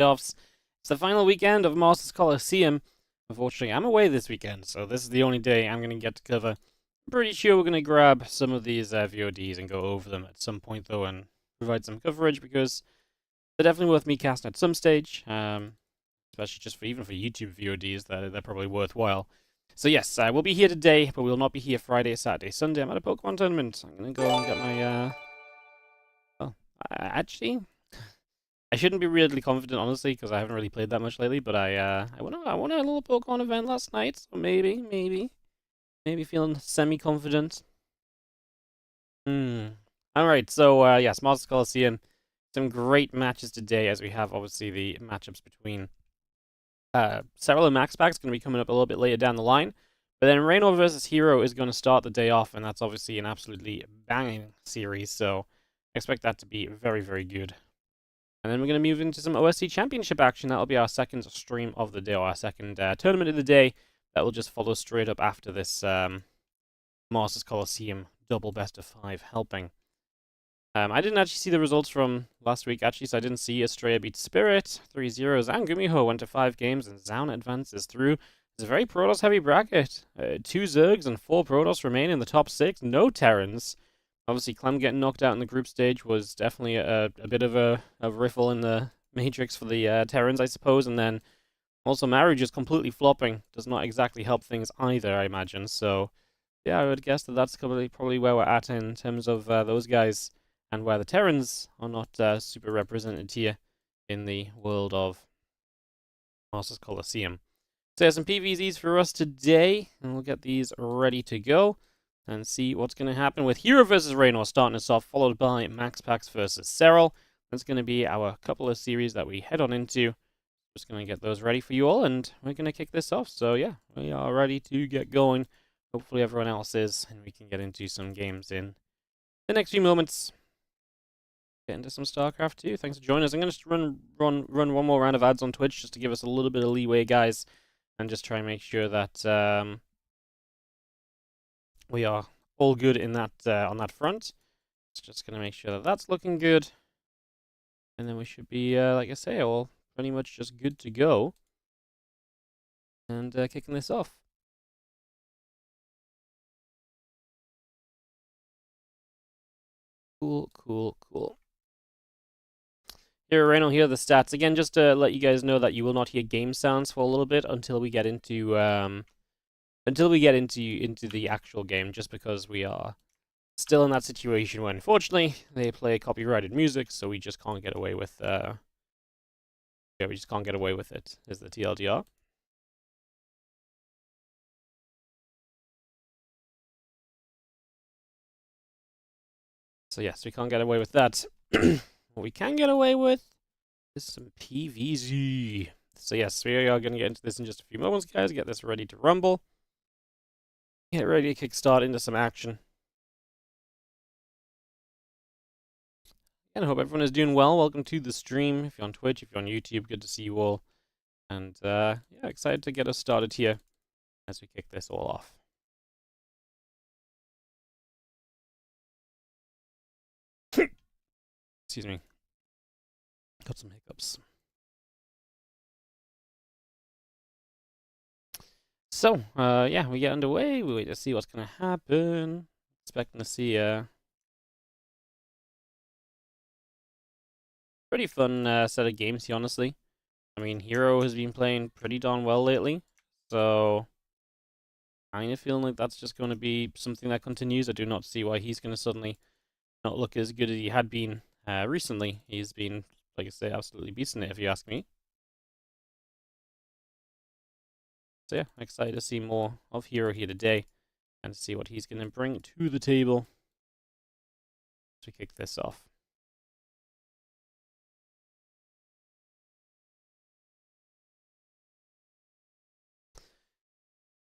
playoffs. It's the final weekend of Masters Coliseum. Unfortunately, I'm away this weekend, so this is the only day I'm going to get to cover. I'm pretty sure we're going to grab some of these VODs and go over them at some point, though, and provide some coverage, because they're definitely worth me casting at some stage, especially just for even for YouTube VODs, they're probably worthwhile. So yes, we'll be here today, but we will not be here Friday, Saturday, Sunday. I'm at a Pokemon tournament. I'm going to go and get my, well, actually, I shouldn't be really confident, honestly, because I haven't really played that much lately. But I won a little Pokemon event last night, so maybe feeling semi-confident. All right, so yes, Masters Coliseum. Some great matches today, as we have obviously the matchups between Serral and Maxpax going to be coming up a little bit later down the line. But then Reynor versus Hero is going to start the day off, and that's obviously an absolutely banging series. So expect that to be very, very good. And then we're going to move into some OSC Championship action. That'll be our second stream of the day, or our second tournament of the day. That will just follow straight up after this Masters Coliseum double best of 5 helping. I didn't actually see the results from last week, actually, so I didn't see Estrella beat Spirit 3-0. and Gumiho went to 5 games, and Zaun advances through. It's a very Protoss-heavy bracket. 2 Zergs and 4 Protoss remain in the top 6. No Terrans. Obviously, Clem getting knocked out in the group stage was definitely a bit of a riffle in the matrix for the Terrans, I suppose. And then also Maru just completely flopping does not exactly help things either, I imagine. So, yeah, I would guess that that's probably where we're at in terms of those guys, and where the Terrans are not super represented here in the world of Masters Coliseum. So, yeah, some PvZs for us today, and we'll get these ready to go and see what's going to happen with Hero versus Reynor starting us off, followed by Maxpax versus Serral. That's going to be our couple of series that we head on into. Just going to get those ready for you all, and we're going to kick this off. So yeah, we are ready to get going. Hopefully everyone else is, and we can get into some games in the next few moments. Get into some Starcraft too. Thanks for joining us. I'm going to run one more round of ads on Twitch just to give us a little bit of leeway, guys, and just try and make sure that we are all good in that on that front. It's just going to make sure that that's looking good. And then we should be, like I say, all pretty much just good to go. And kicking this off. Cool. Here, Reynor, here are the stats. Again, just to let you guys know that you will not hear game sounds for a little bit until we get into the actual game, just because we are still in that situation where, unfortunately, they play copyrighted music, so we just can't get away with we just can't get away with it, is the TLDR. So yes, we can't get away with that. What we can get away with is some PvZ. So yes, we are going to get into this in just a few moments, guys. Get this ready to rumble. Get ready to kickstart into some action. And I hope everyone is doing well. Welcome to the stream. If you're on Twitch, if you're on YouTube, good to see you all. And yeah, excited to get us started here as we kick this all off. Excuse me. Got some hiccups. So, yeah, we get underway. We wait to see what's going to happen. Expecting to see pretty fun set of games here, honestly. I mean, Hero has been playing pretty darn well lately, so kind of feeling like that's just going to be something that continues. I do not see why he's going to suddenly not look as good as he had been recently. He's been, like I say, absolutely beasting it, if you ask me. So yeah, excited to see more of Hero here today, and to see what he's going to bring to the table to kick this off.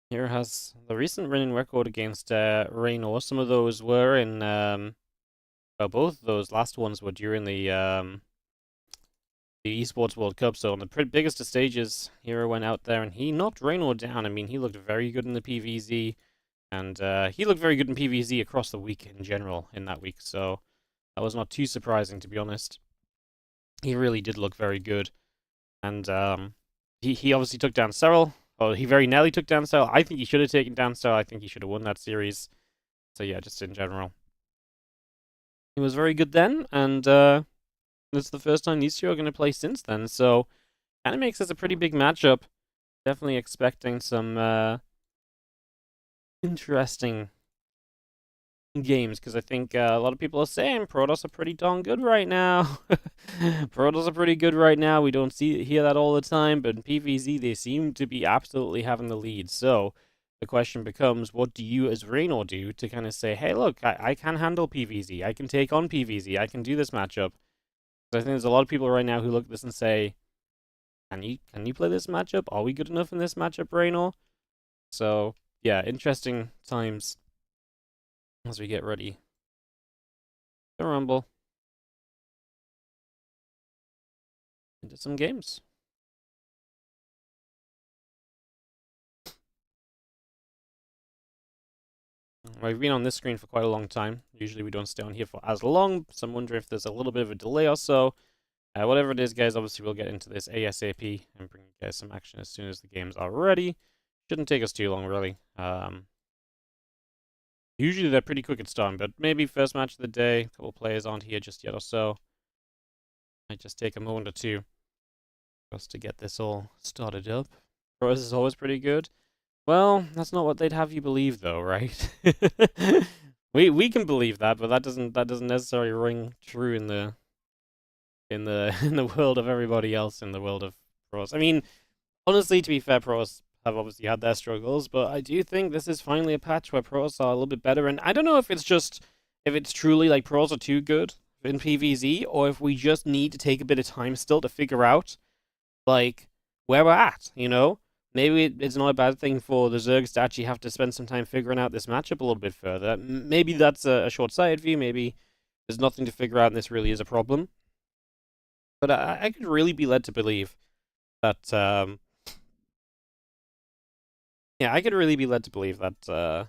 Here has the recent winning record against Reynor. Some of those were in, well, both of those last ones were during the eSports World Cup. So on the biggest of stages, Hero went out there and he knocked Reynor down. I mean, he looked very good in the PvZ, and he looked very good in PvZ across the week in general in that week. So that was not too surprising, to be honest. He really did look very good. And he obviously took down Serral. Oh, he very nearly took down Serral. I think he should have taken down Serral. I think he should have won that series. So yeah, just in general, he was very good then, and it's the first time these two are going to play since then. So kind of makes this a pretty big matchup. Definitely expecting some interesting games, because I think a lot of people are saying Protoss are pretty darn good right now. Protoss are pretty good right now. We don't hear that all the time, but in PvZ they seem to be absolutely having the lead. So the question becomes, what do you as Reynor do to kind of say, hey, look, I can handle PvZ. I can take on PvZ. I can do this matchup. So I think there's a lot of people right now who look at this and say, can you play this matchup? Are we good enough in this matchup, Reynor? So yeah, interesting times as we get ready to rumble into some games. We've been on this screen for quite a long time. Usually we don't stay on here for as long, so I'm wondering if there's a little bit of a delay or so. Whatever it is, guys, obviously we'll get into this ASAP and bring you guys some action as soon as the games are ready. Shouldn't take us too long, really. Usually they're pretty quick at starting, but maybe first match of the day, a couple players aren't here just yet or so. Might just take a moment or two for us to get this all started up. Pros is always pretty good. Well, that's not what they'd have you believe, though, right? we can believe that, but that doesn't necessarily ring true in the in the world of everybody else in the world of pros. I mean, honestly, to be fair, pros have obviously had their struggles, but I do think this is finally a patch where pros are a little bit better. And I don't know if it's truly like pros are too good in PvZ, or if we just need to take a bit of time still to figure out like where we're at, you know? Maybe it's not a bad thing for the Zergs to actually have to spend some time figuring out this matchup a little bit further. Maybe that's a short-sighted view. Maybe there's nothing to figure out and this really is a problem. But I could really be led to believe that, yeah, I could really be led to believe that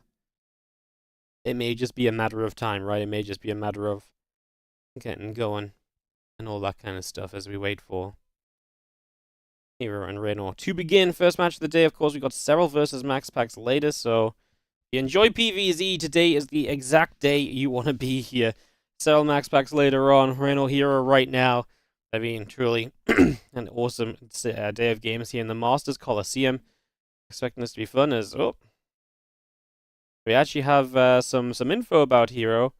it may just be a matter of time, right? It may just be a matter of getting going and all that kind of stuff as we wait for Hero and Reynor to begin. First match of the day, of course, we got Serral versus Maxpax later, so if you enjoy PvZ, today is the exact day you want to be here. Serral Maxpax later on, Reynor Hero right now. I mean, truly an awesome day of games here in the Masters Coliseum. Expecting this to be fun as, oh, we actually have some info about Hero,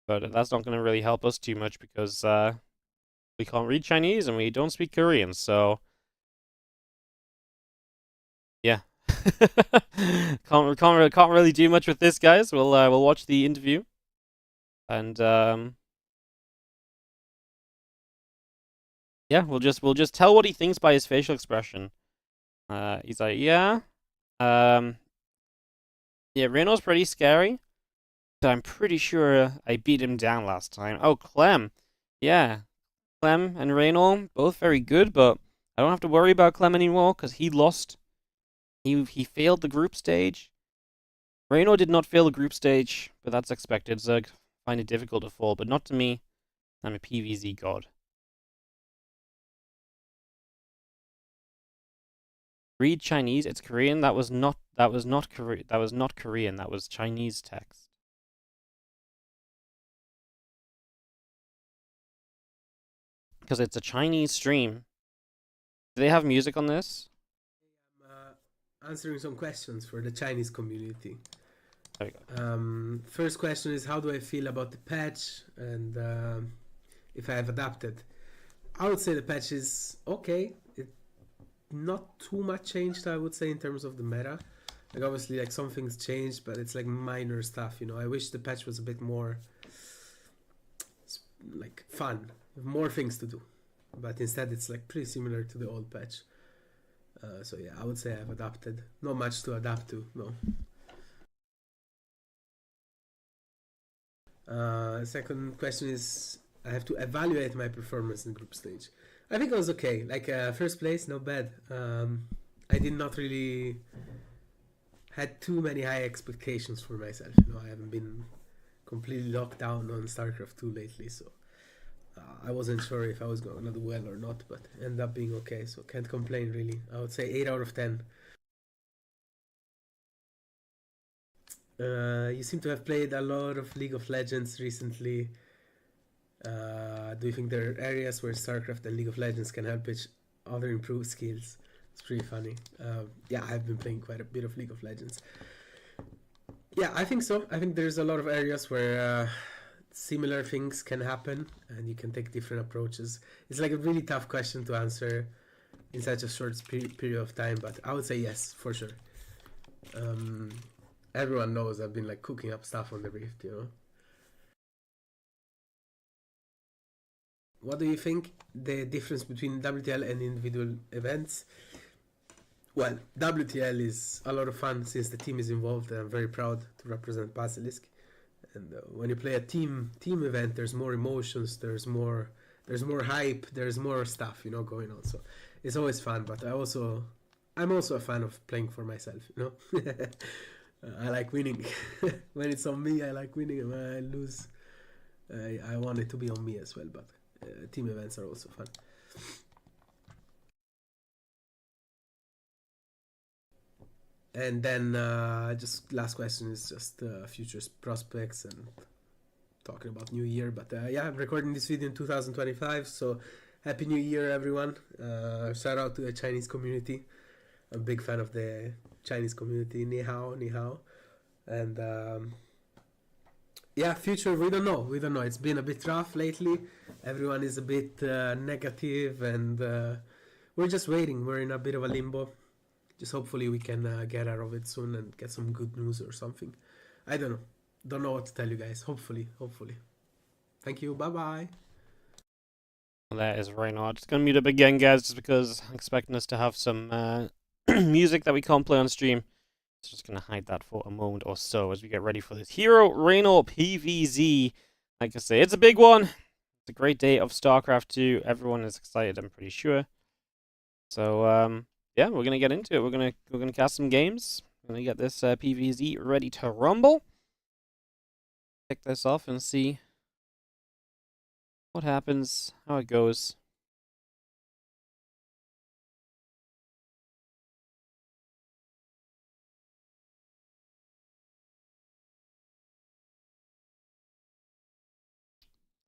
but that's not going to really help us too much because we can't read Chinese and we don't speak Korean, so yeah. can't really do much with this, guys. We'll watch the interview, and yeah, we'll just tell what he thinks by his facial expression. He's like, yeah, yeah, Reynor's pretty scary, but I'm pretty sure I beat him down last time. Oh, Clem, yeah, Clem and Reynor both very good, but I don't have to worry about Clem anymore because he lost. He failed the group stage. Reynor did not fail the group stage, but that's expected. Zerg find it difficult to fall, but not to me. I'm a PvZ god. Read Chinese. It's Korean. That was not Korean. That was not Korean. That was Chinese text. Because it's a Chinese stream. Do they have music on this? I'm answering some questions for the Chinese community. There we go. First question is, how do I feel about the patch and if I have adapted? I would say the patch is okay. Not too much changed, I would say, in terms of the meta. Like, obviously, like, some things changed, but it's like minor stuff, you know. I wish the patch was a bit more like fun, more things to do, but instead it's like pretty similar to the old patch. So yeah, I would say I've adapted. Not much to adapt to, no. Second question is, I have to evaluate my performance in group stage. I think I was okay. Like, first place, not bad. I did not really had too many high expectations for myself. You know, I haven't been completely locked down on Starcraft 2 lately, so I wasn't sure if I was going to do well or not, but ended up being okay, so can't complain really. I would say 8 out of 10. You seem to have played a lot of League of Legends recently. Do you think there are areas where Starcraft and League of Legends can help each other improve skills? It's pretty funny. Yeah, I've been playing quite a bit of League of Legends. Yeah, I think so. I think there's a lot of areas where similar things can happen and you can take different approaches. It's like a really tough question to answer in such a short period of time, but I would say yes, for sure. Everyone knows I've been like cooking up stuff on the Rift, you know. What do you think the difference between WTL and individual events? Well, WTL is a lot of fun since the team is involved, and I'm very proud to represent Basilisk. And when you play a team event, there's more emotions, there's more hype, there's more stuff, you know, going on. So it's always fun. But I'm also a fan of playing for myself, you know. I like winning. When it's on me, I like winning, and when I lose, I want it to be on me as well. But team events are also fun. And then just last question is just future prospects and talking about New Year. But yeah, I'm recording this video in 2025, so Happy New Year, everyone. Shout out to the Chinese community. I'm a big fan of the Chinese community. Ni hao, ni hao. And yeah, future, we don't know. It's been a bit rough lately. Everyone is a bit negative, and we're just waiting. We're in a bit of a limbo. Just hopefully we can get out of it soon and get some good news or something. I don't know. Don't know what to tell you guys. Hopefully. Thank you. Bye-bye. That is Reynor. Just gonna mute up again, guys, just because I'm expecting us to have some music that we can't play on stream. So just gonna hide that for a moment or so as we get ready for this Hero Reynor PVZ. Like I say, it's a big one. It's a great day of StarCraft 2. Everyone is excited, I'm pretty sure. So yeah, we're gonna get into it. We're gonna cast some games. We're gonna get this PVZ ready to rumble. Pick this off and see what happens, how it goes.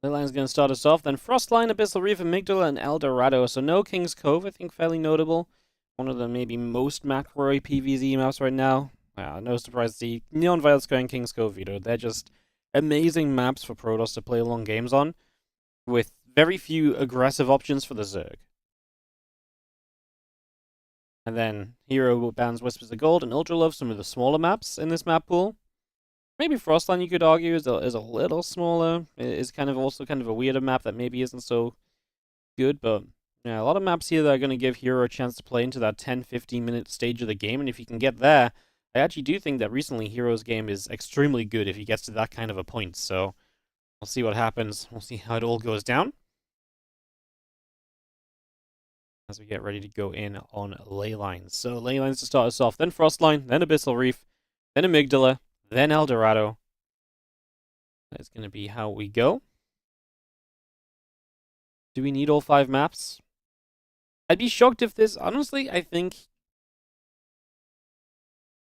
Leyline's going to start us off, then Frostline, Abyssal Reef, Amygdala, and Eldorado. So no King's Cove, I think fairly notable. One of the maybe most macro PvZ maps right now. No surprise to see Neon Violet's going King's Cove, you know. They're just amazing maps for Protoss to play long games on, with very few aggressive options for the Zerg. And then Hero bans Whispers of Gold and Ultra Love, some of the smaller maps in this map pool. Maybe Frostline, you could argue, is a little smaller. It is also kind of a weirder map that maybe isn't so good, but yeah, a lot of maps here that are going to give Hero a chance to play into that 10-15 minute stage of the game, and if he can get there, I actually do think that recently Hero's game is extremely good if he gets to that kind of a point, so we'll see what happens. We'll see how it all goes down as we get ready to go in on Leylines. So Leylines to start us off, then Frostline, then Abyssal Reef, then Amygdala, then Eldorado. That's going to be how we go. Do we need all 5 maps? I'd be shocked if this... Honestly, I think...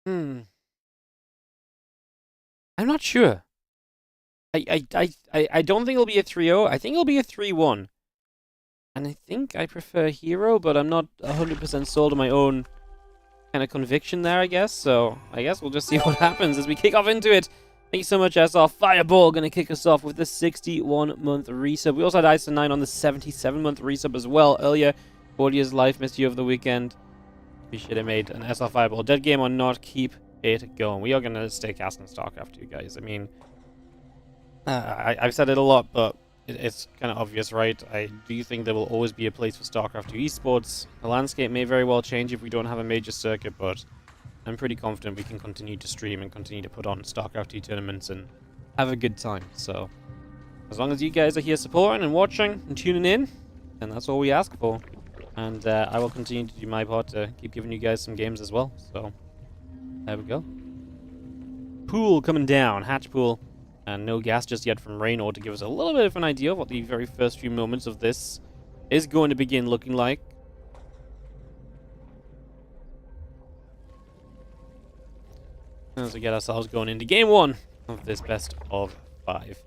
I'm not sure. I don't think it'll be a 3-0. I think it'll be a 3-1. And I think I prefer Hero, but I'm not 100% sold on my own kind of conviction there, I guess. So I guess we'll just see what happens as we kick off into it. Thank you so much, SR. Fireball going to kick us off with the 61-month resub. We also had Ice9 on the 77-month resub as well earlier. 40 years life, missed you over the weekend. We should have made an SR Fireball. Dead game or not, keep it going. We are going to stay casting StarCraft 2, guys. I mean, I've said it a lot, but it's kind of obvious, right? I do think there will always be a place for StarCraft 2 eSports. The landscape may very well change if we don't have a major circuit, but I'm pretty confident we can continue to stream and continue to put on StarCraft 2 tournaments and have a good time. So, as long as you guys are here supporting and watching and tuning in, then that's all we ask for. And I will continue to do my part to keep giving you guys some games as well. So, there we go. Pool coming down. Hatch pool. And no gas just yet from Reynor to give us a little bit of an idea of what the very first few moments of this is going to begin looking like. As we get ourselves going into game 1 of this best of 5.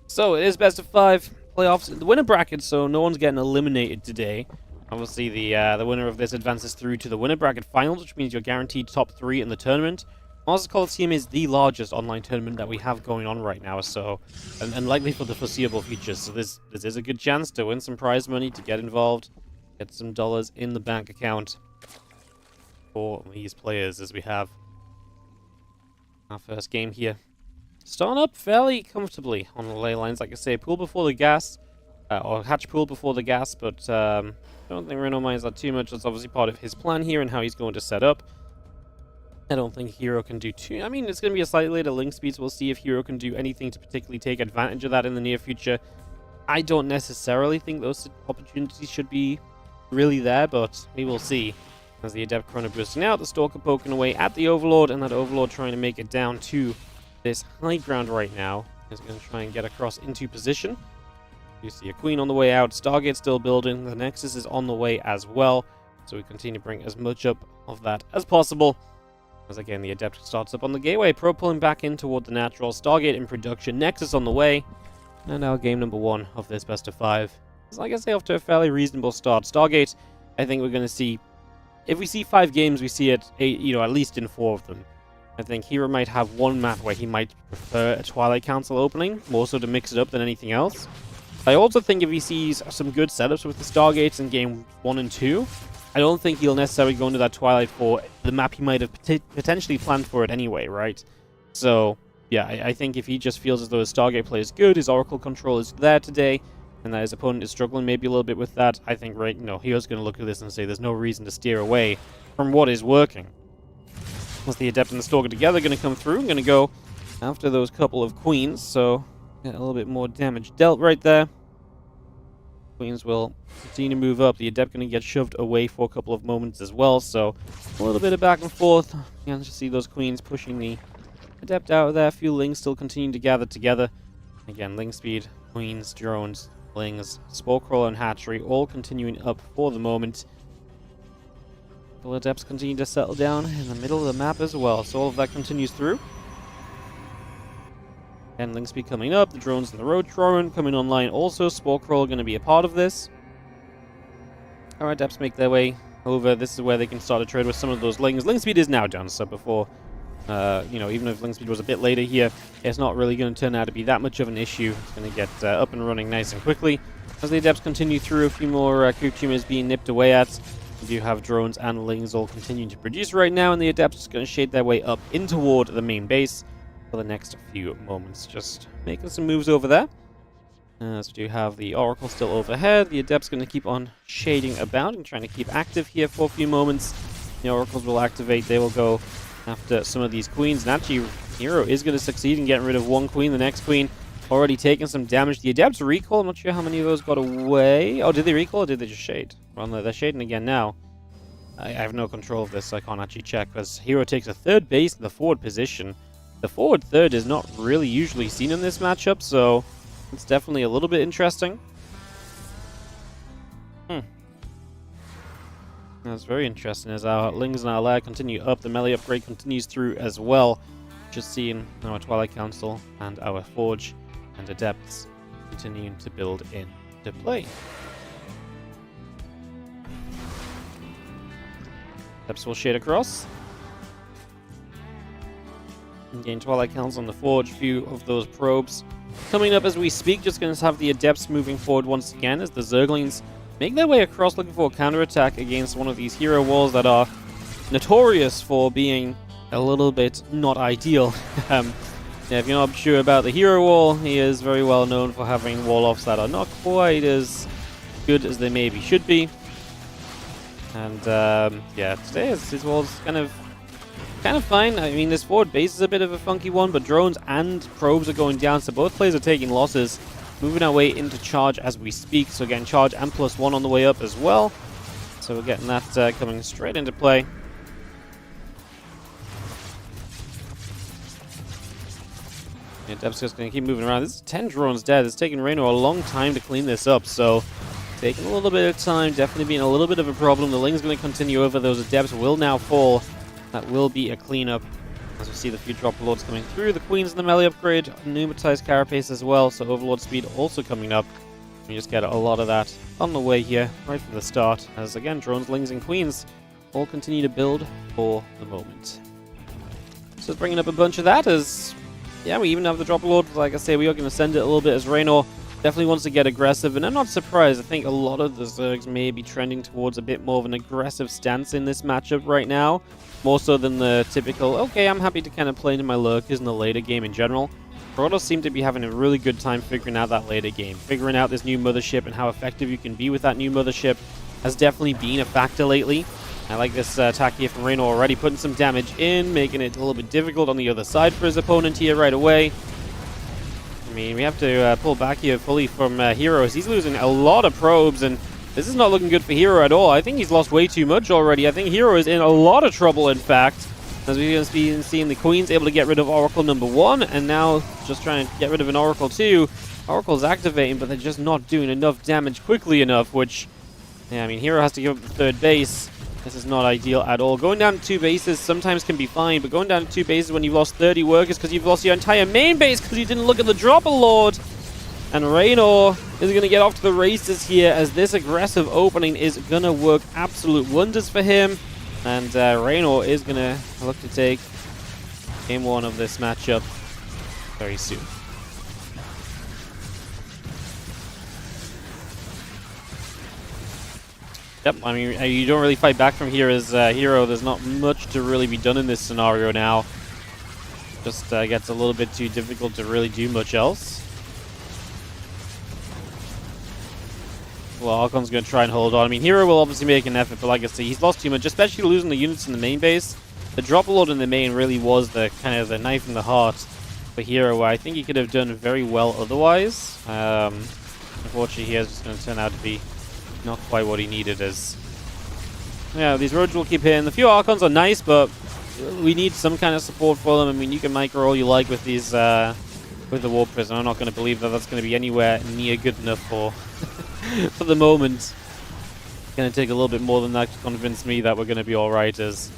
So it is best of 5 playoffs in the winner bracket, so no one's getting eliminated today. Obviously, the winner of this advances through to the winner bracket finals, which means you're guaranteed top 3 in the tournament. Masters Coliseum is the largest online tournament that we have going on right now, so and likely for the foreseeable future. So this is a good chance to win some prize money, to get involved, get some dollars in the bank account for these players, as we have our first game here. Starting up fairly comfortably on the ley lines, like I say, pool before the gas, or hatch pool before the gas, but I don't think Reynor minds that too much. That's obviously part of his plan here and how he's going to set up. I don't think Hero can do too... I mean, it's going to be a slightly later link speed, so we'll see if Hero can do anything to particularly take advantage of that in the near future. I don't necessarily think those opportunities should be really there, but we will see. As the Adept Chrono boosting out, the Stalker poking away at the Overlord, and that Overlord trying to make it down to this high ground right now. Is going to try and get across into position. You see a Queen on the way out, Stargate still building, the Nexus is on the way as well, so we continue to bring as much up of that as possible. As again, the Adept starts up on the gateway, Probe pulling back in toward the natural, Stargate in production, Nexus on the way, and now game number 1 of this best of 5. It's, like I say, off to a fairly reasonable start. Stargate, I think we're going to see, if we see 5 games, we see it, at least in 4 of them. I think Hero might have one map where he might prefer a Twilight Council opening, more so to mix it up than anything else. I also think if he sees some good setups with the Stargates in game 1 and 2, I don't think he'll necessarily go into that Twilight for the map he might have potentially planned for it anyway, right? So, yeah, I think if he just feels as though his Stargate play is good, his Oracle control is there today, and that his opponent is struggling maybe a little bit with that, I think, right, Hero's going to look at this and say there's no reason to steer away from what is working. Once the Adept and the Stalker together going to come through, I'm going to go after those couple of Queens, so get a little bit more damage dealt right there. Queens will continue to move up. The Adept going to get shoved away for a couple of moments as well, so a little bit of back and forth. You can just see those Queens pushing the Adept out of there. A few Lings still continuing to gather together. Again, Ling speed, Queens, drones, Lings, Spore Crawler, and Hatchery all continuing up for the moment. The Adepts continue to settle down in the middle of the map as well, so all of that continues through. And Ling speed coming up, the drones and the road Troran coming online also. Spore Crawler going to be a part of this. Our Adepts make their way over. This is where they can start to trade with some of those Lings. Ling speed is now done, so before, even if Ling speed was a bit later here, it's not really going to turn out to be that much of an issue. It's going to get up and running nice and quickly. As the Adepts continue through, a few more creep tumors being nipped away at. We do have drones and Lings all continuing to produce right now, and the Adepts are going to shade their way up in toward the main base for the next few moments. Just making some moves over there. As we do have the Oracle still overhead. The Adept's going to keep on shading about and trying to keep active here for a few moments. The Oracles will activate. They will go after some of these Queens. And actually, Hero is going to succeed in getting rid of one Queen. The next Queen already taking some damage. The Adepts recall. I'm not sure how many of those got away. Oh, did they recall or did they just shade? Well, no, they're shading again now. I have no control of this, so I can't actually check. Because Hero takes a third base in the forward position. The forward third is not really usually seen in this matchup, so it's definitely a little bit interesting. That's very interesting as our Lings and our Lair continue up. The melee upgrade continues through as well. Just seeing our Twilight Council and our Forge and Adepts continuing to build into play. Adepts will shade across. And gain Twilight Council on the Forge. Few of those probes coming up as we speak. Just going to have the Adepts moving forward once again as the Zerglings make their way across looking for a counterattack against one of these hero walls that are notorious for being a little bit not ideal. If you're not sure about the hero wall, he is very well known for having wall-offs that are not quite as good as they maybe should be. And yeah, today his wall's kind of fine. I mean, this forward base is a bit of a funky one, but drones and probes are going down, so both players are taking losses. Moving our way into charge as we speak, so again, charge and +1 on the way up as well. So we're getting that coming straight into play. Yeah, Deb's just going to keep moving around. This is 10 drones dead. It's taken Reynor a long time to clean this up, so taking a little bit of time, definitely being a little bit of a problem. The Ling's going to continue over. Those Debs will now fall. That will be a cleanup. As we see the few drop lords coming through. The Queen's in the melee upgrade. Pneumatized Carapace as well, so Overlord speed also coming up. We just get a lot of that on the way here, right from the start. As again, drones, Lings, and Queens all continue to build for the moment. So bringing up a bunch of that as... yeah, we even have the drop lord. Like I say, we are going to send it a little bit as Reynor definitely wants to get aggressive, and I'm not surprised. I think a lot of the Zergs may be trending towards a bit more of an aggressive stance in this matchup right now, more so than the typical, okay, I'm happy to kind of play into my lurkers in the later game in general. Protoss seem to be having a really good time figuring out that later game. Figuring out this new mothership and how effective you can be with that new mothership has definitely been a factor lately. I like this attack here from Reynor already, putting some damage in, making it a little bit difficult on the other side for his opponent here right away. I mean, we have to pull back here fully from Hero, as he's losing a lot of probes, and this is not looking good for Hero at all. I think he's lost way too much already. I think Hero is in a lot of trouble, in fact. As we've been seeing the Queen's able to get rid of Oracle number 1, and now just trying to get rid of an Oracle 2. Oracle's activating, but they're just not doing enough damage quickly enough, which, yeah, I mean, Hero has to give up the third base. This is not ideal at all. Going down to 2 bases sometimes can be fine, but going down to 2 bases when you've lost 30 workers because you've lost your entire main base because you didn't look at the Dropper Lord. And Reynor is going to get off to the races here, as this aggressive opening is going to work absolute wonders for him. And Reynor is going to look to take game 1 of this matchup very soon. Yep, I mean, you don't really fight back from here as Hero. There's not much to really be done in this scenario now. Just gets a little bit too difficult to really do much else. Well, Archon's going to try and hold on. I mean, Hero will obviously make an effort, but like I say, he's lost too much, especially losing the units in the main base. The drop load in the main really was the kind of the knife in the heart for Hero, where I think he could have done very well otherwise. Unfortunately, he is just going to turn out to be not quite what he needed, as... yeah, these roads will keep hitting. The few Archons are nice, but we need some kind of support for them. I mean, you can micro all you like with these, with the War Prison. I'm not going to believe that that's going to be anywhere near good enough for... for the moment. It's going to take a little bit more than that to convince me that we're going to be alright, as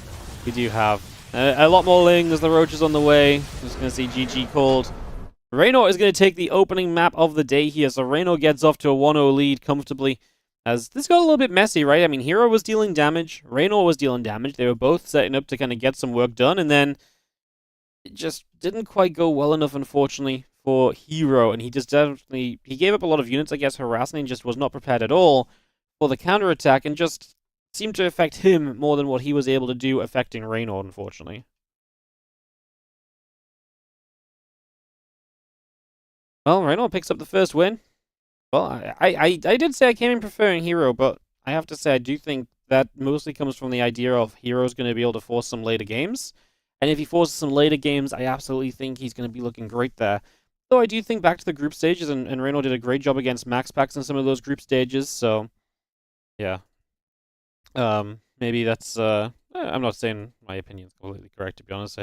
we do have a lot more Lings. The Roach is on the way. I'm just going to see GG called. Reynor is going to take the opening map of the day here, so Reynor gets off to a 1-0 lead comfortably, as this got a little bit messy, right? I mean, Hero was dealing damage, Reynor was dealing damage. They were both setting up to kind of get some work done, and then it just didn't quite go well enough, unfortunately, for Hero, and he just definitely, he gave up a lot of units, I guess, harassing, and just was not prepared at all for the counterattack, and just seemed to affect him more than what he was able to do affecting Reynor, unfortunately. Well, Reynor picks up the first win. Well, I did say I came in preferring Hero, but I have to say I do think that mostly comes from the idea of Hero's going to be able to force some later games. And if he forces some later games, I absolutely think he's going to be looking great there. Though I do think back to the group stages, and Reynor did a great job against Maxpax in some of those group stages, so yeah. Maybe that's, I'm not saying my opinion's completely correct, to be honest.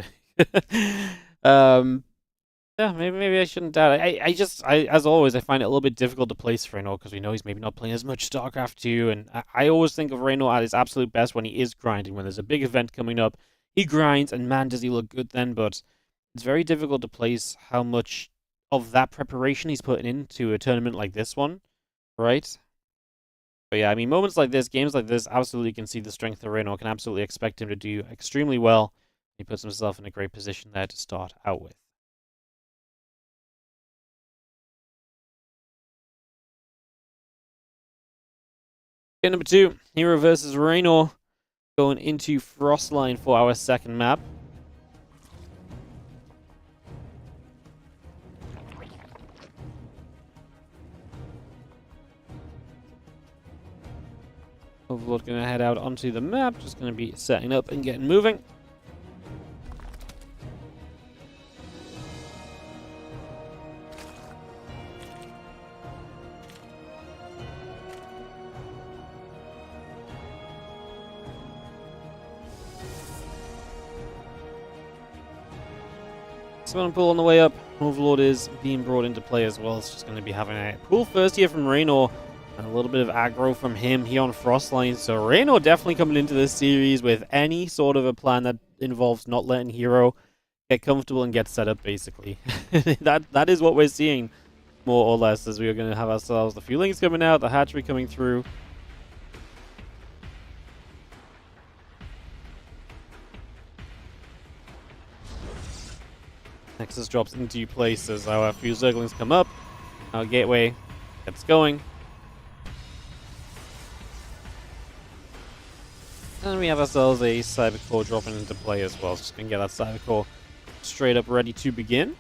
Yeah, maybe I shouldn't doubt it. I as always, I find it a little bit difficult to place Reynor, because we know he's maybe not playing as much StarCraft 2, and I always think of Reynor at his absolute best when he is grinding, when there's a big event coming up. He grinds, and man, does he look good then, but it's very difficult to place how much of that preparation he's putting into a tournament like this one, right? But yeah, I mean, moments like this, games like this, absolutely can see the strength of Reynor, can absolutely expect him to do extremely well. He puts himself in a great position there to start out with. Game number 2, Hero versus Reynor, going into Frostline for our second map. Overlord going to head out onto the map, just going to be setting up and getting moving. Spawn pool on the way up. Overlord is being brought into play as well. It's just going to be having a pool first here from Reynor. And a little bit of aggro from him here on Frostline. So Reynor definitely coming into this series with any sort of a plan that involves not letting Hero get comfortable and get set up, basically. that is what we're seeing, more or less, as we are going to have ourselves the Fuelings coming out, the hatchery coming through. Nexus drops into place as our few Zerglings come up. Our gateway gets going. And we have ourselves a Cyber Core dropping into play as well. Just going to get that Cyber Core straight up ready to begin.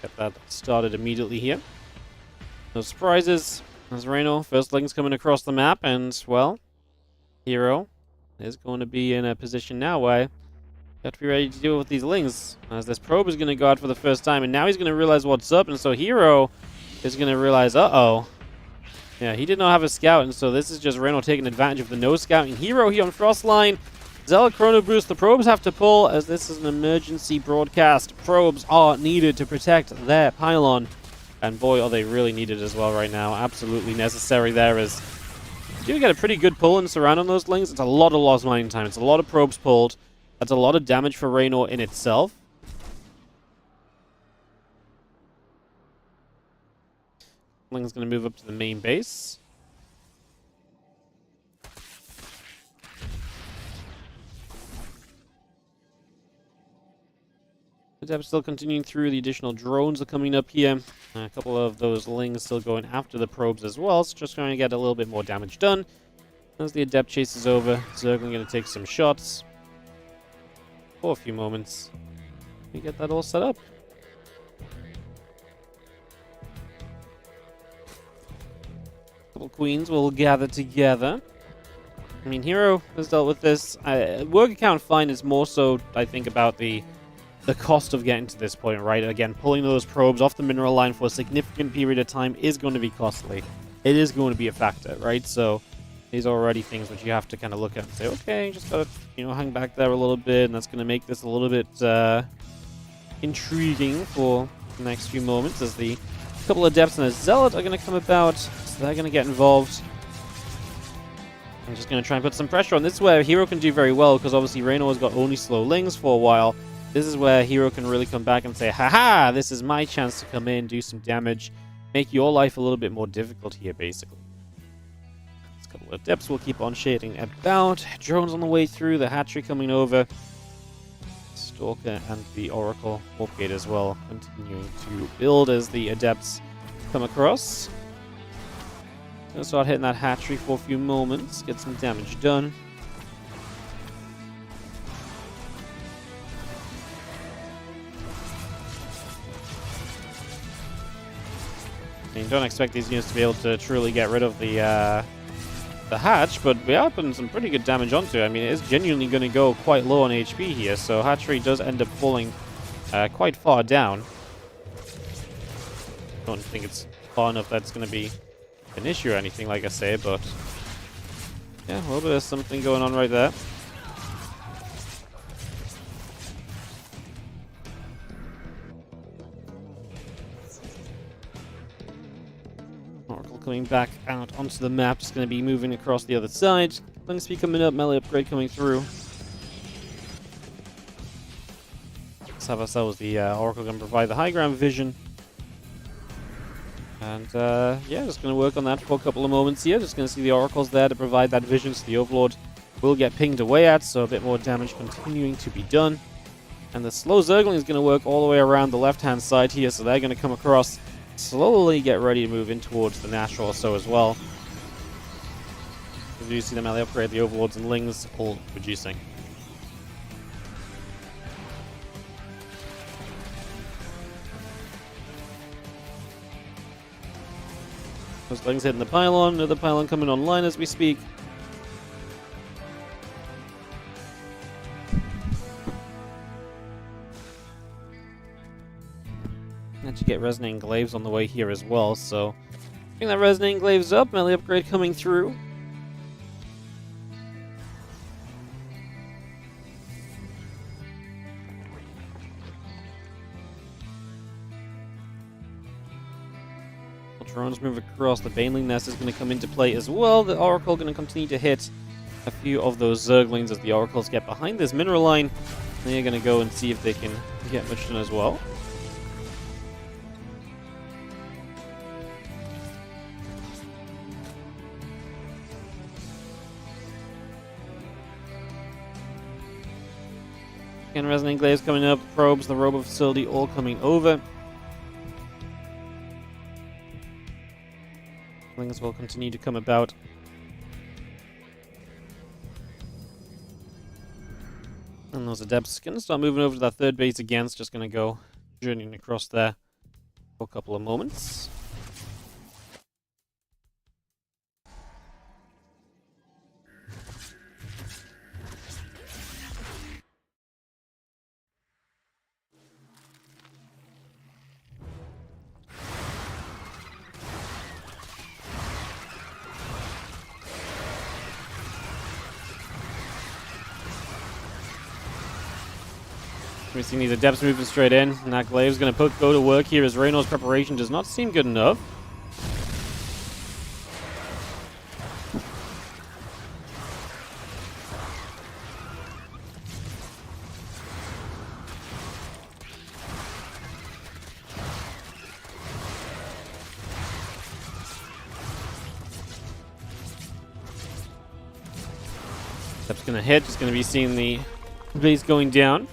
Get that started immediately here. No surprises. As Reynor, firstlings coming across the map, and, well, Hero is going to be in a position now where you have to be ready to deal with these lings. As this probe is going to go out for the first time, and now he's going to realize what's up, and so Hero is going to realize, uh-oh. Yeah, he did not have a scout, and so this is just Reynor taking advantage of the no scouting Hero here on Frostline. Zealot Chrono Boost, the probes have to pull, as this is an emergency broadcast. Probes are needed to protect their pylon. And boy, are they really needed as well right now. Absolutely necessary there, as you do get a pretty good pull and surround on those lings. It's a lot of lost mining time. It's a lot of probes pulled. That's a lot of damage for Reynor in itself. Ling's going to move up to the main base. The depth still continuing through. The additional drones are coming up here. A couple of those lings still going after the probes as well. So just trying to get a little bit more damage done. As the adept chases over, Zergling going to take some shots. For a few moments. We get that all set up. Couple queens will gather together. I mean, Hero has dealt with this. Work account fine is more so, I think, about the cost of getting to this point, right? Again, pulling those probes off the mineral line for a significant period of time is going to be costly. It is going to be a factor, right? So these are already things which you have to kind of look at and say, okay, just gotta, hang back there a little bit, and that's going to make this a little bit intriguing for the next few moments as the couple of Adepts and a Zealot are going to come about, so they're going to get involved. I'm just going to try and put some pressure on. This is where Hero can do very well, because obviously Reynor has got only slow lings for a while. This is where Hero can really come back and say, haha, this is my chance to come in, do some damage, make your life a little bit more difficult here, basically. This couple of Adepts will keep on shading about. Drones on the way through, the hatchery coming over. Stalker and the Oracle Warp Gate as well, continuing to build as the Adepts come across. Gonna start hitting that hatchery for a few moments, get some damage done. I mean, don't expect these units to be able to truly get rid of the hatch, but we are putting some pretty good damage onto it. I mean, it is genuinely going to go quite low on HP here, so hatchery does end up falling quite far down. Don't think it's far enough that's going to be an issue or anything, like I say, but yeah, a little bit of something going on right there. Oracle coming back out onto the map, just going to be moving across the other side. Lung speed coming up, melee upgrade coming through. Let's have ourselves the Oracle going to provide the high ground vision. And yeah, just going to work on that for a couple of moments here. Just going to see the Oracles there to provide that vision, so the Overlord will get pinged away at, so a bit more damage continuing to be done. And the slow Zergling is going to work all the way around the left-hand side here, so they're going to come across, slowly get ready to move in towards the natural or so as well. You do see the melee upgrade, the Overlords and Lings all reducing. Those Lings hitting the pylon, another pylon coming online as we speak. And you get Resonating Glaives on the way here as well, so bring that Resonating Glaives up, melee upgrade coming through. Drones move across. The Baneling Nest is going to come into play as well. The Oracle going to continue to hit a few of those Zerglings as the Oracles get behind this mineral line. They're going to go and see if they can get much done as well. Again, Resonant Glaives coming up, probes, the Robo Facility all coming over. Things will continue to come about. And those Adepts going to start moving over to that third base again. It's just going to go journeying across there for a couple of moments. We've seen these Adepts moving straight in, and that Glaive's going to go to work here as Reynor's preparation does not seem good enough. Adept's going to hit, just going to be seeing the base going down.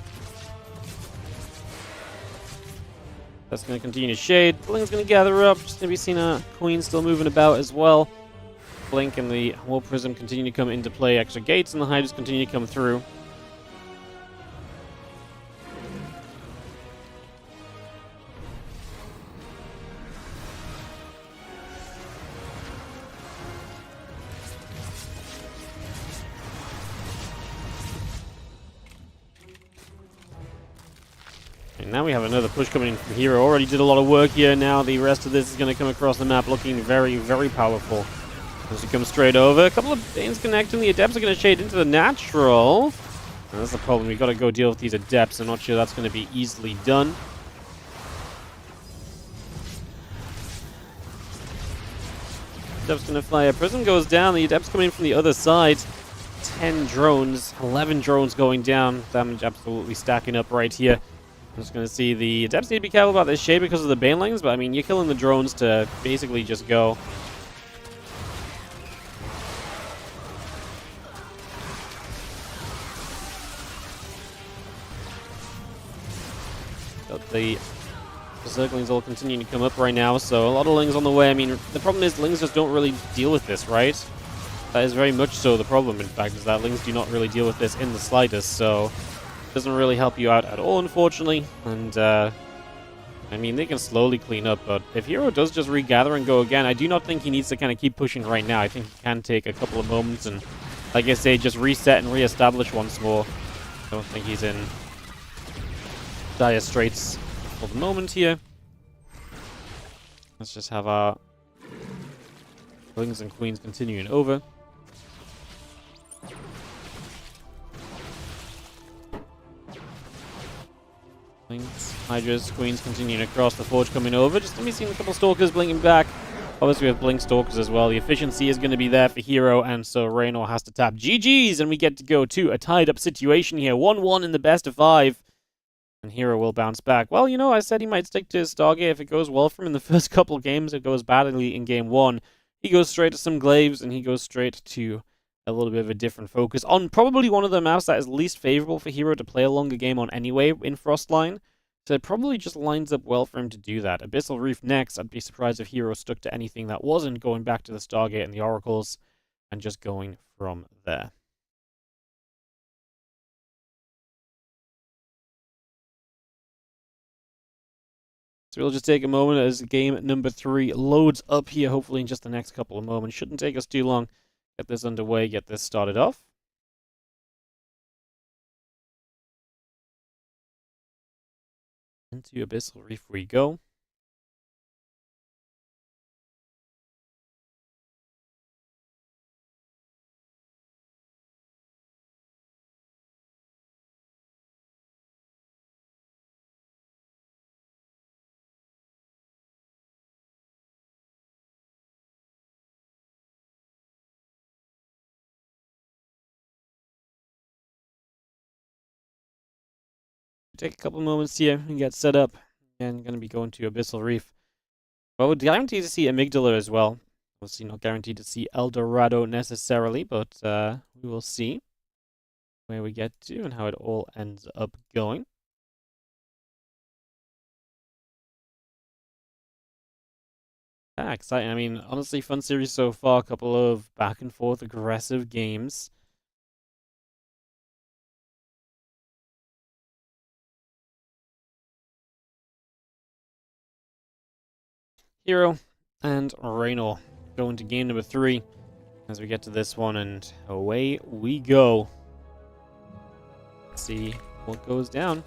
That's going to continue to shade. Blink's going to gather up. Just going to be seeing a Queen still moving about as well. Blink and the War Prism continue to come into play. Extra gates and the Hydras continue to come through. And now we have another push coming in from Hero. Already did a lot of work here. Now the rest of this is going to come across the map looking very, very powerful. As he comes straight over. A couple of Banes connecting. The Adepts are going to shade into the natural. And that's the problem. We've got to go deal with these Adepts. I'm not sure that's going to be easily done. Adepts going to fire. Prism goes down. The Adepts coming in from the other side. 10 drones. 11 drones going down. Damage absolutely stacking up right here. I'm just going to see the Adepts need to be careful about this shade because of the Banelings, but I mean, you're killing the drones to basically just go. But the Zerglings all continuing to come up right now, so a lot of Lings on the way. I mean, the problem is Lings just don't really deal with this, right? That is very much so the problem, in fact, is that Lings do not really deal with this in the slightest, so doesn't really help you out at all, unfortunately. And I mean, they can slowly clean up, but if Hero does just regather and go again, I do not think he needs to kind of keep pushing right now. I think he can take a couple of moments and, like I say, just reset and reestablish once more. I don't think he's in dire straits for the moment here. Let's just have our Kings and Queens continuing over. Hydras, Queens continuing across, the Forge coming over. Just let me see a couple Stalkers blinking back. Obviously, we have Blink Stalkers as well. The efficiency is going to be there for Hero, and so Reynor has to tap GG's, and we get to go to a tied-up situation here. 1-1 in the best of 5, and Hero will bounce back. Well, you know, I said he might stick to his Stargate if it goes well for him in the first couple games. It goes badly in Game 1. He goes straight to some Glaives, and he goes straight to a little bit of a different focus on probably one of the maps that is least favorable for Hero to play a longer game on anyway in Frostline. So it probably just lines up well for him to do that. Abyssal Reef next. I'd be surprised if Hero stuck to anything that wasn't going back to the Stargate and the Oracles and just going from there. So we'll just take a moment as game number 3 loads up here, hopefully in just the next couple of moments. Shouldn't take us too long. Get this underway, get this started off. Into Abyssal Reef we go. Take a couple moments here and get set up. And going to be going to Abyssal Reef. Well, we're guaranteed to see Amygdala as well. Obviously not guaranteed to see El Dorado necessarily, but we will see where we get to and how it all ends up going. Yeah, exciting. I mean, honestly, fun series so far. A couple of back and forth aggressive games. Hero and Reynor go into game number 3 as we get to this one, and away we go. Let's see what goes down.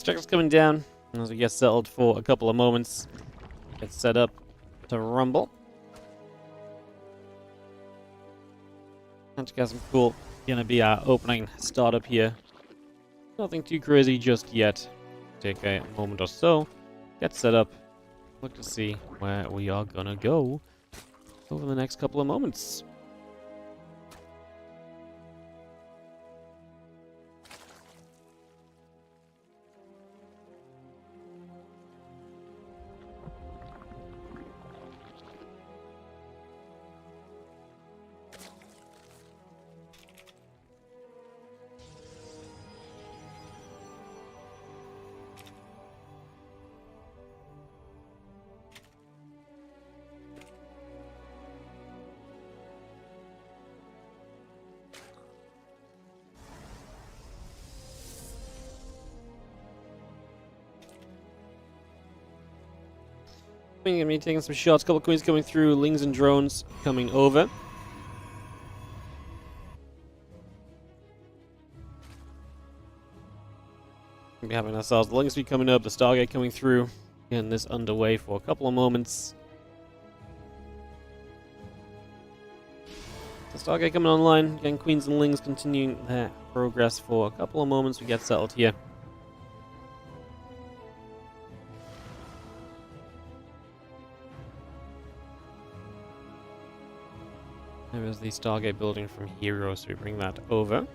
Checkers coming down as we get settled for a couple of moments. Get set up to rumble. Antichasm cool. Gonna be our opening startup here. Nothing too crazy just yet. Take a moment or so. Get set up. Look to see where we are gonna go over the next couple of moments. Gonna be taking some shots. Couple of queens coming through. Lings and drones coming over. We'll be having ourselves the Lings be coming up. The Stargate coming through. Getting this underway for a couple of moments. The Stargate coming online. Again, queens and Lings continuing their progress for a couple of moments. We get settled here. There is the Stargate building from Hero, so we bring that over.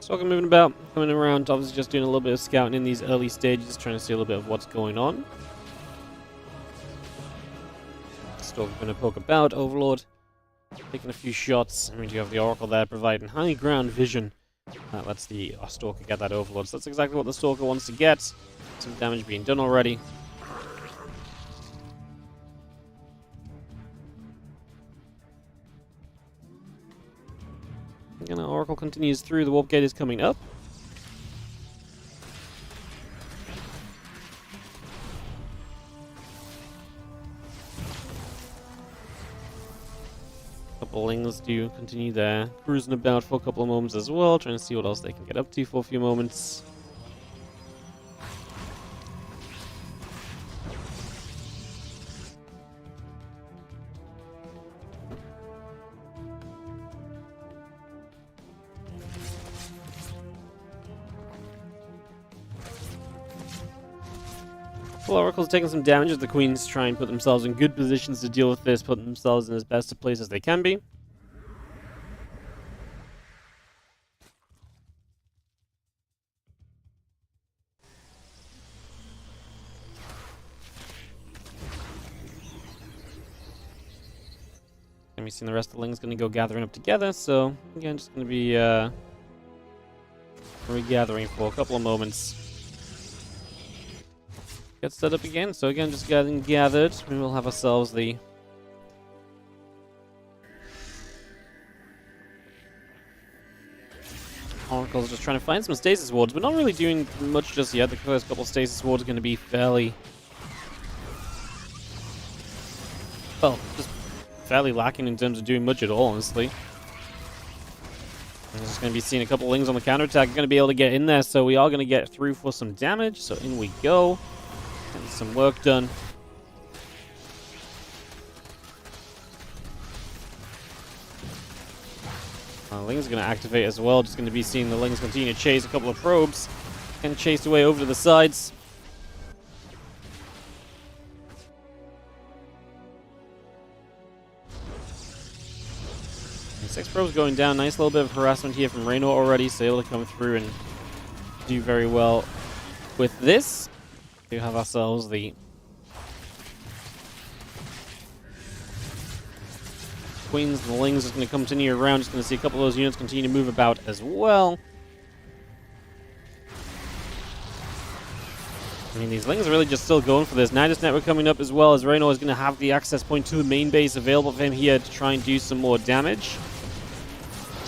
Stalker moving about, coming around, obviously just doing a little bit of scouting in these early stages, trying to see a little bit of what's going on. Stalker going to poke about, Overlord taking a few shots, and we do have the Oracle there providing high ground vision. That lets the Stalker get that Overlord, so that's exactly what the Stalker wants to get. Some damage being done already. Again, our Oracle continues through. The Warp Gate is coming up. Couple Lings do continue there, cruising about for a couple of moments as well, trying to see what else they can get up to for a few moments. Well, Oracle's taking some damage as the Queens try and put themselves in good positions to deal with this, put themselves in as best a place as they can be. be seeing the rest of the Lings going to go gathering up together. So, again, just going to be regathering for a couple of moments. Get set up again. So, again, just getting gathered. We will have ourselves the Oracle's just trying to find some stasis wards, but not really doing much just yet. The first couple of stasis wards are going to be fairly... well, just fairly lacking in terms of doing much at all, honestly. I'm just going to be seeing a couple of Lings on the counterattack. Going to be able to get in there, so we are going to get through for some damage. So in we go. Getting some work done. Ling's going to activate as well. Just going to be seeing the Lings continue to chase a couple of probes. And chase away over to the sides. And 6 probes going down. Nice little bit of harassment here from Reynor already. So able to come through and do very well with this. We have ourselves the Queens and the Lings is going to continue around. Just going to see a couple of those units continue to move about as well. I mean, these Lings are really just still going for this. Nidus Network coming up as well, as Reynor is going to have the access point to the main base available for him here to try and do some more damage.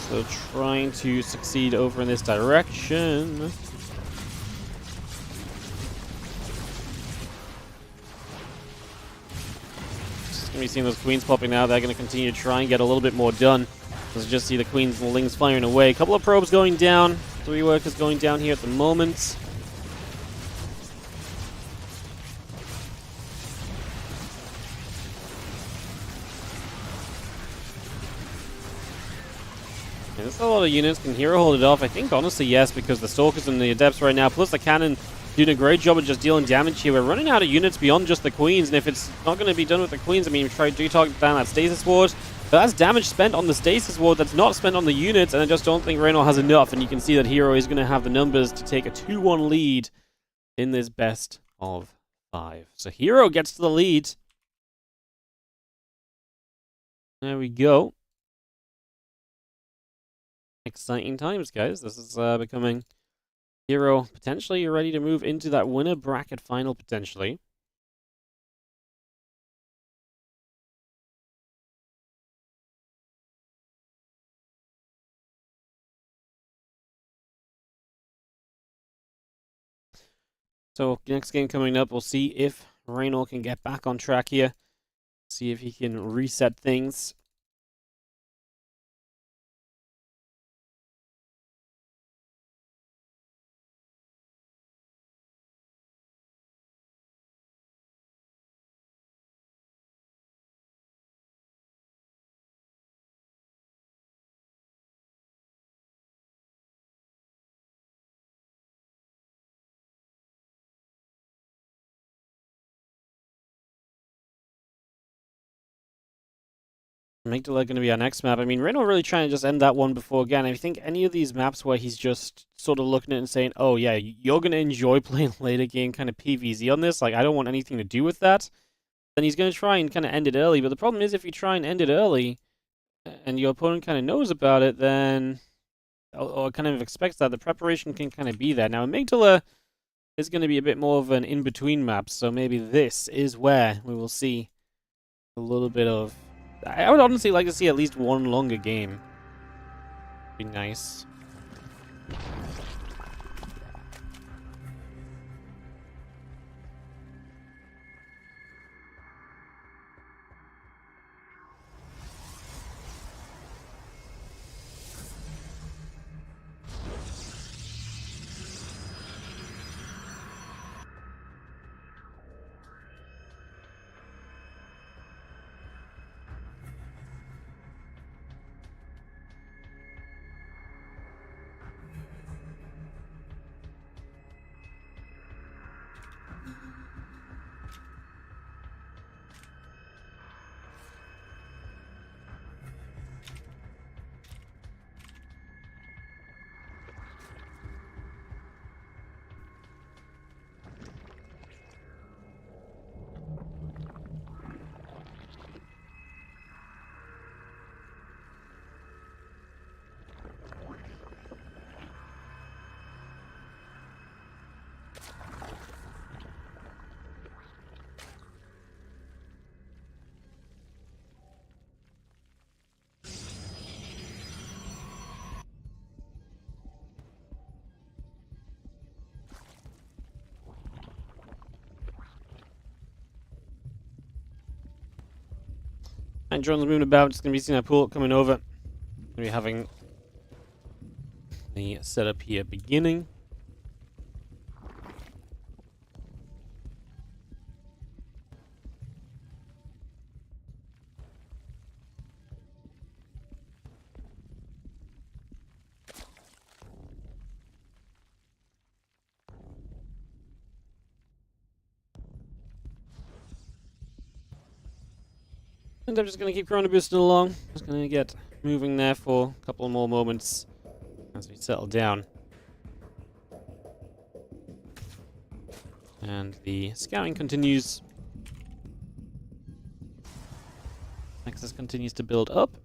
So trying to succeed over in this direction. We're seeing those Queens popping out. They're going to continue to try and get a little bit more done. Let's just see the Queens and the Lings firing away. A couple of probes going down. 3 workers going down here at the moment. Yeah, there's a lot of units. Can Hero hold it off? I think honestly yes, because the Stalkers and the Adepts right now, plus the Cannon, doing a great job of just dealing damage here. We're running out of units beyond just the Queens, and if it's not going to be done with the Queens, I mean, we try to target down that Stasis Ward, but that's damage spent on the Stasis Ward that's not spent on the units, and I just don't think Reynor has enough, and you can see that Hero is going to have the numbers to take a 2-1 lead in this best of 5. So Hero gets to the lead. There we go. Exciting times, guys. This is becoming... Hero potentially ready to move into that winner bracket final, potentially. So, next game coming up, we'll see if Reynor can get back on track here. See if he can reset things. Amygdala going to be our next map. I mean, Reynor really trying to just end that one before again. I think any of these maps where he's just sort of looking at it and saying, oh yeah, you're going to enjoy playing later game kind of PvZ on this, like I don't want anything to do with that, then he's going to try and kind of end it early. But the problem is if you try and end it early and your opponent kind of knows about it, then, or kind of expects that, the preparation can kind of be there. Now, Amygdala is going to be a bit more of an in-between map, so maybe this is where we will see a little bit of... I would honestly like to see at least one longer game. Be nice. And drones moving about. Just going to be seeing a pool coming over. Going to be having the setup here beginning. And I'm just going to keep Corona boosting along. Just going to get moving there for a couple more moments as we settle down. And the scouting continues. Nexus continues to build up.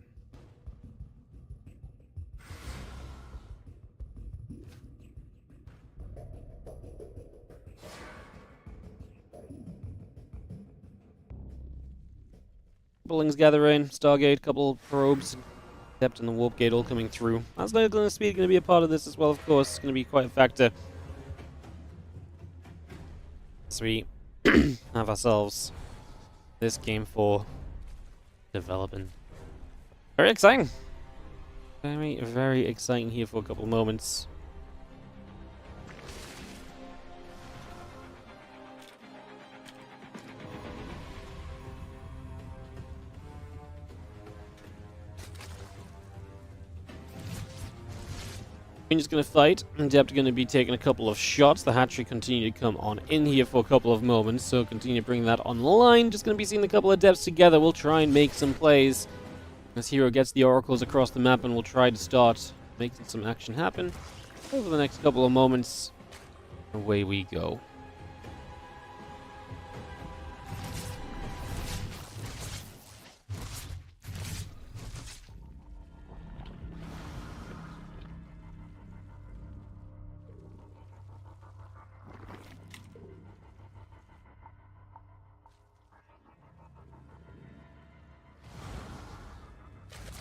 Bullings gathering, Stargate, couple probes, Adept and the Warp Gate all coming through. That's not going to speed going to be a part of this as well, of course. It's going to be quite a factor. So we have ourselves this game for development. Very exciting. Very, very exciting here for a couple moments. Just going to fight. Adept going to be taking a couple of shots. The hatchery continue to come on in here for a couple of moments, so continue to bring that online. Just going to be seeing a couple of Adepts together. We'll try and make some plays as Hero gets the oracles across the map, and we'll try to start making some action happen over the next couple of moments. Away we go.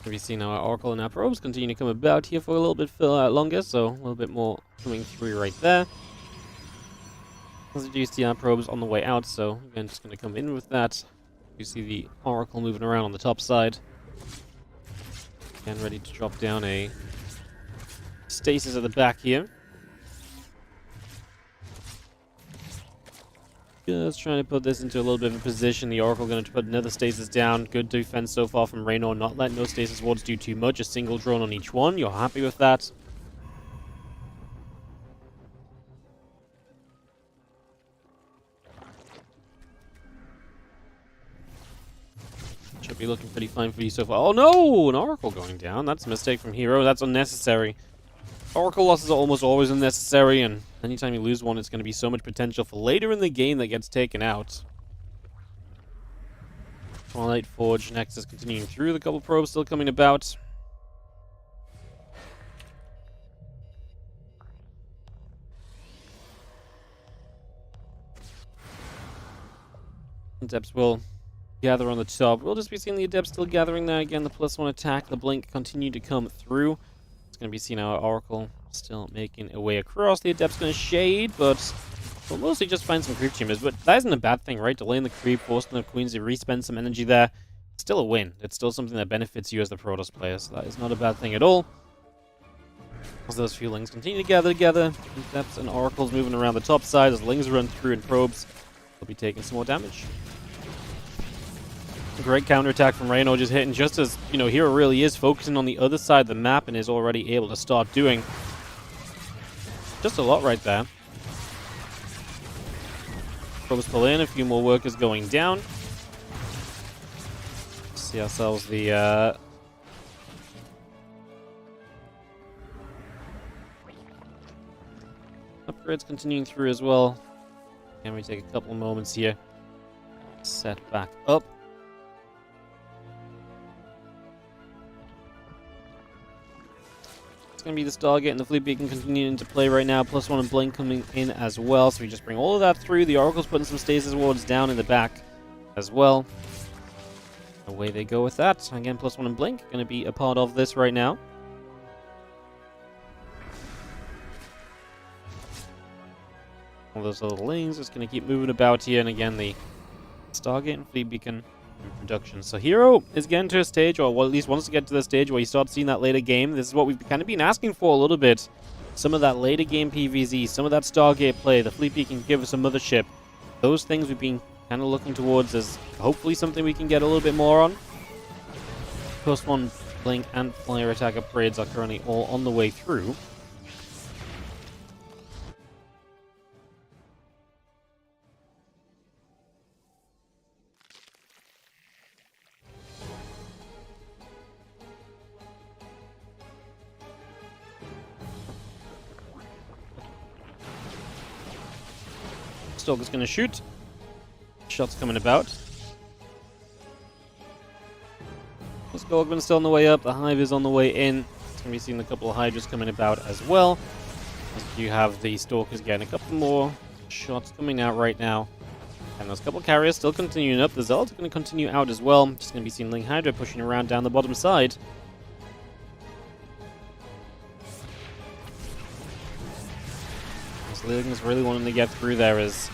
We've seen our Oracle and our probes continue to come about here for a little bit longer, so a little bit more coming through right there. As you do see our probes on the way out, so again, just going to come in with that. You see the Oracle moving around on the top side. Again, ready to drop down a stasis at the back here. Just trying to put this into a little bit of a position. The Oracle going to put another stasis down. Good defense so far from Reynor. Not letting those stasis wards do too much. A single drone on each one. You're happy with that. Should be looking pretty fine for you so far. Oh no! An Oracle going down. That's a mistake from Hero. That's unnecessary. Oracle losses are almost always unnecessary, and anytime you lose one, it's going to be so much potential for later in the game that gets taken out. Twilight Forge, Nexus continuing through. The couple probes still coming about. Adepts will gather on the top. We'll just be seeing the Adepts still gathering there. Again, the +1 attack, the blink continue to come through. Going to be seeing our Oracle still making a way across. The Adept's going to shade, but we'll mostly just find some creep chambers. But that isn't a bad thing, right? Delaying the creep, forcing the Queens to respend some energy there. It's still a win. It's still something that benefits you as the Protoss player, so that is not a bad thing at all. As those few Lings continue to gather together, Adepts and Oracles moving around the top side as Lings run through and probes. They'll be taking some more damage. Great counterattack from Reynor, just hitting just as, you know, Hero really is focusing on the other side of the map and is already able to start doing just a lot right there. Probes pull in, a few more workers going down. See ourselves the upgrades continuing through as well. Can we take a couple moments here? Set back up. It's going to be the Stargate and the Fleet Beacon continuing to play right now. +1 and Blink coming in as well. So we just bring all of that through. The Oracle's putting some stasis wards down in the back as well. Away they go with that. Again, +1 and Blink going to be a part of this right now. All those little Lings just going to keep moving about here. And again, the Stargate and Fleet Beacon in production. So Hero is getting to a stage, or well, at least wants to get to the stage where you start seeing that later game. This is what we've kind of been asking for a little bit. Some of that later game PvZ, some of that Stargate play, the Fleet Peak can give us a mothership. Those things we've been kind of looking towards as hopefully something we can get a little bit more on. +1 Blink and Flyer Attack upgrades are currently all on the way through. Stalker's going to shoot. Shots coming about. The Scorpion still on the way up. The Hive is on the way in. It's going to be seeing a couple of Hydras coming about as well. As you have the Stalkers getting a couple more shots coming out right now. And those couple carriers still continuing up. The Zealots are going to continue out as well. Just going to be seeing Ling Hydra pushing around down the bottom side. Ling's really wanting to get through there as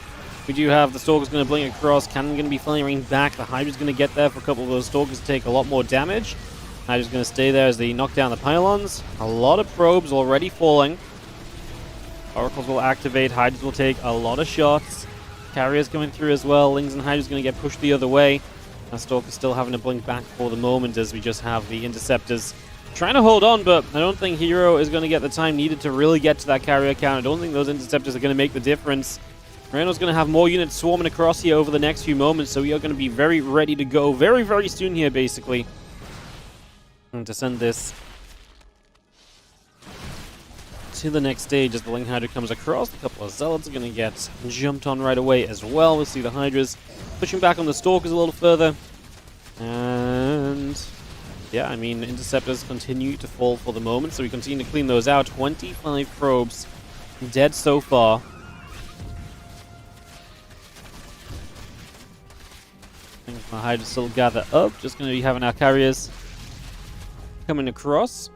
we do have the Stalkers going to blink across. Cannon going to be firing back. The Hydra's going to get there for a couple of those Stalkers to take a lot more damage. Hydra's going to stay there as they knock down the pylons. A lot of probes already falling. Oracles will activate. Hydras will take a lot of shots. Carriers coming through as well. Lings and Hydra's going to get pushed the other way. And Stalker's still having to blink back for the moment as we just have the Interceptors trying to hold on, but I don't think Hero is going to get the time needed to really get to that carrier count. I don't think those Interceptors are going to make the difference. Reynor's going to have more units swarming across here over the next few moments, so we are going to be very ready to go very, very soon here, basically. And to send this to the next stage as the Ling Hydra comes across. A couple of Zealots are going to get jumped on right away as well. We'll see the Hydras pushing back on the Stalkers a little further. And yeah, I mean, Interceptors continue to fall for the moment, so we continue to clean those out. 25 probes dead so far. My Hydra still gather up. Just going to be having our carriers coming across.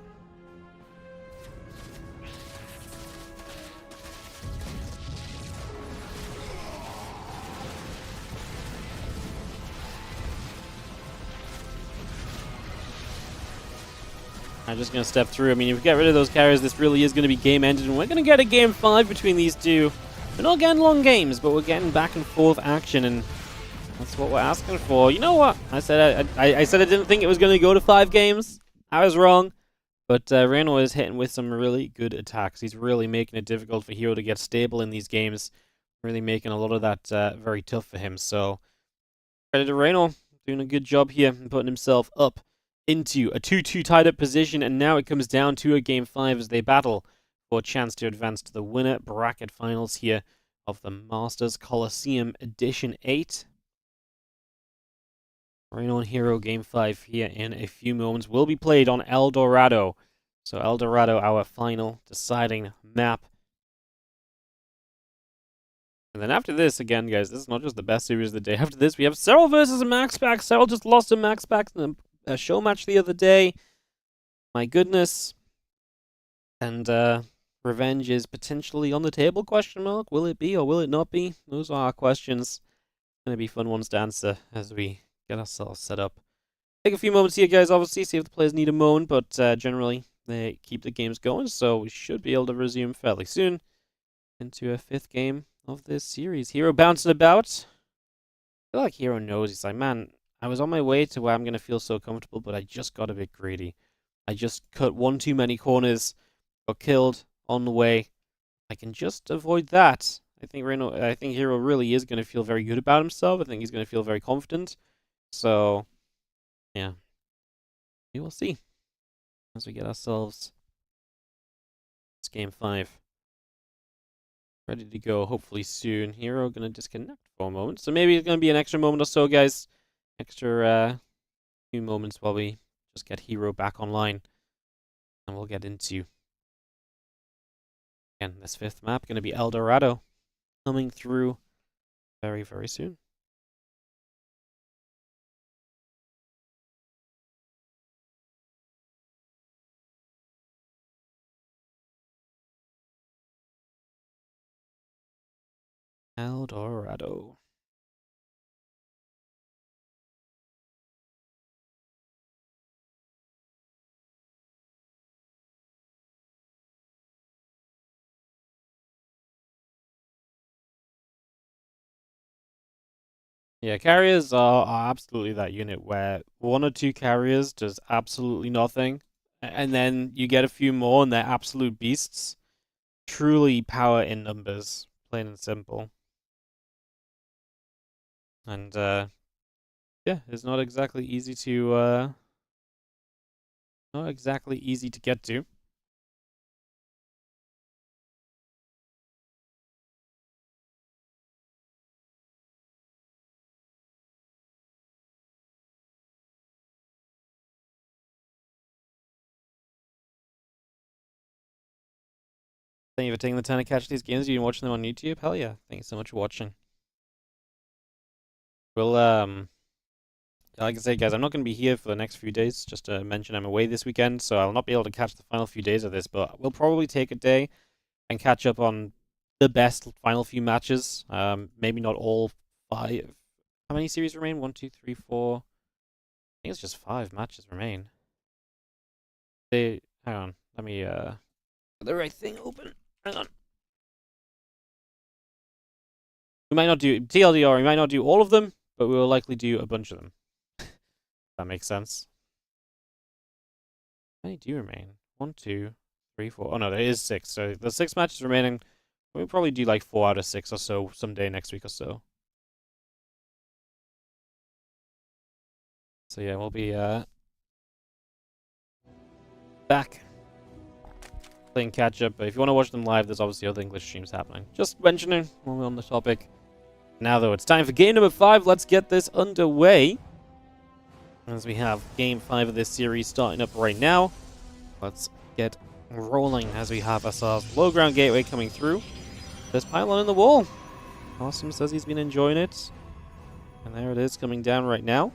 I'm just going to step through. I mean, if we get rid of those carriers, this really is going to be game-ended, and we're going to get a Game 5 between these two. We're not getting long games, but we're getting back and forth action, and that's what we're asking for. You know what? I said I didn't think it was going to go to 5 games. I was wrong. But Reynor is hitting with some really good attacks. He's really making it difficult for Hero to get stable in these games. Really making a lot of that very tough for him. So, credit to Reynor. Doing a good job here and putting himself up into a 2-2 tied up position. And now it comes down to a Game 5 as they battle for a chance to advance to the winner bracket finals here of the Masters Coliseum Edition 8. Reynor and Hero Game 5 here in a few moments will be played on El Dorado. So El Dorado, our final deciding map. And then after this, again, guys, this is not just the best series of the day. After this, we have Serral versus a Maxpax. Serral just lost a Maxpax in a show match the other day. My goodness. And revenge is potentially on the table, question mark. Will it be or will it not be? Those are our questions. Going to be fun ones to answer as we get ourselves set up. Take a few moments here, guys, obviously, see if the players need a moan, but generally they keep the games going, so we should be able to resume fairly soon into a 5th game of this series. Hero bouncing about. I feel like Hero knows. He's like, man, I was on my way to where I'm going to feel so comfortable, but I just got a bit greedy. I just cut one too many corners, got killed on the way. I can just avoid that. I think Hero really is going to feel very good about himself. I think he's going to feel very confident. So, yeah. We will see as we get ourselves this Game 5 ready to go, hopefully soon. Hero going to disconnect for a moment. So maybe it's going to be an extra moment or so, guys. Extra few moments while we just get Hero back online. And we'll get into, again, this 5th map. Going to be El Dorado coming through very, very soon. El Dorado. Yeah, carriers are absolutely that unit where one or two carriers does absolutely nothing, and then you get a few more and they're absolute beasts. Truly power in numbers, plain and simple. And yeah, it's not exactly easy to get to. Thank you for taking the time to catch these games. You've been watching them on YouTube? Hell yeah. Thank you so much for watching. We'll, like I say, guys, I'm not going to be here for the next few days. Just to mention, I'm away this weekend, so I'll not be able to catch the final few days of this, but we'll probably take a day and catch up on the best final few matches. Maybe not all 5. How many series remain? 1, 2, 3, 4. I think it's just 5 matches remain. Hang on. Let me, get the right thing open. Hang on. We might not do TLDR. We might not do all of them, but we will likely do a bunch of them. That makes sense. How many do remain? 1, 2, 3, 4. Oh no, there is 6. So the 6 matches remaining. We'll probably do like 4 out of 6 or so someday next week or so. So yeah, we'll be back playing catch up. But if you want to watch them live, there's obviously other English streams happening. Just mentioning when we're on the topic. Now though, it's time for game number 5. Let's get this underway. As we have game 5 of this series starting up right now. Let's get rolling as we have ourselves low ground gateway coming through. There's pylon in the wall. Awesome says he's been enjoying it. And there it is coming down right now.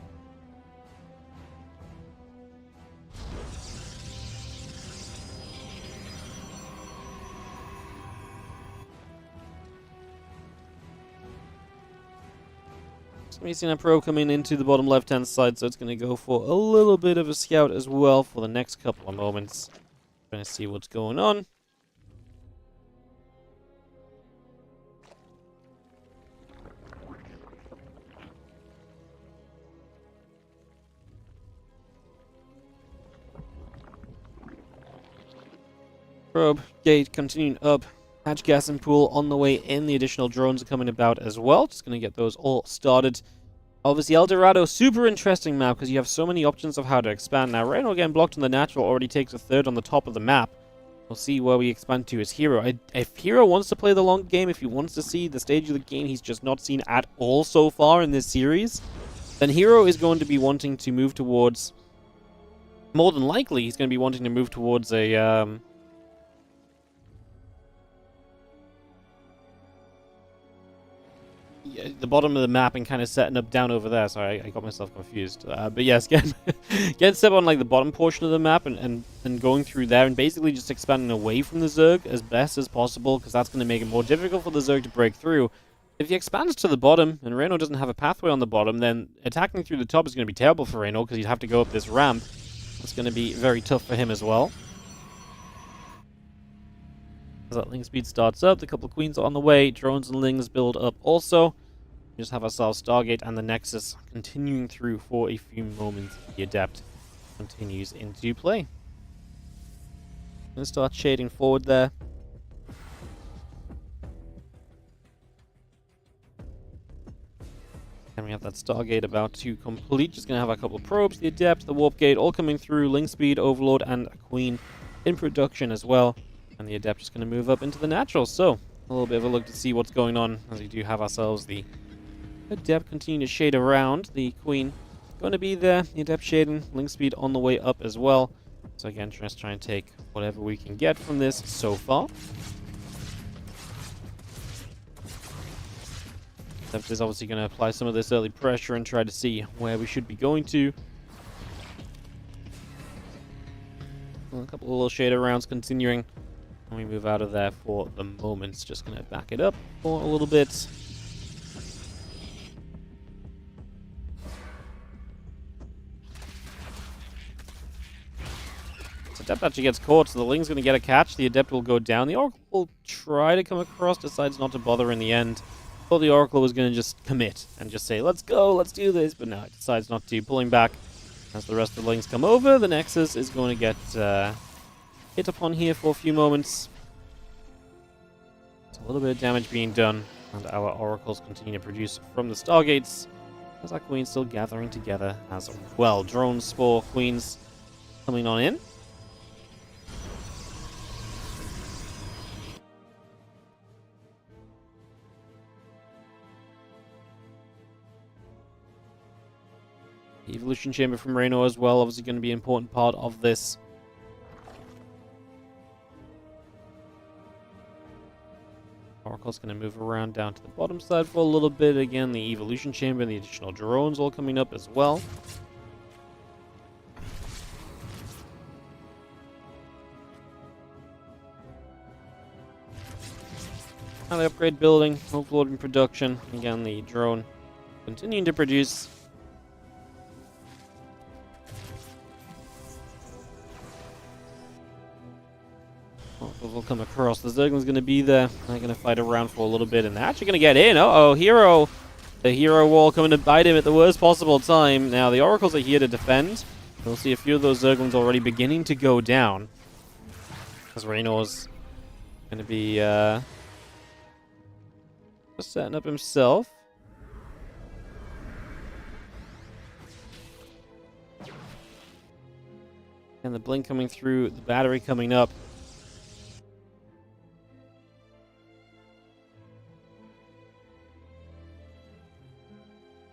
We've seen a pro coming into the bottom left-hand side, so it's going to go for a little bit of a scout as well for the next couple of moments. Trying to see what's going on. Probe, gate, continuing up. Hatch, gas, and pool on the way in. The additional drones are coming about as well. Just going to get those all started. Obviously, El Dorado, super interesting map because you have so many options of how to expand. Now, Reynor getting blocked on the natural already takes a third on the top of the map. We'll see where we expand to as Hero. If Hero wants to play the long game, if he wants to see the stage of the game he's just not seen at all so far in this series, then Hero is going to be wanting to move towards... More than likely, he's going to be wanting to move towards a... the bottom of the map and kind of setting up down over there. Sorry, I got myself confused. But yes, getting set on like the bottom portion of the map and going through there and basically just expanding away from the Zerg as best as possible because that's going to make it more difficult for the Zerg to break through. If he expands to the bottom and Reynor doesn't have a pathway on the bottom, then attacking through the top is going to be terrible for Reynor because he'd have to go up this ramp. It's going to be very tough for him as well. As that link speed starts up, the couple of queens are on the way. Drones and lings build up also. We just have ourselves Stargate and the Nexus continuing through for a few moments. The Adept continues into play. Gonna start shading forward there. And we have that Stargate about to complete. Just gonna have a couple of probes, the Adept, the Warp Gate, all coming through. Link speed, Overlord, and a Queen in production as well. And the Adept is going to move up into the natural. So, a little bit of a look to see what's going on as we do have ourselves the Adept continue to shade around. The Queen going to be there. The Adept shading. Link speed on the way up as well. So again, just try and take whatever we can get from this so far. Adept is obviously going to apply some of this early pressure and try to see where we should be going to. A couple of little shader rounds continuing. And we move out of there for the moment. Just going to back it up for a little bit. So Adept actually gets caught, so the Ling's going to get a catch. The Adept will go down. The Oracle will try to come across, decides not to bother in the end. Thought the Oracle was going to just commit and just say, let's go, let's do this, but no, it decides not to, pulling back as the rest of the links come over. The Nexus is going to get hit upon here for a few moments. It's a little bit of damage being done, and our Oracles continue to produce from the Stargates, as our Queen's still gathering together as well. Drone Spore Queens coming on in. The Evolution Chamber from Reynor as well, obviously going to be an important part of this. Oracle's going to move around down to the bottom side for a little bit. Again, the Evolution Chamber and the additional drones all coming up as well. Now the upgrade building, overload in production. Again, the drone continuing to produce. Will come across. The Zergling's going to be there. They're going to fight around for a little bit, and they're actually going to get in. Uh-oh, Hero. The Hero wall coming to bite him at the worst possible time. Now, the Oracles are here to defend. We'll see a few of those Zerglings already beginning to go down. As Reynor's going to be just setting up himself. And the blink coming through, the battery coming up.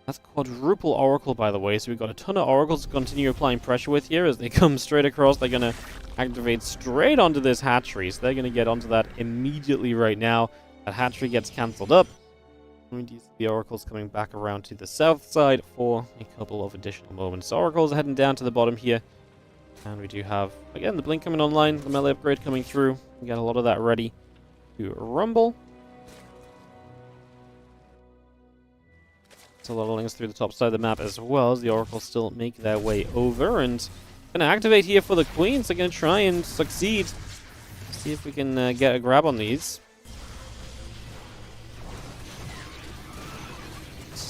That's quadruple Oracle, by the way, so we've got a ton of Oracles to continue applying pressure with here. As they come straight across, they're going to activate straight onto this hatchery, so they're going to get onto that immediately right now. That hatchery gets cancelled up. And we see the Oracles coming back around to the south side for a couple of additional moments. So Oracles are heading down to the bottom here. And we do have, again, the blink coming online, the melee upgrade coming through. We got a lot of that ready to rumble. A lot of links through the top side of the map as well, as the Oracles still make their way over. And going to activate here for the Queens. They're going to try and succeed. See if we can get a grab on these.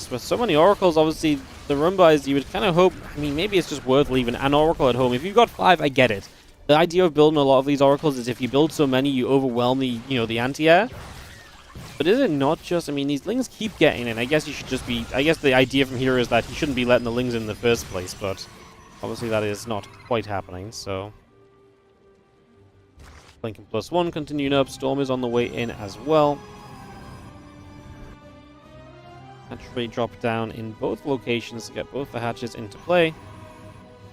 With so many Oracles, obviously, the run buys, you would kind of hope, I mean, maybe it's just worth leaving an Oracle at home. If you've got 5, I get it. The idea of building a lot of these Oracles is if you build so many, you overwhelm the, the anti-air. But is it not just, I mean, these Lings keep getting in. I guess you should just be, I guess the idea from here is that you shouldn't be letting the Lings in the first place, but obviously that is not quite happening, so. Blinking +1 continuing up. Storm is on the way in as well. Hatchery drop down in both locations to get both the hatches into play.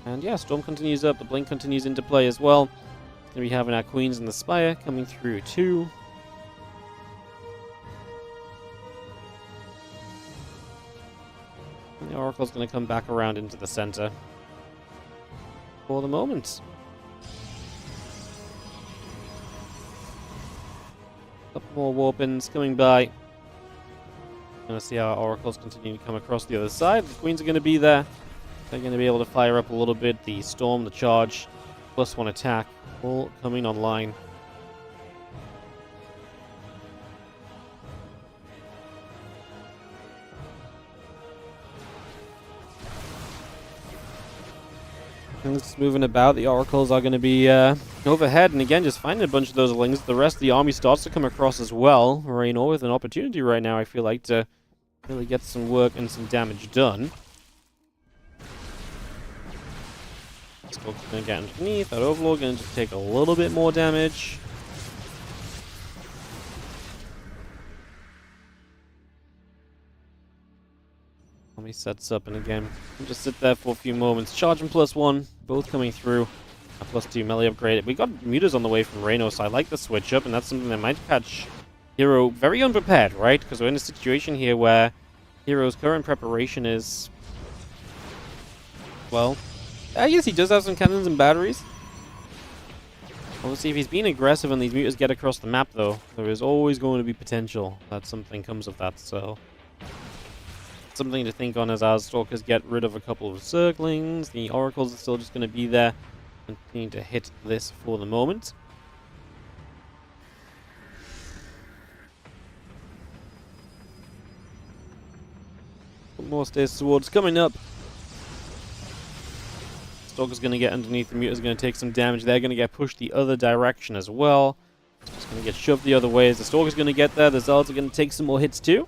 And yeah, Storm continues up. The Blink continues into play as well. Going to be having our Queens and the Spire coming through too. The Oracle's going to come back around into the center for the moment. Couple more Warpins coming by. Going to see how our Oracles continue to come across the other side. The Queens are going to be there. They're going to be able to fire up a little bit. The Storm, the Charge, +1 attack, all coming online. Things moving about. The Oracles are going to be overhead, and again, just finding a bunch of those Lings. The rest of the army starts to come across as well. Reynor with an opportunity right now, I feel like, to really get some work and some damage done. Still going to get underneath. That Overlord going to just take a little bit more damage. Army sets up, and again, we'll just sit there for a few moments. Charging +1, both coming through. A +2 melee upgrade. We got mutas on the way from Reynor, so I like the switch up, and that's something that might catch Hero very unprepared, right? Because we're in a situation here where Hero's current preparation is, well, I guess he does have some cannons and batteries. Obviously, if he's being aggressive and these mutas get across the map, though, there is always going to be potential that something comes of that, so something to think on as our Stalkers get rid of a couple of Zerglings. The Oracles are still just going to be there, continuing to hit this for the moment. More Stasis Swords coming up. Stalker's going to get underneath. The Muta's going to take some damage. They're going to get pushed the other direction as well. Just going to get shoved the other way. As the Stalker's going to get there, the Zerals are going to take some more hits too.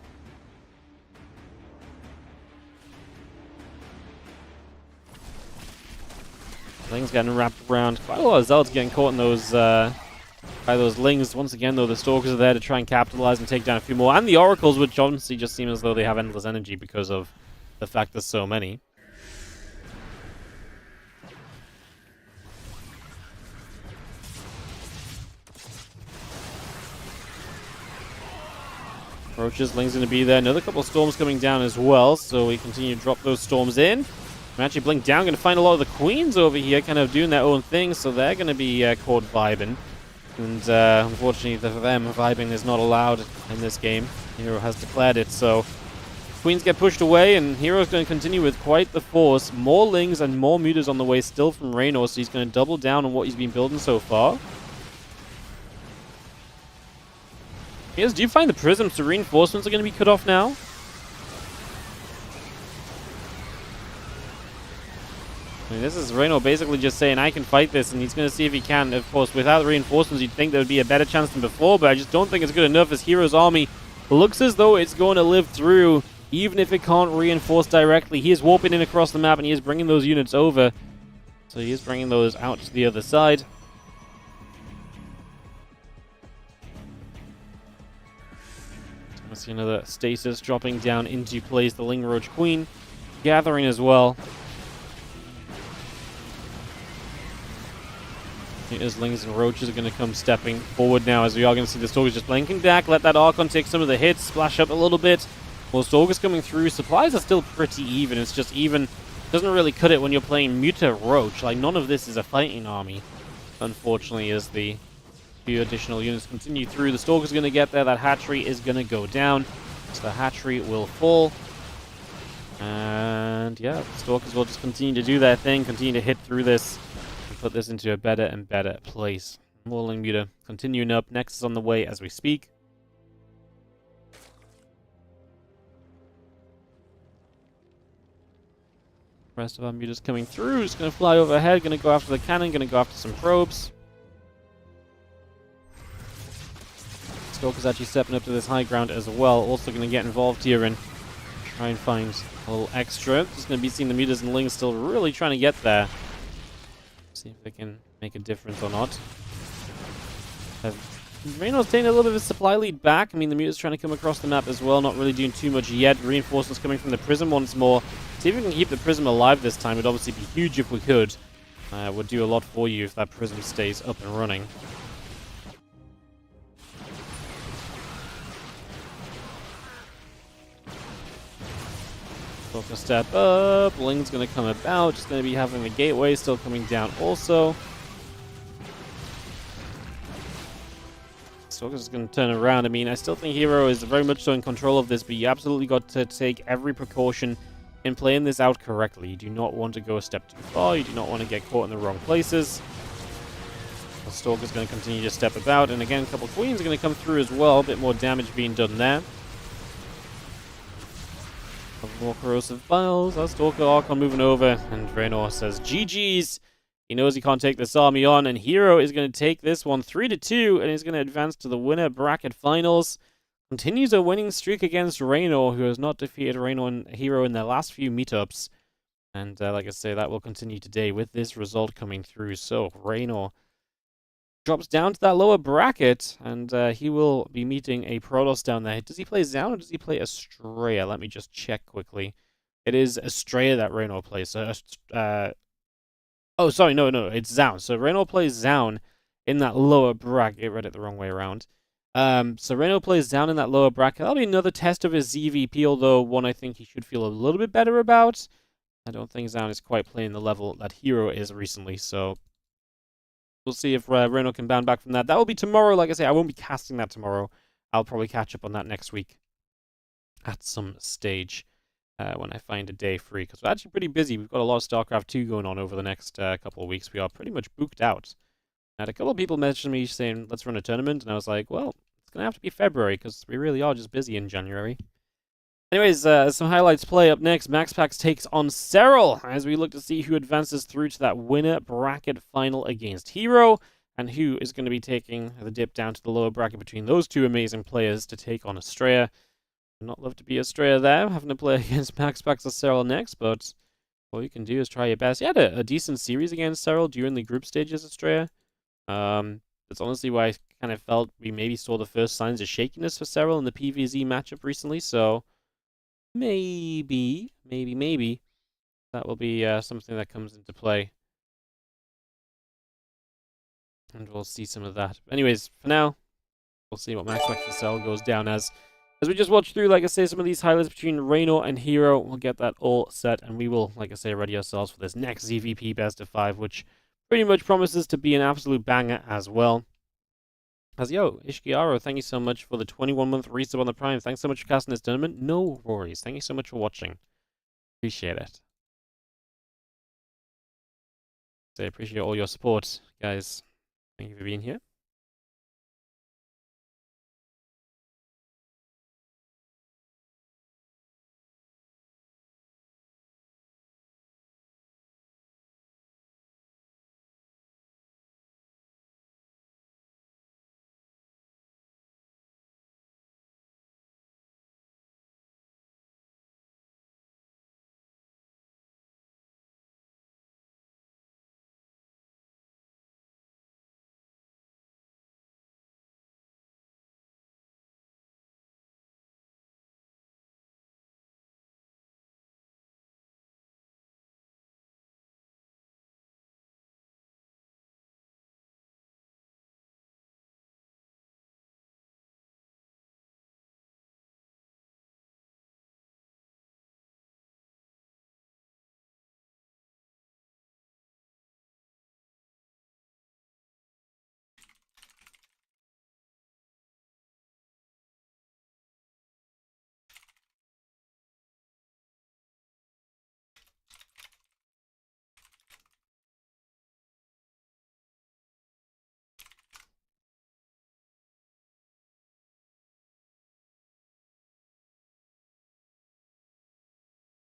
Ling's getting wrapped around. Quite a lot of Zerals getting caught in those by those Lings. Once again, though, the Stalkers are there to try and capitalize and take down a few more. And the Oracles, which honestly just seem as though they have endless energy because of the fact there's so many. Roaches, Ling's going to be there. Another couple of storms coming down as well, so we continue to drop those storms in. I'm actually blink down, going to find a lot of the queens over here kind of doing their own thing, so they're going to be caught vibing. And unfortunately for them, vibing is not allowed in this game. Hero has declared it, so queens get pushed away, and Hero's going to continue with quite the force. More Lings and more Mutas on the way still from Reynor, so he's going to double down on what he's been building so far. Yes, do you find the prisms to reinforcements are going to be cut off now? I mean, this is Reynor basically just saying, I can fight this, and he's going to see if he can. Of course, without reinforcements, you'd think there would be a better chance than before, but I just don't think it's good enough as Hero's army looks as though it's going to live through, even if it can't reinforce directly. He is warping in across the map, and he is bringing those units over. So he is bringing those out to the other side. I see another stasis dropping down into place. The Ling Roach Queen gathering as well. As Lings and Roaches are going to come stepping forward now, as we are going to see the Stalkers just blinking back. Let that Archon take some of the hits, splash up a little bit. Well, Stalkers coming through. Supplies are still pretty even. It's just even. Doesn't really cut it when you're playing Muta Roach. Like, none of this is a fighting army, unfortunately, as the few additional units continue through. The Stalker's going to get there. That hatchery is going to go down. So the hatchery will fall. And yeah, the Stalkers will just continue to do their thing, continue to hit through this, and put this into a better and better place. Morling Muta continuing up. Next is on the way as we speak. Rest of our Mutas coming through. Just going to fly overhead. Going to go after the cannon. Going to go after some probes. Stalker's actually stepping up to this high ground as well. Also going to get involved here and try and find a little extra. Just going to be seeing the Mutas and Lings still really trying to get there. See if they can make a difference or not. Reynor's taking a little bit of a supply lead back. I mean, the Muta's trying to come across the map as well. Not really doing too much yet. Reinforcements coming from the Prism once more. See if we can keep the Prism alive this time. It would obviously be huge if we could. Would do a lot for you if that Prism stays up and running. Stalker step up. Ling's going to come about. Just going to be having the gateway still coming down also. Stalker's just going to turn around. I mean, I still think Hero is very much so in control of this, but you absolutely got to take every precaution in playing this out correctly. You do not want to go a step too far. You do not want to get caught in the wrong places. The Stalker's going to continue to step about, and again, a couple of Queens are going to come through as well. A bit more damage being done there. A couple more corrosive files. Our Stalker Archon moving over, and Reynor says GG's. He knows he can't take this army on, and Hero is going to take this one 3-2, and he's going to advance to the winner bracket finals. Continues a winning streak against Reynor, who has not defeated Reynor and Hero in their last few meetups. And like I say, that will continue today with this result coming through. So Reynor drops down to that lower bracket, and he will be meeting a Protoss down there. Does he play Zaun or does he play Estrella? Let me just check quickly. It is Estrella that Reynor plays. So, oh, sorry, no, it's Zaun. So Reynor plays Zaun in that lower bracket. I read it the wrong way around. So Reynor plays Zaun in that lower bracket. That'll be another test of his ZVP, although one I think he should feel a little bit better about. I don't think Zaun is quite playing the level that Hero is recently, so we'll see if Reynor can bounce back from that. That will be tomorrow. Like I say, I won't be casting that tomorrow. I'll probably catch up on that next week at some stage when I find a day free, because we're actually pretty busy. We've got a lot of Starcraft 2 going on over the next couple of weeks. We are pretty much booked out. And a couple of people mentioned me saying, let's run a tournament, and I was like, well, it's going to have to be February, because we really are just busy in January. Anyways, some highlights play up next. Maxpax takes on Serral as we look to see who advances through to that winner bracket final against Hero, and who is going to be taking the dip down to the lower bracket between those two amazing players to take on Estrella. I'd not love to be Estrella there, having to play against Maxpax or Serral next, but all you can do is try your best. You had a decent series against Serral during the group stages, Estrella. That's honestly why I kind of felt we maybe saw the first signs of shakiness for Serral in the PvZ matchup recently, so maybe that will be something that comes into play. And we'll see some of that. But anyways, for now, we'll see what Maxpax and Serral goes down as. As we just watch through, like I say, some of these highlights between Reynor and Hero, we'll get that all set, and we will, like I say, ready ourselves for this next ZVP Best of 5, which pretty much promises to be an absolute banger as well. As yo, Ishkiaro, thank you so much for the 21-month resub on the Prime. Thanks so much for casting this tournament. No worries. Thank you so much for watching. Appreciate it. So I appreciate all your support, guys. Thank you for being here.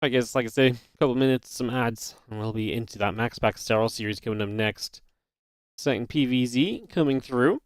I guess, like I say, a couple minutes, some ads, and we'll be into that Maxpax Serral series coming up next. Second PvZ coming through.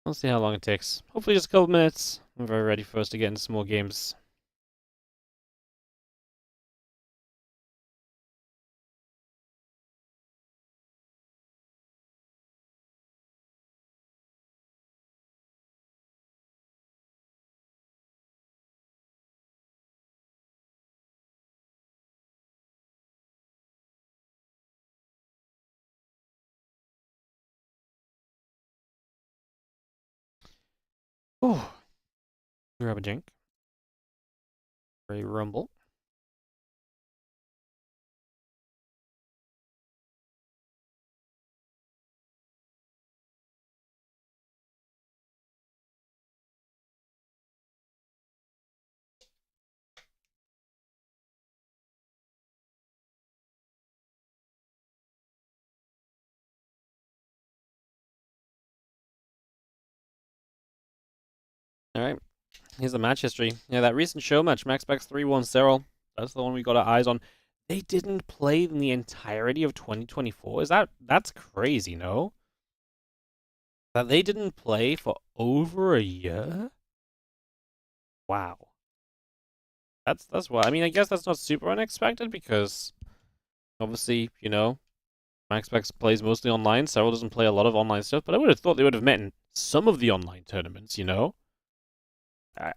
We'll see how long it takes. Hopefully just a couple minutes. I'm very ready for us to get into some more games. Oh, grab a drink. Very rumble. Alright, here's the match history. Yeah, that recent show match, Maxpax 3-1 Serral. That's the one we got our eyes on. They didn't play in the entirety of 2024. That's crazy, no? That they didn't play for over a year? Wow. That's why. I mean, I guess that's not super unexpected because obviously, you know, Maxpax plays mostly online. Serral doesn't play a lot of online stuff, but I would have thought they would have met in some of the online tournaments, you know?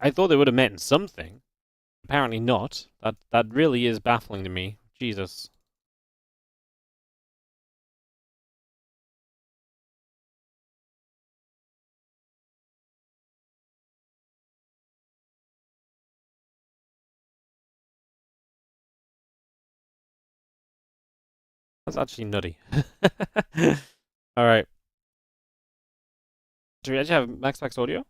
I thought they would have met in something. Apparently not. That really is baffling to me. Jesus. That's actually nutty. All right. Do we actually have Maxpax audio?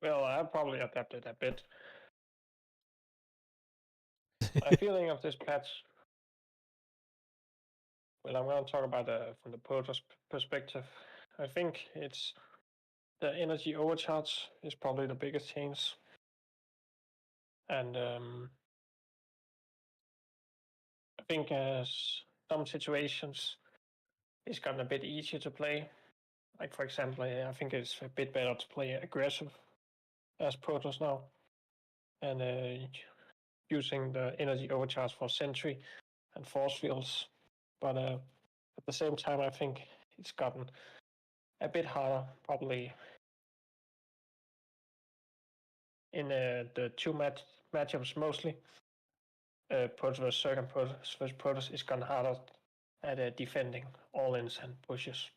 Well, I probably adapted a bit. My feeling of this patch. Well, I'm going to talk about from the Protoss perspective. I think it's the energy overcharge is probably the biggest change, and I think some situations it's gotten a bit easier to play. Like for example, I think it's a bit better to play aggressive as Protoss now, and using the energy overcharge for sentry and force fields. But at the same time, I think it's gotten a bit harder, probably in the two matchups mostly. Protoss vs Zerg and Protoss vs Protoss is gone harder at defending all-ins and pushes.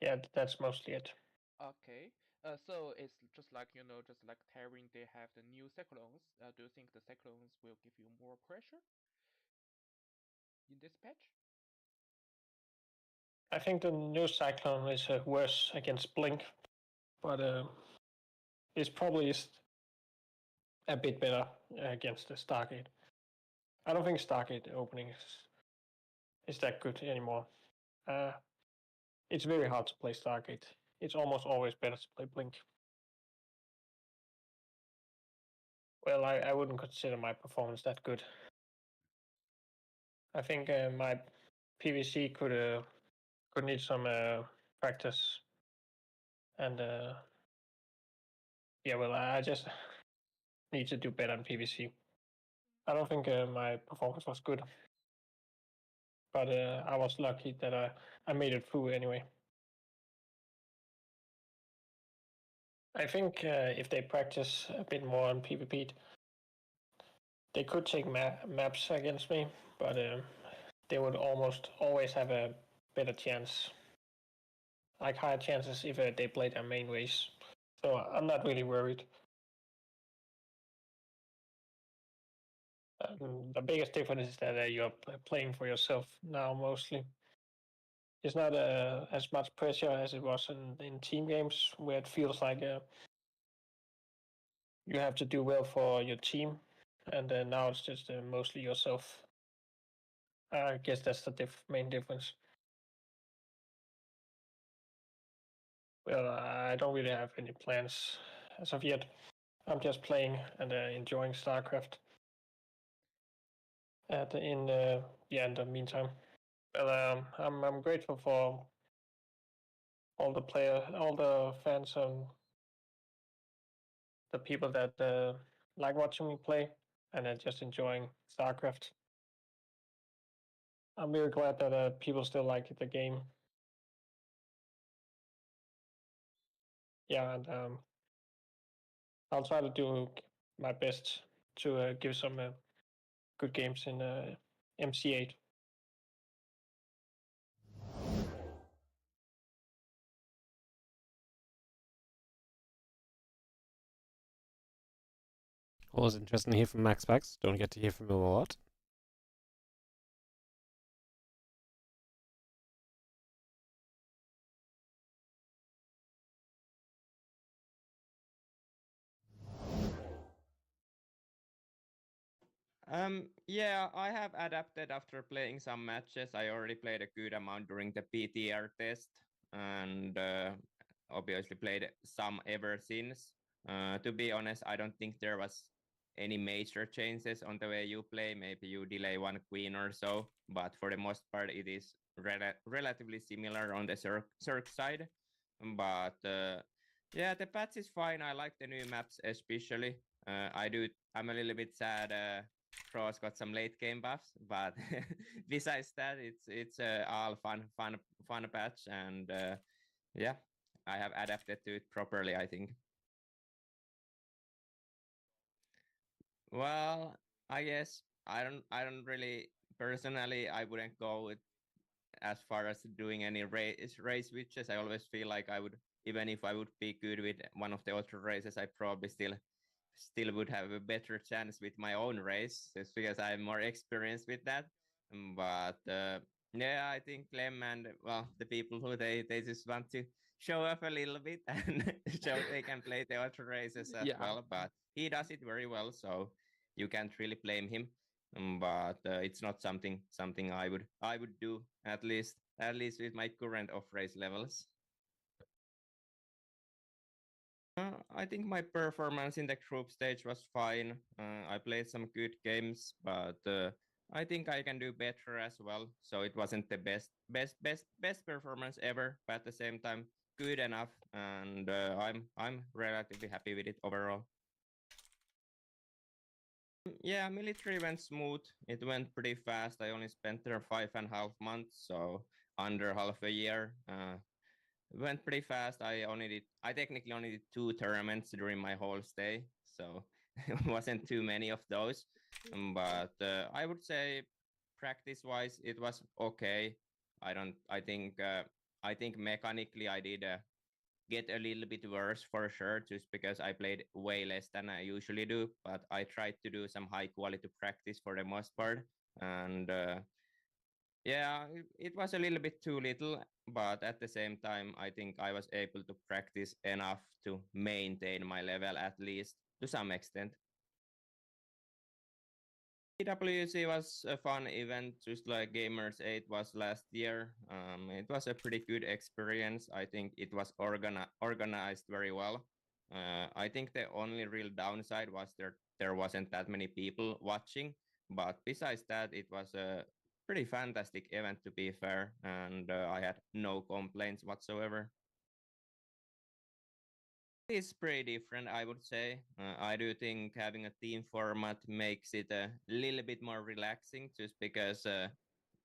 Yeah, that's mostly it. Okay. So it's just like, just like Terran, they have the new cyclones. Do you think the cyclones will give you more pressure in this patch? I think the new Cyclone is worse against Blink, but it's probably a bit better against the Stargate. I don't think Stargate opening is that good anymore. It's very hard to play Stargate. It's almost always better to play Blink. Well, I wouldn't consider my performance that good. I think my PVC could need some practice, and yeah, well, I just need to do better in PVC. I don't think my performance was good, but I was lucky that I made it through anyway. I think if they practice a bit more on PvP, they could take maps against me, but they would almost always have a better chance, like higher chances if they play their main ways. So I'm not really worried. The biggest difference is that you're playing for yourself now mostly. It's not as much pressure as it was in team games, where it feels like you have to do well for your team, and now it's just mostly yourself. I guess that's the main difference. Well, I don't really have any plans as of yet. I'm just playing and enjoying Starcraft. In the meantime, well, I'm grateful for all the all the fans, and the people that like watching me play and just enjoying Starcraft. I'm very glad that people still like the game. Yeah, and I'll try to do my best to give some good games in MC8. Always interesting to hear from Maxpax. Don't get to hear from him a lot. Yeah, I have adapted after playing some matches. I already played a good amount during the PTR test, and obviously played some ever since. To be honest, I don't think there was any major changes on the way you play. Maybe you delay one queen or so, but for the most part, it is relatively similar on the Cirque side. But yeah, the patch is fine. I like the new maps especially. I'm a little bit sad. Cross got some late game buffs, but besides that, it's all fun patch, and yeah, I have adapted to it properly, I think. Well, I guess I don't really personally. I wouldn't go with as far as doing any race switches. I always feel like I would, even if I would be good with one of the ultra races, I probably still still would have a better chance with my own race, just because I'm more experienced with that. But yeah, I think Clem and well, the people who they just want to show off a little bit and show they can play the other races as Yeah. well. But he does it very well, so you can't really blame him. But it's not something I would do, at least with my current off race levels. I think my performance in the group stage was fine. I played some good games, but I think I can do better as well. So it wasn't the best performance ever, but at the same time, good enough, and I'm relatively happy with it overall. Yeah, military went smooth. It went pretty fast. I only spent there 5.5 months, so under half a year. Went pretty fast. I technically only did 2 tournaments during my whole stay, so it wasn't too many of those. But I would say practice-wise, it was okay. I think mechanically I did get a little bit worse for sure, just because I played way less than I usually do. But I tried to do some high quality practice for the most part, and yeah, it was a little bit too little, but at the same time, I think I was able to practice enough to maintain my level at least to some extent. PWC was a fun event, just like Gamers 8 was last year. It was a pretty good experience. I think it was organized very well. I think the only real downside was there wasn't that many people watching, but besides that, it was a pretty fantastic event to be fair, and I had no complaints whatsoever. It's pretty different, I would say. I do think having a team format makes it a little bit more relaxing, just because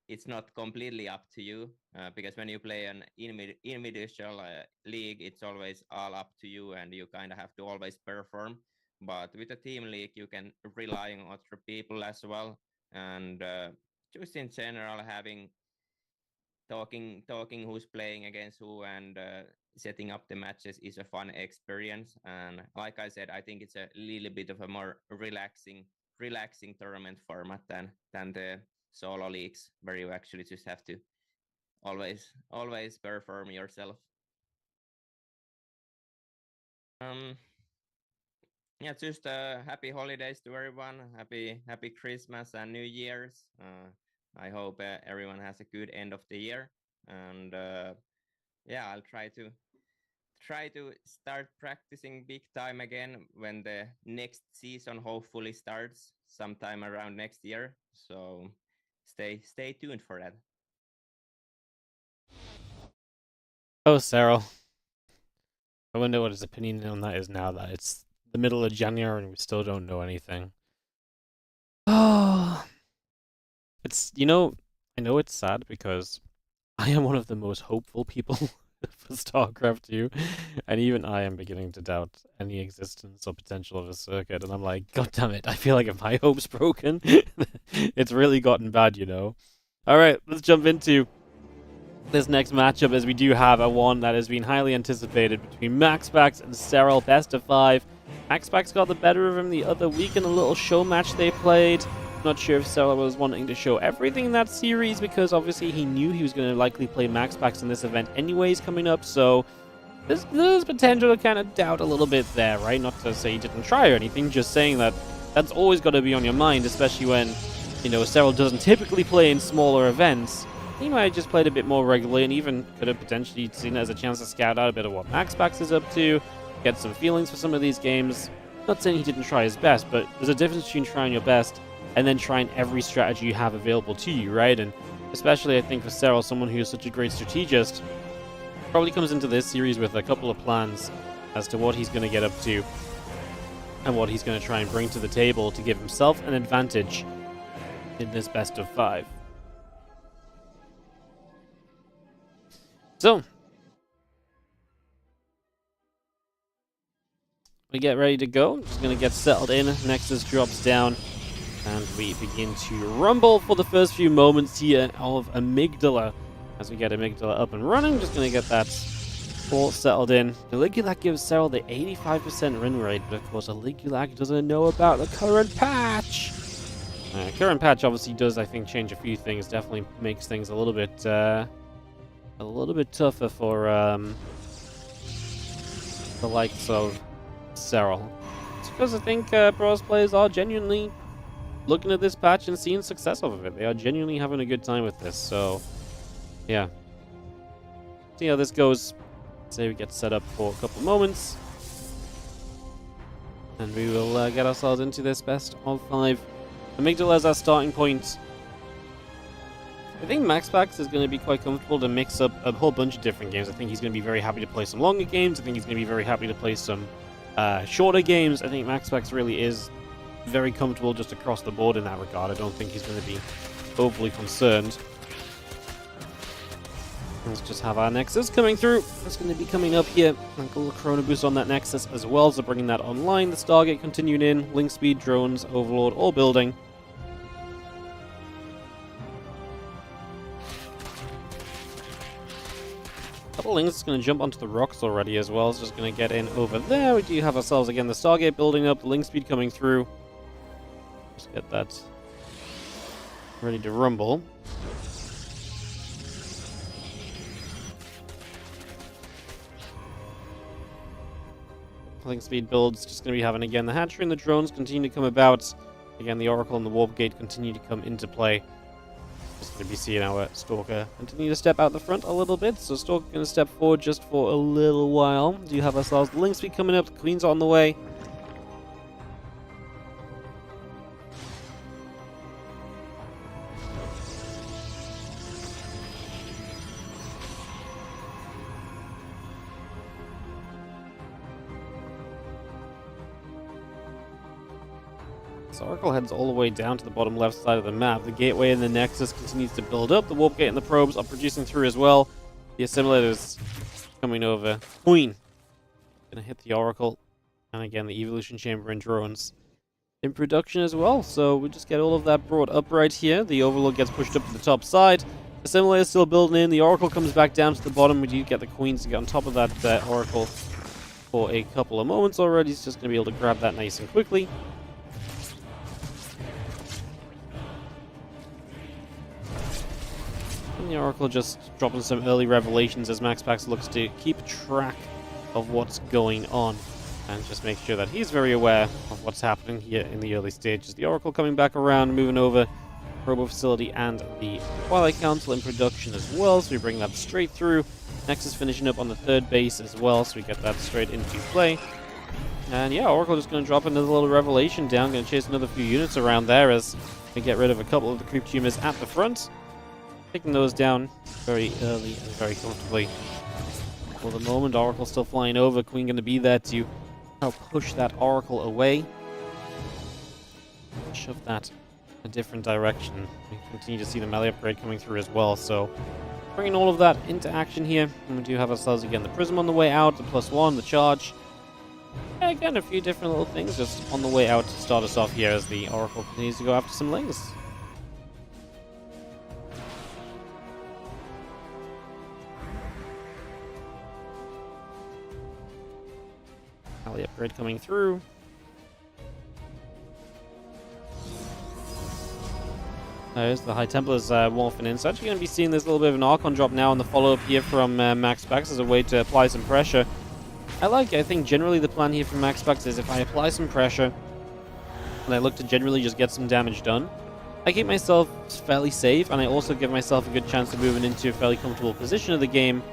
it's not completely up to you. Because when you play an individual league, it's always all up to you, and you kind of have to always perform. But with a team league, you can rely on other people as well, and just in general, having talking who's playing against who, and setting up the matches is a fun experience. And like I said, I think it's a little bit of a more relaxing tournament format than the solo leagues, where you actually just have to always perform yourself. Yeah, just happy holidays to everyone. Happy Christmas and New Year's. I hope everyone has a good end of the year, and yeah, I'll try to start practicing big time again when the next season hopefully starts sometime around next year. So stay tuned for that. Oh, Serral. I wonder what his opinion on that is now that it's the middle of January and we still don't know anything. Oh, I know it's sad because I am one of the most hopeful people for StarCraft 2, and even I am beginning to doubt any existence or potential of a circuit, and I'm like, God damn it, I feel like if my hope's broken, it's really gotten bad, Alright, let's jump into this next matchup, as we do have a one that has been highly anticipated between Maxpax and Serral, best of 5. Maxpax got the better of him the other week in a little show match they played. Not sure if Serral was wanting to show everything in that series, because obviously he knew he was going to likely play Maxpax in this event anyways coming up, so there's potential to kind of doubt a little bit there, right? Not to say he didn't try or anything, just saying that that's always got to be on your mind, especially when, Serral doesn't typically play in smaller events. He might have just played a bit more regularly, and even could have potentially seen it as a chance to scout out a bit of what Maxpax is up to, get some feelings for some of these games. Not saying he didn't try his best, but there's a difference between trying your best and then trying every strategy you have available to you, right? And especially, I think, for Serral, someone who is such a great strategist, probably comes into this series with a couple of plans as to what he's going to get up to and what he's going to try and bring to the table to give himself an advantage in this best of 5. So, we get ready to go. I'm just going to get settled in. Nexus drops down, and we begin to rumble for the first few moments here of Amygdala. As we get Amygdala up and running, just going to get that all settled in. Caligulac gives Serral the 85% win rate, but of course Caligulac doesn't know about the current patch. Current patch obviously does, I think, change a few things. Definitely makes things a little bit tougher for the likes of Serral. It's because I think pros players are genuinely looking at this patch and seeing success off of it. They are genuinely having a good time with this. So, yeah. See how this goes. Say we get set up for a couple moments, and we will get ourselves into this best of 5. Amygdala as our starting point. I think Maxpax is going to be quite comfortable to mix up a whole bunch of different games. I think he's going to be very happy to play some longer games. I think he's going to be very happy to play some shorter games. I think Maxpax really is very comfortable just across the board in that regard. I don't think he's going to be overly concerned. Let's just have our Nexus coming through. That's going to be coming up here. Like a little Chrono Boost on that Nexus as well, so bringing that online. The Stargate continuing in. Link Speed, Drones, Overlord, all building. A couple Links going to jump onto the rocks already as well. It's just going to get in over there. We do have ourselves, again, the Stargate building up. The Link Speed coming through. Just get that ready to rumble. Link Speed builds just going to be having, again, the hatchery and the drones continue to come about. Again, the Oracle and the Warp Gate continue to come into play. Just going to be seeing our Stalker continue to step out the front a little bit. So Stalker going to step forward just for a little while. Do you have ourselves the Link Speed coming up? The Queen's on the way. Oracle heads all the way down to the bottom left side of the map. The gateway and the Nexus continues to build up. The Warp Gate and the probes are producing through as well. The assimilators coming over. Queen gonna hit the Oracle. And again, the Evolution Chamber and drones in production as well. So we just get all of that brought up right here. The Overlord gets pushed up to the top side. The assimilator's still building in. The Oracle comes back down to the bottom. We do get the Queens to get on top of that Oracle for a couple of moments already. He's just gonna be able to grab that nice and quickly. And the Oracle just dropping some early revelations as Maxpax looks to keep track of what's going on and just make sure that he's very aware of what's happening here in the early stages. The Oracle coming back around, moving over Robo Facility and the Twilight Council in production as well, so we bring that straight through. Nexus finishing up on the third base as well, so we get that straight into play. And yeah, Oracle just going to drop another little revelation down, going to chase another few units around there as we get rid of a couple of the creep tumors at the front. Taking those down very early and very comfortably. For the moment, Oracle still flying over. Queen going to be there to help push that Oracle away. Shove that a different direction. We continue to see the melee upgrade coming through as well. So bringing all of that into action here. And we do have ourselves again the Prism on the way out, the +1, the charge. Yeah, again, a few different little things just on the way out to start us off here as the Oracle continues to go after some Lings. The upgrade coming through. There's the High Templars morphing in. So actually going to be seeing this little bit of an Archon drop now on the follow-up here from Maxpax as a way to apply some pressure. I think generally the plan here from Maxpax is if I apply some pressure and I look to generally just get some damage done, I keep myself fairly safe and I also give myself a good chance of moving into a fairly comfortable position of the game,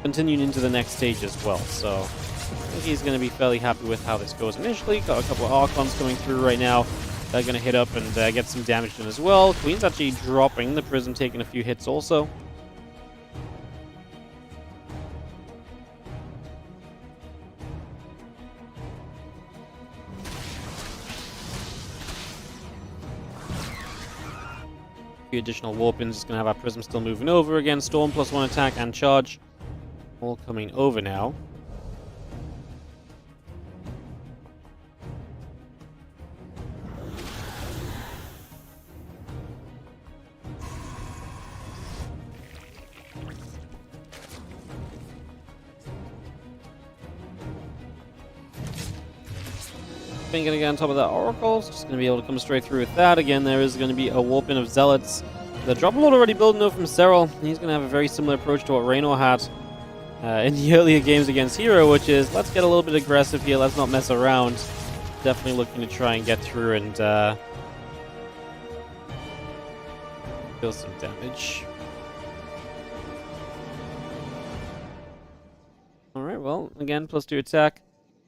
continuing into the next stage as well. So I think he's going to be fairly happy with how this goes initially. Got a couple of Archons coming through right now. They're going to hit up and get some damage done as well. Queen's actually dropping. The Prism taking a few hits also. A few additional Warpins. Just going to have our Prism still moving over again. Storm +1 attack and charge. All coming over now. Ain't gonna get on top of that Oracle. Just gonna be able to come straight through with that. Again, there is gonna be a warp in of Zealots. The drop load already building up from Serral. He's gonna have a very similar approach to what Reynor had in the earlier games against Hero, which is let's get a little bit aggressive here. Let's not mess around. Definitely looking to try and get through and deal some damage. Alright, well, again, +2 attack.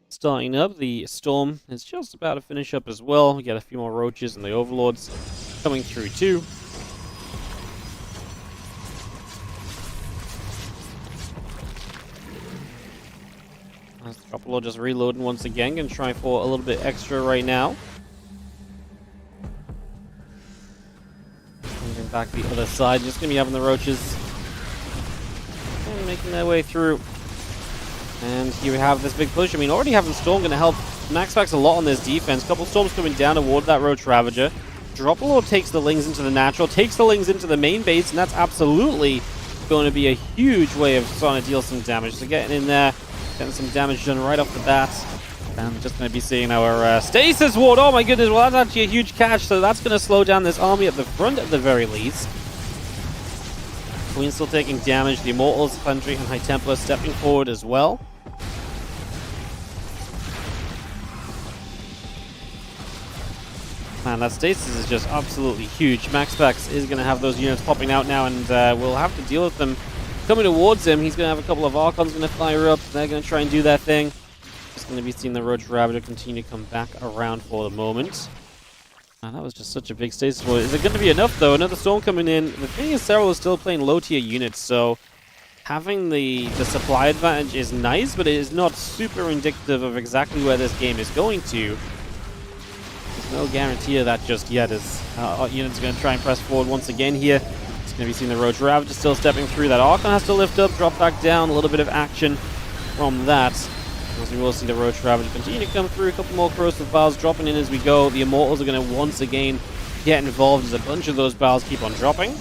Starting up, the Storm is just about to finish up as well. We get a few more Roaches and the Overlords coming through too. As the Dropperlord just reloading once again, gonna try for a little bit extra right now. Moving back the other side, just gonna be having the Roaches and making their way through. And here we have this big push. I mean, already having Storm going to help Maxpax a lot on this defense. Couple Storms coming down toward that Roach Ravager. Dropperlord takes the Lings into the natural, takes the Lings into the main base, and that's absolutely going to be a huge way of starting to deal some damage. So getting in there, getting some damage done right off the bat. And just going to be seeing our Stasis Ward. Oh my goodness, well that's actually a huge catch, so that's going to slow down this army at the front at the very least. Queen still taking damage. The Immortals, Foundry, and High Templar stepping forward as well. Man, that stasis is just absolutely huge. Maxpax is going to have those units popping out now, and we'll have to deal with them coming towards him. He's going to have a couple of Archons going to fire up. They're going to try and do their thing. Just going to be seeing the Roach Ravager continue to come back around for the moment. Man, that was just such a big stasis. Is it going to be enough, though? Another Storm coming in. The thing is, Serral is still playing low-tier units, so having the supply advantage is nice, but it is not super indicative of exactly where this game is going to. There's no guarantee of that just yet, as our units are going to try and press forward once again here. It's going to be seeing the Roach Ravager still stepping through. That Archon has to lift up, drop back down. A little bit of action from that. As we will see the Roach Ravager continue to come through. A couple more corrosive bars dropping in as we go. The Immortals are going to once again get involved as a bunch of those bars keep on dropping.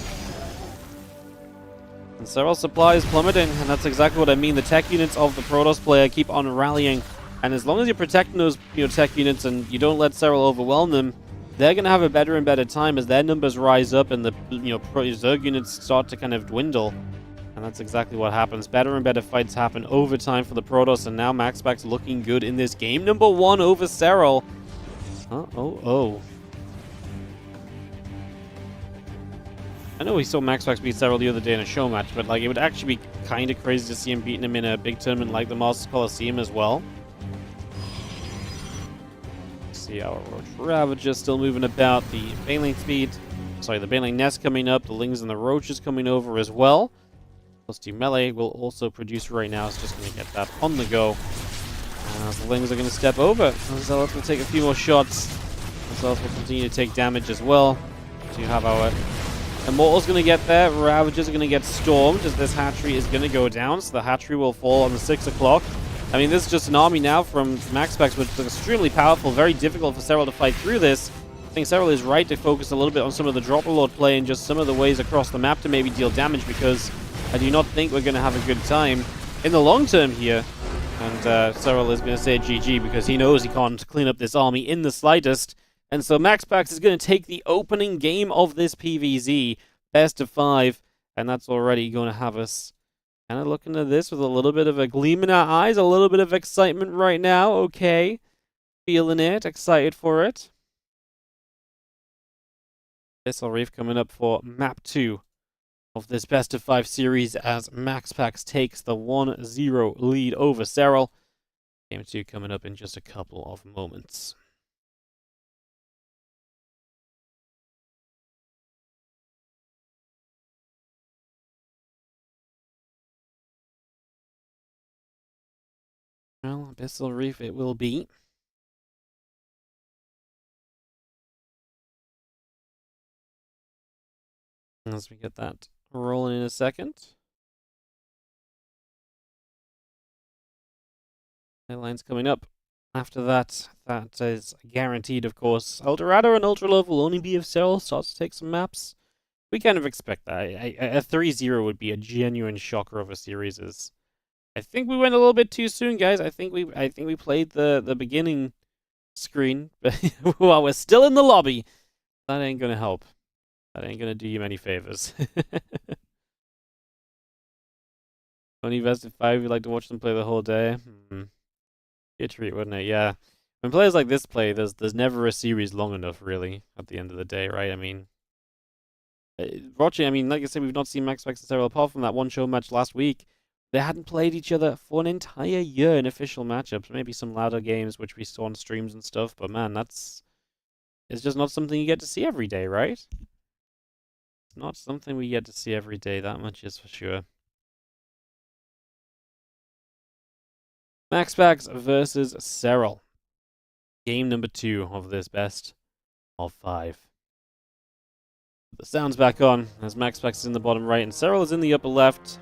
And Serral supply is plummeting, and that's exactly what I mean. The tech units of the Protoss player keep on rallying. And as long as you're protecting those tech units and you don't let Serral overwhelm them, they're going to have a better and better time as their numbers rise up and the Zerg units start to kind of dwindle. And that's exactly what happens. Better and better fights happen over time for the Protoss, and now Maxpax looking good in this game. Number 1 over Serral. I know we saw Maxpax beat Serral the other day in a show match, but like it would actually be kind of crazy to see him beating him in a big tournament like the Masters Coliseum as well. See our Roach Ravager still moving about. The Baneling Nest coming up. The Lings and the Roaches coming over as well. +2 melee will also produce right now. It's just going to get that on the go. As the Lings are going to step over. Zealots will take a few more shots. The Zealots will continue to take damage as well. So you have our Immortals going to get there. Ravagers are going to get stormed as this hatchery is going to go down. So the hatchery will fall on the 6 o'clock. I mean, this is just an army now from Maxpax, which is extremely powerful. Very difficult for Serral to fight through this. I think Serral is right to focus a little bit on some of the Dropperlord play and just some of the ways across the map to maybe deal damage, because I do not think we're going to have a good time in the long term here. And Serral is going to say GG because he knows he can't clean up this army in the slightest. And so Maxpax is going to take the opening game of this PvZ, best of 5, and that's already going to have us kind of looking at this with a little bit of a gleam in our eyes, a little bit of excitement right now. Okay, feeling it, excited for it. Abyssal Reef coming up for map 2 of this best of 5 series as Maxpax takes the 1-0 lead over Serral. Game 2 coming up in just a couple of moments. Well, Abyssal Reef it will be. As we get that rolling in a second. Headlines coming up. After that, that is guaranteed, of course. Eldorado and Ultralove will only be if Serral starts to take some maps. We kind of expect that. A 3-0 would be a genuine shocker of a series. I think we went a little bit too soon, guys. I think we played the beginning screen while we're still in the lobby. That ain't gonna help. That ain't gonna do you many favors. Only vested 5, you'd like to watch them play the whole day? Be a treat, wouldn't it? Yeah. When players like this play, there's never a series long enough, really, at the end of the day, right? I mean, watching, I mean, like I said, we've not seen Maxpax and Serral apart from that one show match last week. They hadn't played each other for an entire year in official matchups. Maybe some ladder games, which we saw on streams and stuff, but man, it's just not something you get to see every day, right? It's not something we get to see every day, that much is for sure. Maxpax versus Serral. Game number 2 of this best of 5. The sound's back on as Maxpax is in the bottom right and Serral is in the upper left.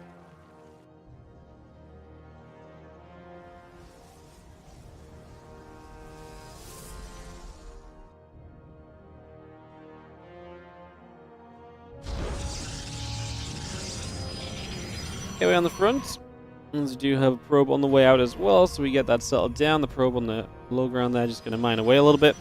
Okay, we're on the front. And we do have a probe on the way out as well, so we get that settled down. The probe on the low ground there, just going to mine away a little bit.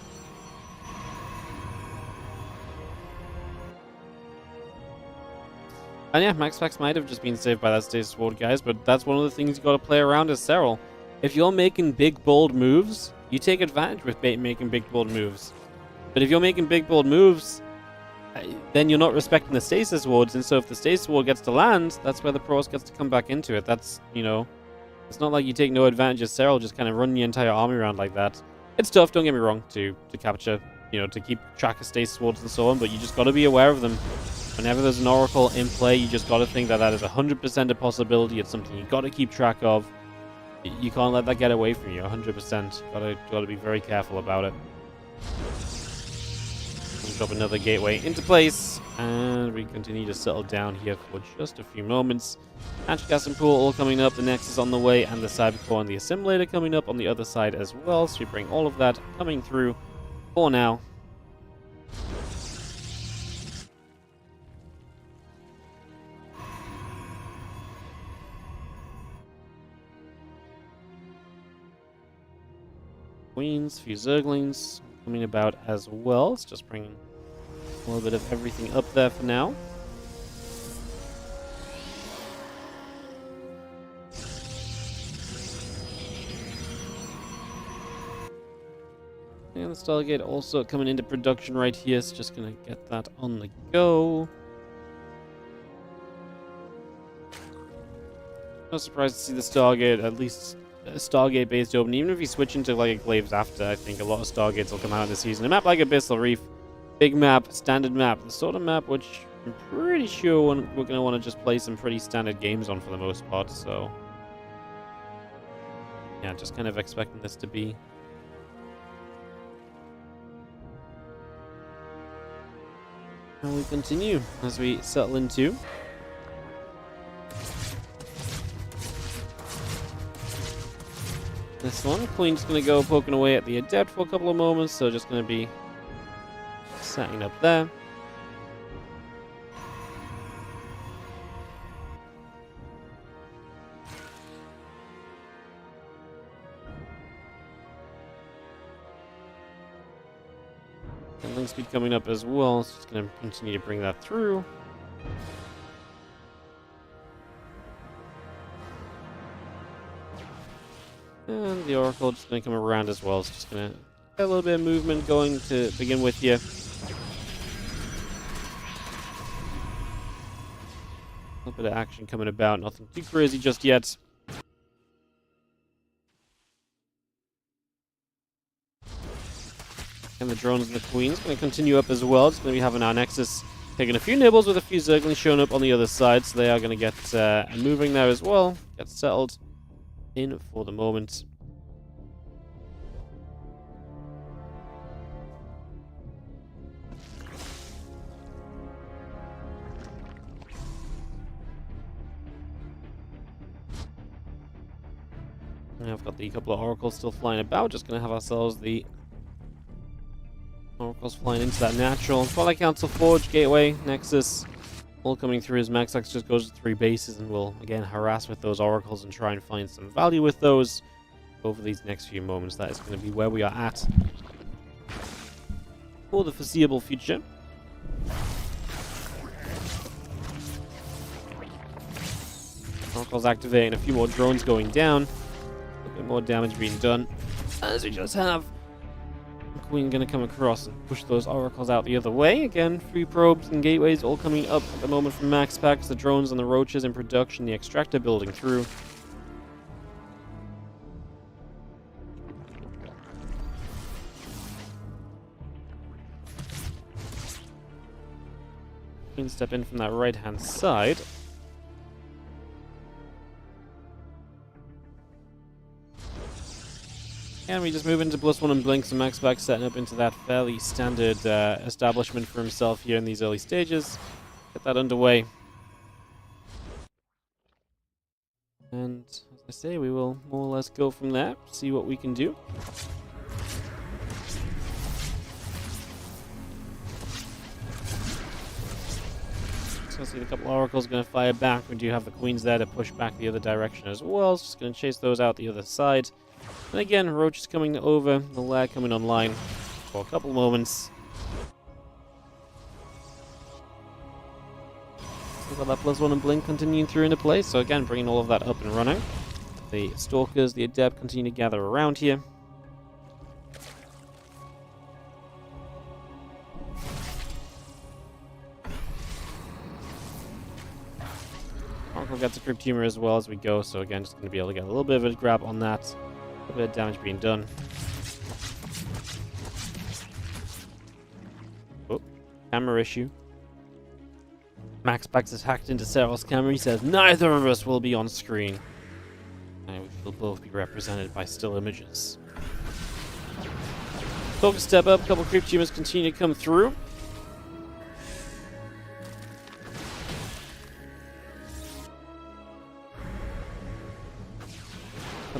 And yeah, Maxpax might have just been saved by that stasis ward, guys, but that's one of the things you got to play around as Serral. If you're making big, bold moves, you take advantage with making big, bold moves. But if you're making big, bold moves, then you're not respecting the stasis wards, and so if the stasis ward gets to land, that's where the pros gets to come back into it. That's, you know, it's not like you take no advantage as Serral, just kind of running your entire army around like that. It's tough, don't get me wrong, to capture, you know, to keep track of stasis wards and so on, but you just got to be aware of them. Whenever there's an oracle in play, you just got to think that that is 100% a possibility. It's something you got to keep track of. You can't let that get away from you, 100%. Got to be very careful about it. Drop another gateway into place, and we continue to settle down here for just a few moments. Natural gas and pool all coming up, the Nexus on the way, and the Cybercore and the Assimilator coming up on the other side as well, so we bring all of that coming through for now. Queens, few Zerglings coming about as well. It's just bringing a little bit of everything up there for now. And the Stargate also coming into production right here, so just gonna get that on the go. Not surprised to see the Stargate, at least a Stargate based open. Even if you switch into like a Glaives after, I think a lot of Stargates will come out this season. A map like Abyssal Reef, big map, standard map, the sort of map which I'm pretty sure we're going to want to just play some pretty standard games on for the most part, so yeah, just kind of expecting this to be how we continue as we settle into this one. Queen's going to go poking away at the Adept for a couple of moments, so just going to be setting up there. And link speed coming up as well, so just going to continue to bring that through. And the Oracle just going to come around as well. It's just going to get a little bit of movement going to begin with here. A little bit of action coming about. Nothing too crazy just yet. And the drones and the Queen's going to continue up as well. It's going to be having our Nexus taking a few nibbles with a few Zerglings showing up on the other side. So they are going to get moving there as well. Get settled in for the moment. And I've got the couple of Oracles still flying about. Just going to have ourselves the Oracles flying into that natural. Twilight Council, Forge, Gateway, Nexus, all coming through as Maxpax just goes to 3 bases and will again harass with those Oracles and try and find some value with those. over these next few moments. That is going to be where we are at for the foreseeable future. Oracle's activating, a few more drones going down, a bit more damage being done, as we just have Queen going to come across and push those oracles out the other way. Again, 3 probes and gateways all coming up at the moment from Maxpax, the drones and the roaches in production, the extractor building through. Queen step in from that right hand side. And we just move into +1 and blink, so Maxpax setting up into that fairly standard establishment for himself here in these early stages. Get that underway. And as I say, we will more or less go from there, see what we can do. So I see a couple oracles going to fire back. We do have the queens there to push back the other direction as well. So just going to chase those out the other side. And again, Roach is coming over, the lair coming online for a couple moments. We've got that +1 and blink continuing through into play, so again, bringing all of that up and running. The Stalkers, the Adept continue to gather around here. Oracle gets a Crypt Humor as well as we go, so again, just going to be able to get a little bit of a grab on that. A bit of damage being done. Oh, camera issue. Maxpax is hacked into Serral's camera. He says, neither of us will be on screen. And we will both be represented by still images. Focus step up. A couple creep tumors continue to come through.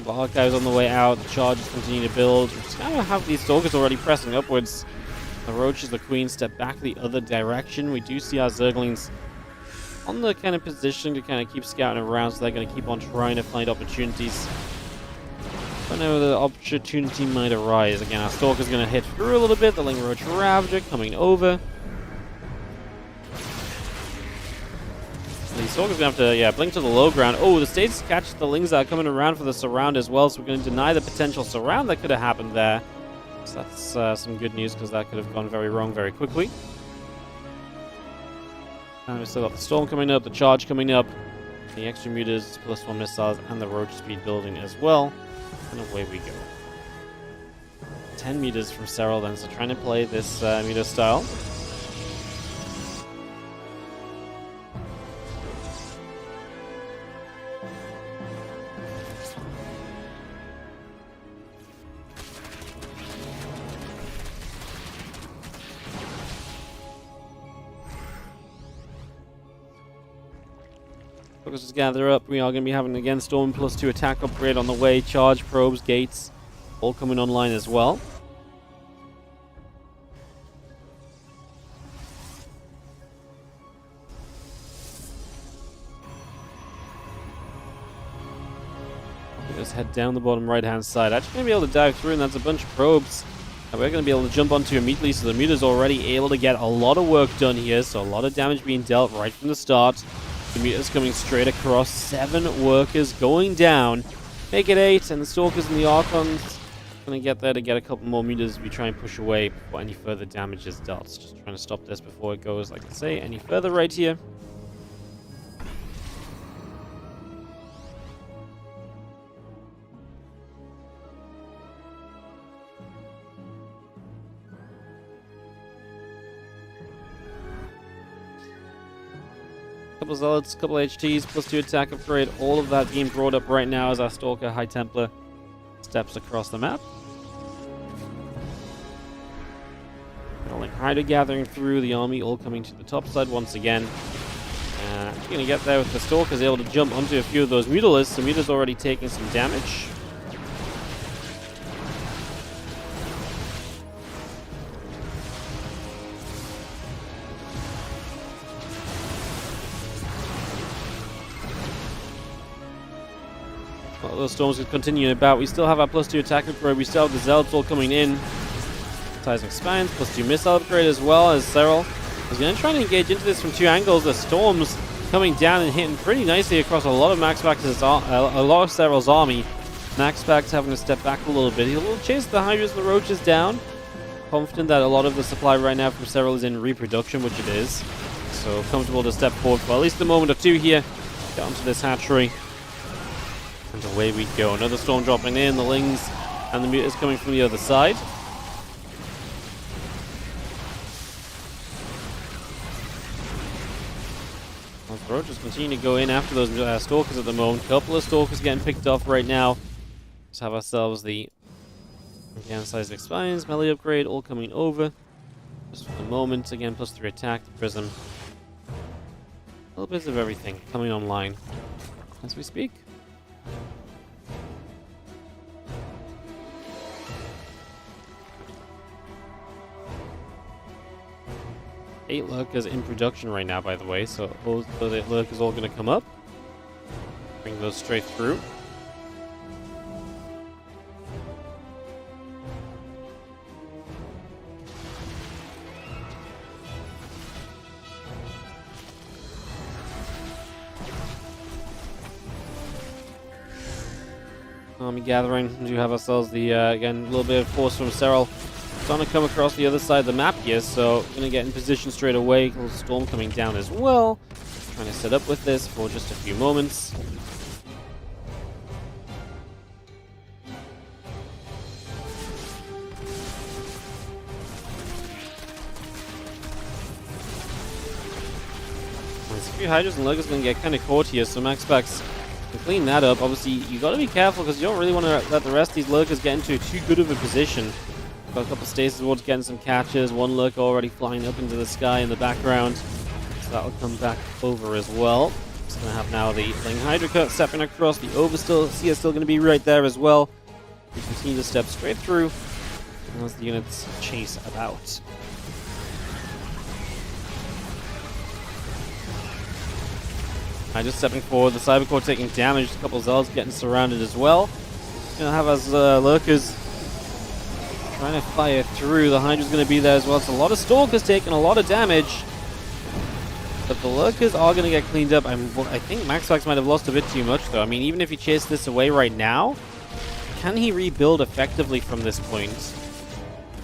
The archives on the way out, the charges continue to build. We just kind of have these Stalkers already pressing upwards. The Roaches, the Queen, step back the other direction. We do see our Zerglings on the kind of position to kind of keep scouting around, so they're going to keep on trying to find opportunities. Whenever the opportunity might arise. Again, our Stalker's going to hit through a little bit. The Ling Roach Ravager coming over. The Stalker's going to have to, blink to the low ground. Oh, the stage catches the Lings that are coming around for the surround as well, so we're going to deny the potential surround that could have happened there. So that's some good news, because that could have gone very wrong very quickly. And we've still got the Storm coming up, the Charge coming up, the extra mutas, +1 missiles, and the Roach speed building as well. And away we go. 10 meters from Serral then, so trying to play this meter style. Focus is gather up. We are going to be having again Storm +2 attack upgrade on the way. Charge, probes, gates, all coming online as well. Just head down the bottom right hand side. Actually going to be able to dive through, and that's a bunch of probes. And we're going to be able to jump onto immediately, so the muta's already able to get a lot of work done here. So a lot of damage being dealt right from the start. The muta's coming straight across. 7 workers going down. Make it 8, and the Stalkers and the Archons going to get there to get a couple more mutas as we try and push away before any further damage is dealt. Just trying to stop this before it goes, like I say, any further right here. Couple Zealots, couple HTs, +2 attack upgrade, all of that being brought up right now as our Stalker High Templar steps across the map. Hider gathering through the army, all coming to the top side once again. Actually going to get there with the Stalkers able to jump onto a few of those Mutalisks. The Muta's already taking some damage. Well, those storms could continue about. We still have our +2 attack upgrade. We still have the zealots all coming in. Seismic Spines, +2 missile upgrade as well as Serral is going to try and engage into this from 2 angles. The storms coming down and hitting pretty nicely across a lot of Maxpax's, a lot of Serral's army. Maxpax having to step back a little bit. He'll chase the Hydras and the Roaches down. Confident that a lot of the supply right now from Serral is in reproduction, which it is. So comfortable to step forward for at least a moment or two here. Get onto this hatchery. And away we go. Another storm dropping in. The Lings and the Mutas coming from the other side. Well, the Roaches continue to go in after those Stalkers at the moment. Couple of Stalkers getting picked off right now. Let's have ourselves the again Seismic Spines, melee upgrade, all coming over. Just for the moment. Again, +3 attack, the Prism. A little bit of everything coming online as we speak. Eight lurkers in production right now, by the way, so those lurkers all going to come up. Bring those straight through. Army gathering. We do have ourselves the, again, a little bit of force from Serral. Trying to come across the other side of the map here, so going to get in position straight away. A little storm coming down as well. Trying to set up with this for just a few moments. There's a few Hydras and Lurkers going to get kind of caught here, so Maxpax can clean that up. Obviously, you got to be careful because you don't really want to let the rest of these Lurkers get into too good of a position. Got a couple of stasis wards getting some catches. One Lurker already flying up into the sky in the background. So that'll come back over as well. Just going to have now the Ling Hydra cut stepping across. The Overseer still going to be right there as well. We continue to step straight through as the units chase about. Just stepping forward. The Cybercore taking damage. A couple of Zealots getting surrounded as well. Going to have us Lurkers trying to fire through. The Hydra's going to be there as well. It's a lot of Stalkers taking a lot of damage. But the Lurkers are going to get cleaned up. I think Maxpax might have lost a bit too much, though. I mean, even if he chased this away right now, can he rebuild effectively from this point?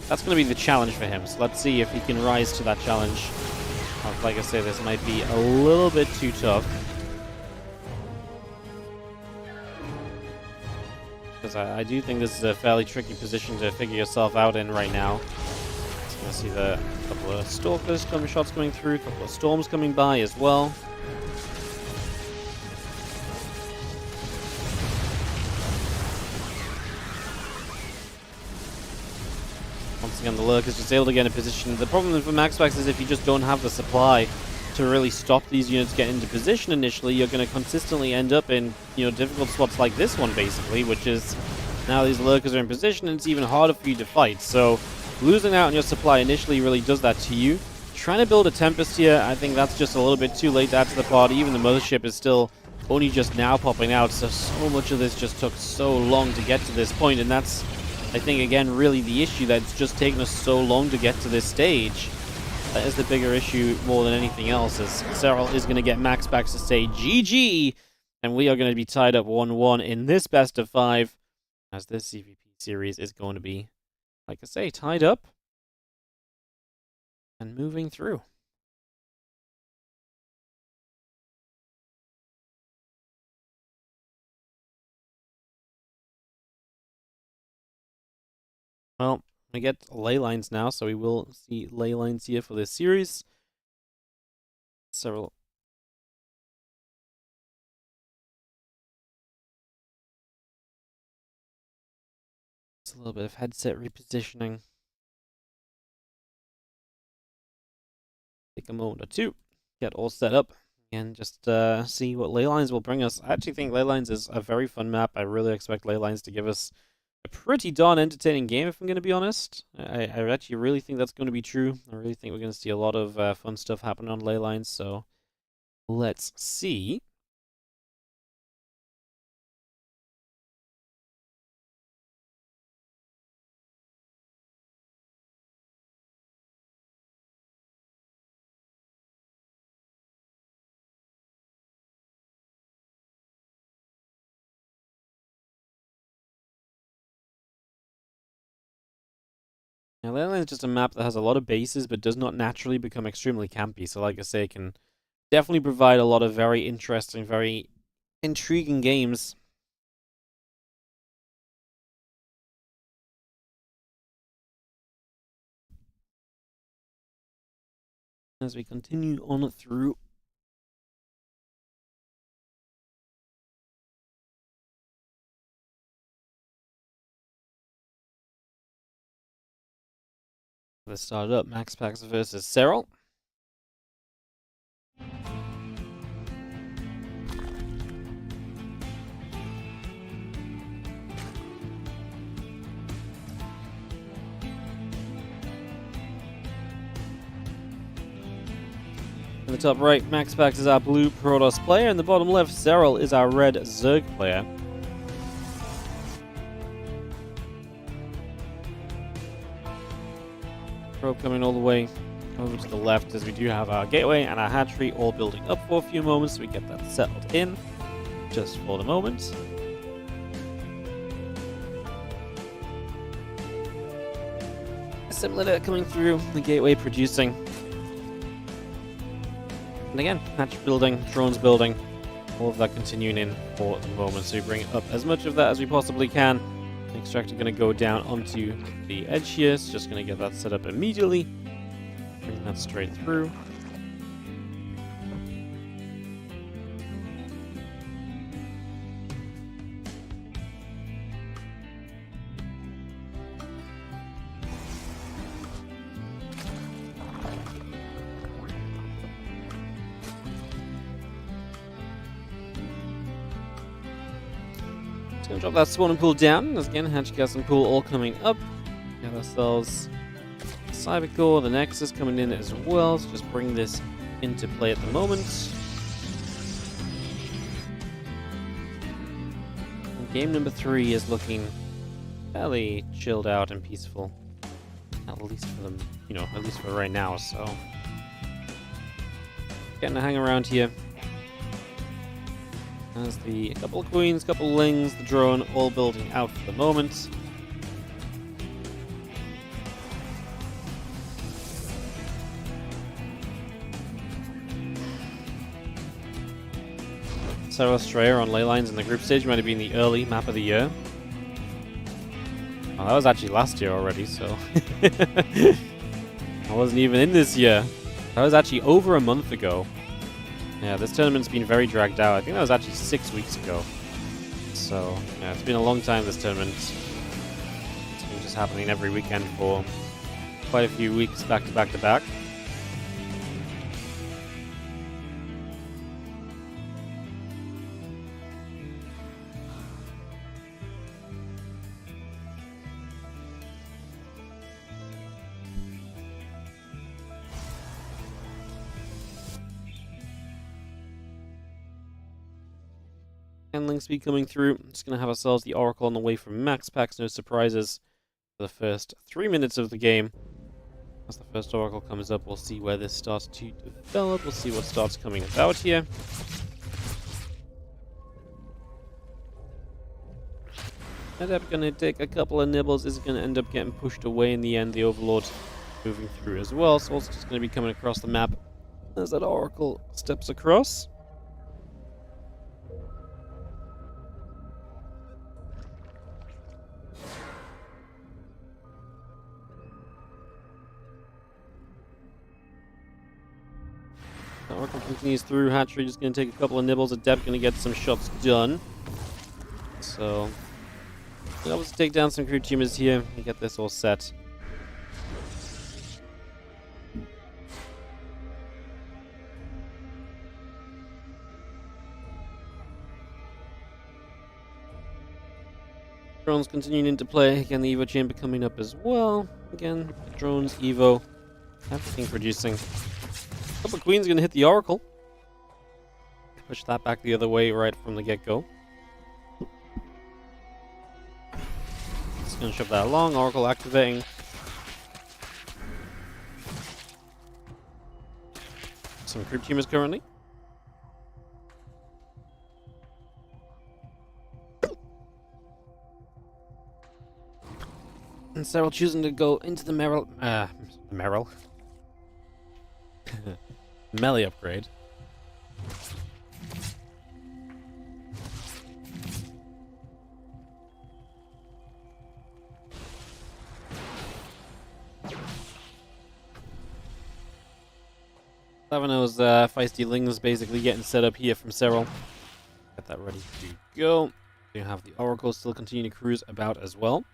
That's going to be the challenge for him. So let's see if he can rise to that challenge. Like I say, this might be a little bit too tough. Because I do think this is a fairly tricky position to figure yourself out in right now. So I see the couple of Stalkers shots coming through, a couple of Storms coming by as well. Once again, the Lurker's just able to get in a position. The problem for Maxpax is if you just don't have the supply to really stop these units getting into position initially, you're going to consistently end up in, difficult spots like this one, basically, which is now these Lurkers are in position and it's even harder for you to fight. So losing out on your supply initially really does that to you. Trying to build a Tempest here, I think that's just a little bit too late to add to the party. Even the Mothership is still only just now popping out, so much of this just took so long to get to this point, and that's, I think, again, really the issue, that it's just taken us so long to get to this stage. That is the bigger issue more than anything else, as Serral is going to get Maxpax to say GG, and we are going to be tied up 1-1 in this best of 5, as this CVP series is going to be, like I say, tied up and moving through. Well, we get ley lines now, so we will see ley lines here for this series. Several. It's a little bit of headset repositioning. Take a moment or two, get all set up, and just see what ley lines will bring us. I actually think ley lines is a very fun map. I really expect ley lines to give us a pretty darn entertaining game, if I'm going to be honest. I actually really think that's going to be true. I really think we're going to see a lot of fun stuff happen on ley lines, so let's see. Now, Leyland is just a map that has a lot of bases, but does not naturally become extremely campy. So, like I say, it can definitely provide a lot of very interesting, very intriguing games. As we continue on through. Let's start up. Maxpax versus Serral. In the top right, Maxpax is our blue Protoss player. In the bottom left, Serral is our red Zerg player. Probe coming all the way over to the left, as we do have our gateway and our hatchery all building up for a few moments. We get that settled in just for the moment. Assimilator coming through, the gateway producing. And again, hatch building, drones building, all of that continuing in for the moment. So we bring up as much of that as we possibly can. The extractor going to go down onto the edge here. It's just going to get that set up immediately. Bring that straight through. Just gonna drop that spawn and pool down. As again, hatch gas and pool all coming up. Got ourselves Cybercore, the Nexus coming in as well. So just bring this into play at the moment. And game number 3 is looking fairly chilled out and peaceful. At least for them, at least for right now. So getting to hang around here. As the couple of queens, couple of lings, the drone all building out for the moment. Serral Australia on ley lines in the group stage might have been the early map of the year. Oh, that was actually last year already, so I wasn't even in this year. That was actually over a month ago. Yeah, this tournament's been very dragged out. I think that was actually 6 weeks ago. So, yeah, it's been a long time, this tournament. It's been just happening every weekend for quite a few weeks back to back to back. Handling speed coming through. Just going to have ourselves the Oracle on the way from Maxpax. No surprises for the first 3 minutes of the game. As the first Oracle comes up, we'll see where this starts to develop. We'll see what starts coming about here. Adept going to take a couple of nibbles. Is going to end up getting pushed away in the end. The Overlord moving through as well. So also just going to be coming across the map as that Oracle steps across. The Oracle continues through. Hatchery just going to take a couple of nibbles. Adept going to get some shots done. So, we'll just take down some crew tumors here and get this all set. Drones continuing into play. Again, the Evo chamber coming up as well. Again, drones, Evo, everything producing. Couple of queens going to hit the Oracle. Push that back the other way right from the get-go. Just going to shove that along. Oracle activating. Some creep tumors currently. And Serral choosing to go into the Merrill. Melee upgrade. Those feisty lings basically getting set up here from Serral. Get that ready to go. You have the Oracle still continue to cruise about as well.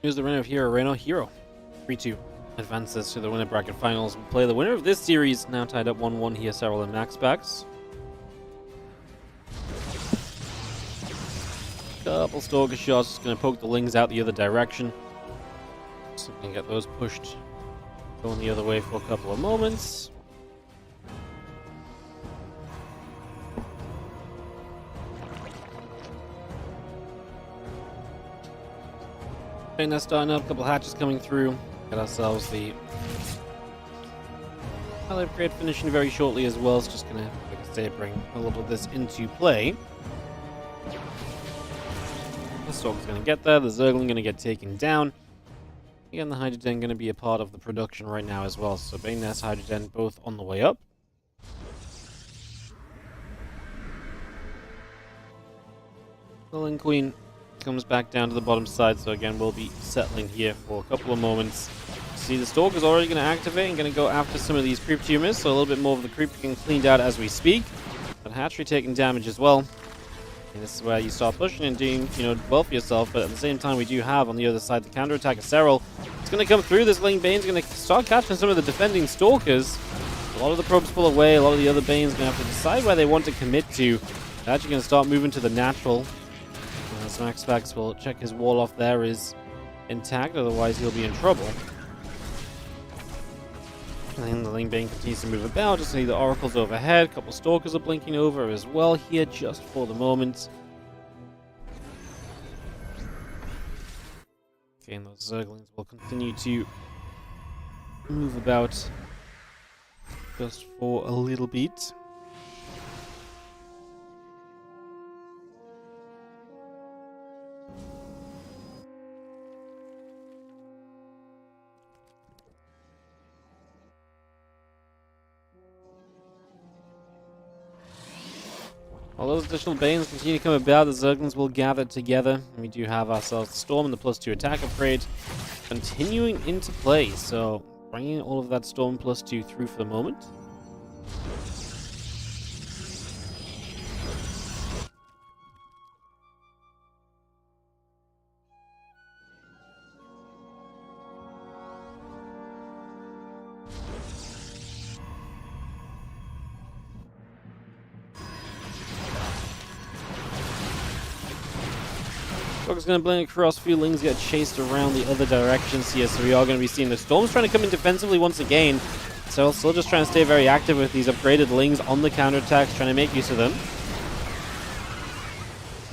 Here's the winner of Reynor Hero. 3-2 advances to the winner bracket finals. We'll play the winner of this series, now tied up 1-1 here, Serral and Maxpax. Couple Stalker shots, just going to poke the lings out the other direction. So we can get those pushed, going the other way for a couple of moments. Okay, now starting up, a couple hatches coming through. Get ourselves the melee upgrade finishing very shortly as well. It's just going to, like I say, bring a little of this into play. The Stalker's going to get there, the Zergling going to get taken down. Again, the Hydrogen going to be a part of the production right now as well. So Bayness, Hydrogen, both on the way up. The Link Queen comes back down to the bottom side, so again, we'll be settling here for a couple of moments. See, the Stalker's already going to activate and going to go after some of these creep tumors, so a little bit more of the creep getting cleaned out as we speak. But Hatchery taking damage as well. And this is where you start pushing and doing, well for yourself, but at the same time, we do have on the other side the counterattack of Serral. It's going to come through. This Ling Bane's going to start catching some of the defending Stalkers. A lot of the probes pull away. A lot of the other Banes going to have to decide where they want to commit to. They're actually going to start moving to the natural. So Maxpax will check his wall off there is intact, otherwise he'll be in trouble. And then the Ling Bane continues to move about. Just see the Oracle's overhead. A couple Stalkers are blinking over as well here, just for the moment. Okay, and those Zerglings will continue to move about just for a little bit. While those additional Banes continue to come about, the Zerglings will gather together. And we do have ourselves the Storm and the +2 attack upgrade continuing into play. So bringing all of that Storm +2 through for the moment. Stalker's going to blink across. Few get chased around the other directions here, so we are going to be seeing the Storms trying to come in defensively once again. So still just trying to stay very active with these upgraded Lings on the counterattacks, trying to make use of them.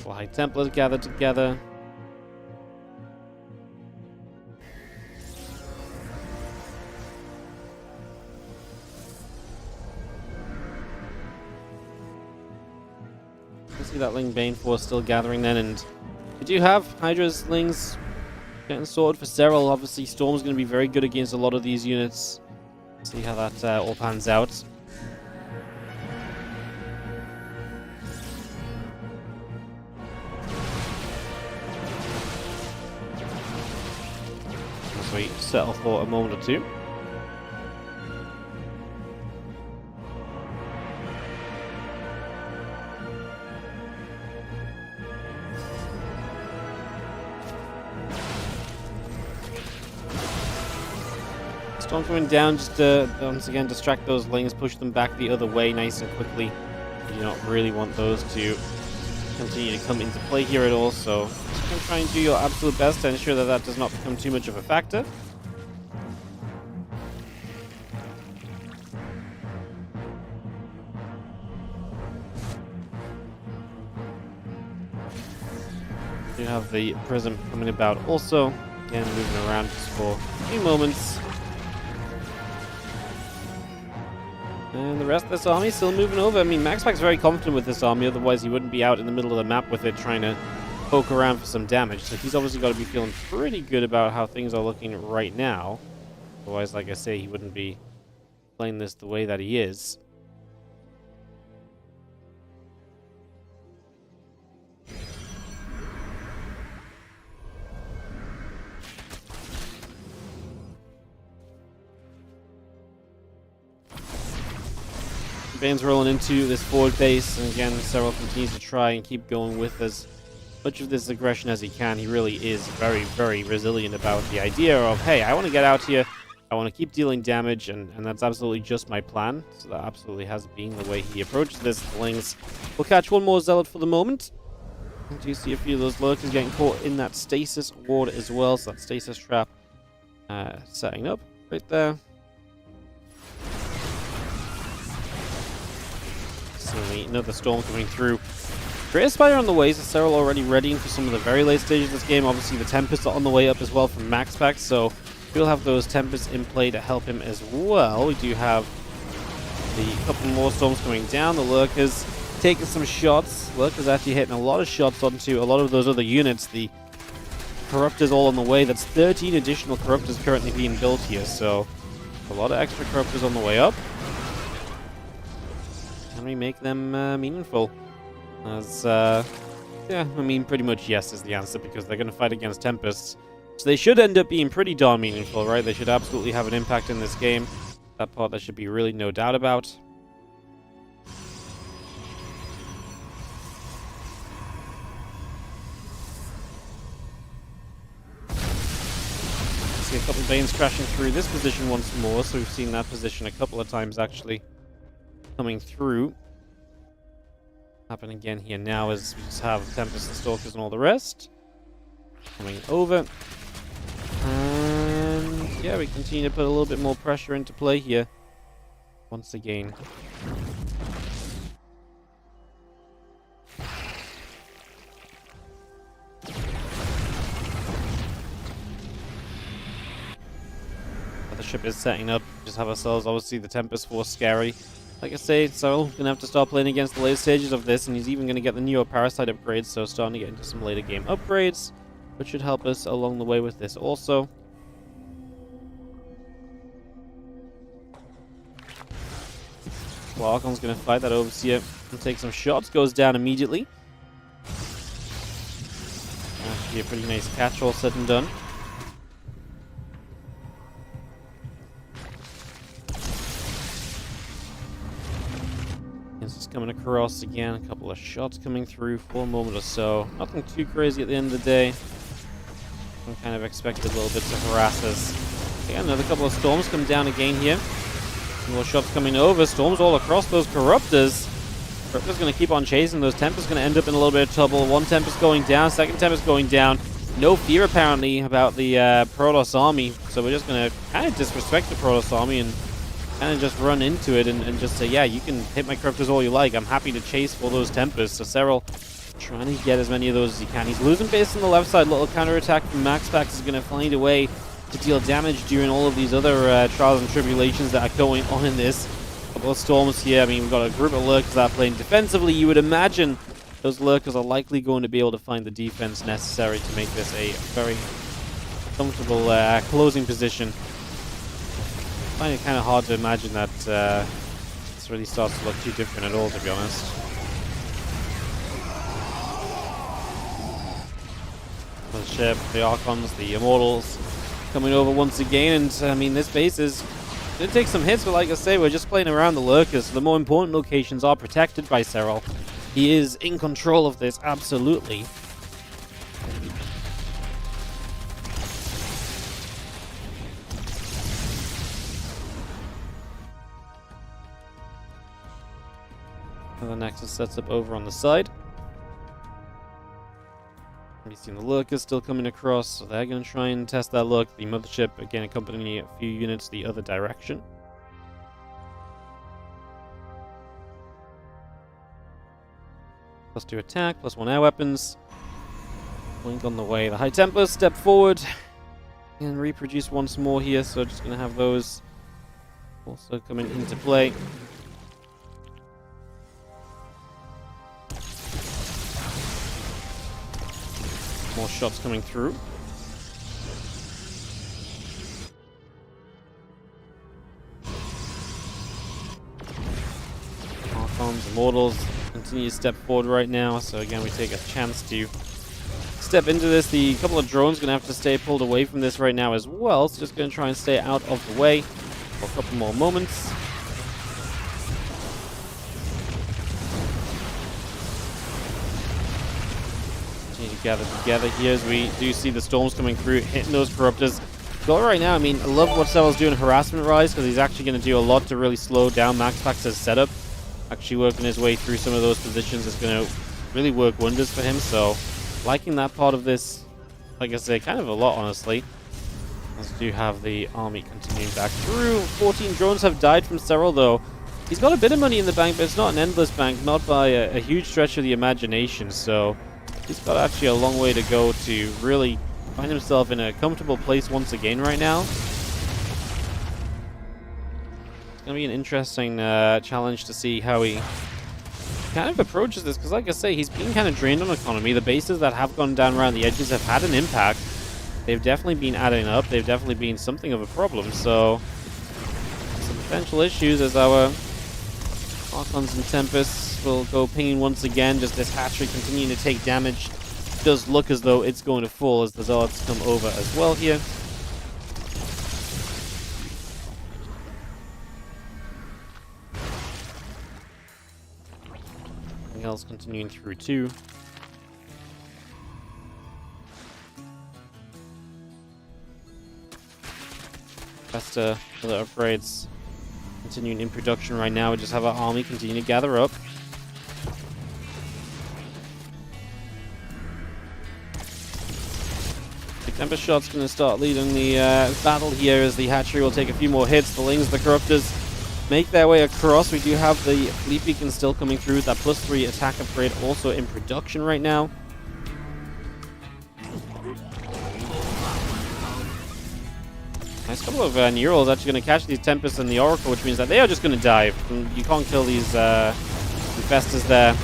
Well, High Templars gather together. You see that Ling Bane force still gathering then, and we do have Hydra's Lings getting sorted for Serral. Obviously, Storm's going to be very good against a lot of these units. See how that all pans out. As we settle for a moment or two. Storm coming down just to, once again, distract those Lings, push them back the other way nice and quickly. You do not really want those to continue to come into play here at all, so just going to try and do your absolute best to ensure that that does not become too much of a factor. You have the Prism coming about also, again moving around just for a few moments. And the rest of this army still moving over. I mean, Maxpax's very confident with this army, otherwise he wouldn't be out in the middle of the map with it trying to poke around for some damage. So he's obviously got to be feeling pretty good about how things are looking right now. Otherwise, like I say, he wouldn't be playing this the way that he is. Bane's rolling into this forward base, and again, Serral continues to try and keep going with as much of this aggression as he can. He really is very, very resilient about the idea of, hey, I want to get out here, I want to keep dealing damage, and that's absolutely just my plan. So that absolutely has been the way he approaches this. The Lings will catch one more Zealot for the moment. Do you see a few of those lurkers getting caught in that stasis ward as well? So that stasis trap setting up right there. Another storm coming through. Great Spider on the way, so Serral already readying for some of the very late stages of this game. Obviously, the Tempests are on the way up as well from Maxpax, so we'll have those Tempests in play to help him as well. We do have the couple more storms coming down. The Lurkers taking some shots. Lurkers actually hitting a lot of shots onto a lot of those other units. The Corruptors all on the way. That's 13 additional Corruptors currently being built here, so a lot of extra Corruptors on the way up. Can we make them meaningful? As, yeah, I mean, pretty much yes is the answer, because they're going to fight against Tempests. So they should end up being pretty darn meaningful, right? They should absolutely have an impact in this game. That part there should be really no doubt about. See a couple of Banes crashing through this position once more, so we've seen that position a couple of times actually coming through. Happen again here now as we just have Tempest and Stalkers and all the rest coming over. And yeah, we continue to put a little bit more pressure into play here once again. The ship is setting up. Just have ourselves obviously the Tempest Force scary. Like I say, Serral gonna have to start playing against the later stages of this, and he's even gonna get the Neo Parasite upgrades, so starting to get into some later game upgrades, which should help us along the way with this also. Well, Archon's gonna fight that Overseer and take some shots, goes down immediately. Actually a pretty nice catch, all said and done. Just coming across again, a couple of shots coming through for a moment or so. Nothing too crazy at the end of the day. I'm kind of expected a little bit to harass us. Again, another couple of storms come down again here. More shots coming over. Storms all across those Corruptors. Corruptor's going to keep on chasing. Those Tempest's going to end up in a little bit of trouble. One Tempest going down, second Tempest going down. No fear apparently about the Protoss army. So we're just going to kind of disrespect the Protoss army and kind of just run into it and just say, yeah, you can hit my Corruptors all you like. I'm happy to chase for those Tempests. So Serral trying to get as many of those as he can. He's losing base on the left side. Little counterattack from Maxpax is going to find a way to deal damage during all of these other trials and tribulations that are going on in this. A couple of storms here. I mean, we've got a group of Lurkers that are playing defensively. You would imagine those Lurkers are likely going to be able to find the defense necessary to make this a very comfortable closing position. I find it kind of hard to imagine that this really starts to look too different at all, to be honest. The ship, the Archons, the Immortals coming over once again, and I mean, this base is going to take some hits, but like I say, we're just playing around the Lurkers, so the more important locations are protected by Serral. He is in control of this, absolutely. The Nexus sets up over on the side. We've seen the Lurkers still coming across, so they're going to try and test that look. The Mothership, again, accompanying a few units the other direction. +2 attack, +1 air weapons. Blink on the way. The High Templars step forward and reproduce once more here, so just going to have those also coming into play. shots coming through. Archons, Immortals continue to step forward right now. So again, we take a chance to step into this. The couple of drones going to have to stay pulled away from this right now as well. So just going to try and stay out of the way for a couple more moments. Continue to gather together here as we do see the storms coming through, hitting those Corruptors. Goal right now, I mean, I love what Serral's doing harassment rise, because he's actually going to do a lot to really slow down Maxpax's setup. Actually working his way through some of those positions is going to really work wonders for him. So liking that part of this, like I say, kind of a lot, honestly. As we do have the army continuing back through. 14 drones have died from Serral, though. He's got a bit of money in the bank, but it's not an endless bank, not by a huge stretch of the imagination. So he's got actually a long way to go to really find himself in a comfortable place once again right now. It's going to be an interesting challenge to see how he kind of approaches this, because like I say, he's been kind of drained on economy. The bases that have gone down around the edges have had an impact. They've definitely been adding up. They've definitely been something of a problem. So some potential issues as our Archons and Tempests will go pinging once again. Just this hatchery continuing to take damage. It does look as though it's going to fall as the Zards come over as well here. Else continuing through too. Faster other upgrades continuing in production right now. We just have our army continue to gather up. The Tempest Shot's going to start leading the battle here as the hatchery will take a few more hits. The Lings, the Corruptors make their way across. We do have the Fleet Beacon still coming through with that +3 attack upgrade also in production right now. Nice couple of Neurals actually going to catch these Tempests and the Oracle, which means that they are just going to dive. And you can't kill these Infestors there.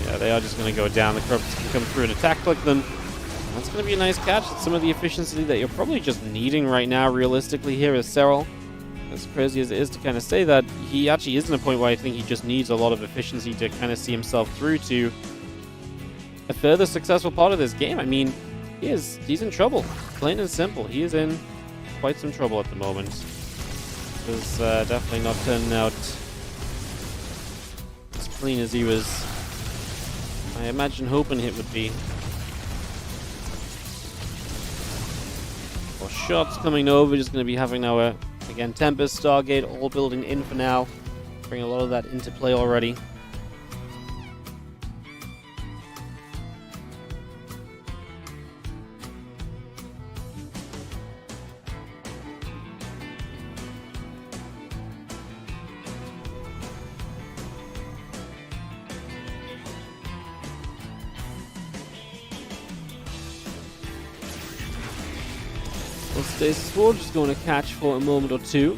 Yeah, they are just going to go down. The Corruptors can come through and attack click them. That's going to be a nice catch. It's some of the efficiency that you're probably just needing right now, realistically, here is Serral. As crazy as it is to kind of say that, he actually is in a point where I think he just needs a lot of efficiency to kind of see himself through to a further successful part of this game. I mean, he's in trouble. Plain and simple. He is in quite some trouble at the moment. It's definitely not turning out as clean as he was, I imagine, hoping it would be. More shots coming over, just going to be having our again, Tempest, Stargate, all building in for now. Bring a lot of that into play already. Stasis Sword just going to catch for a moment or two.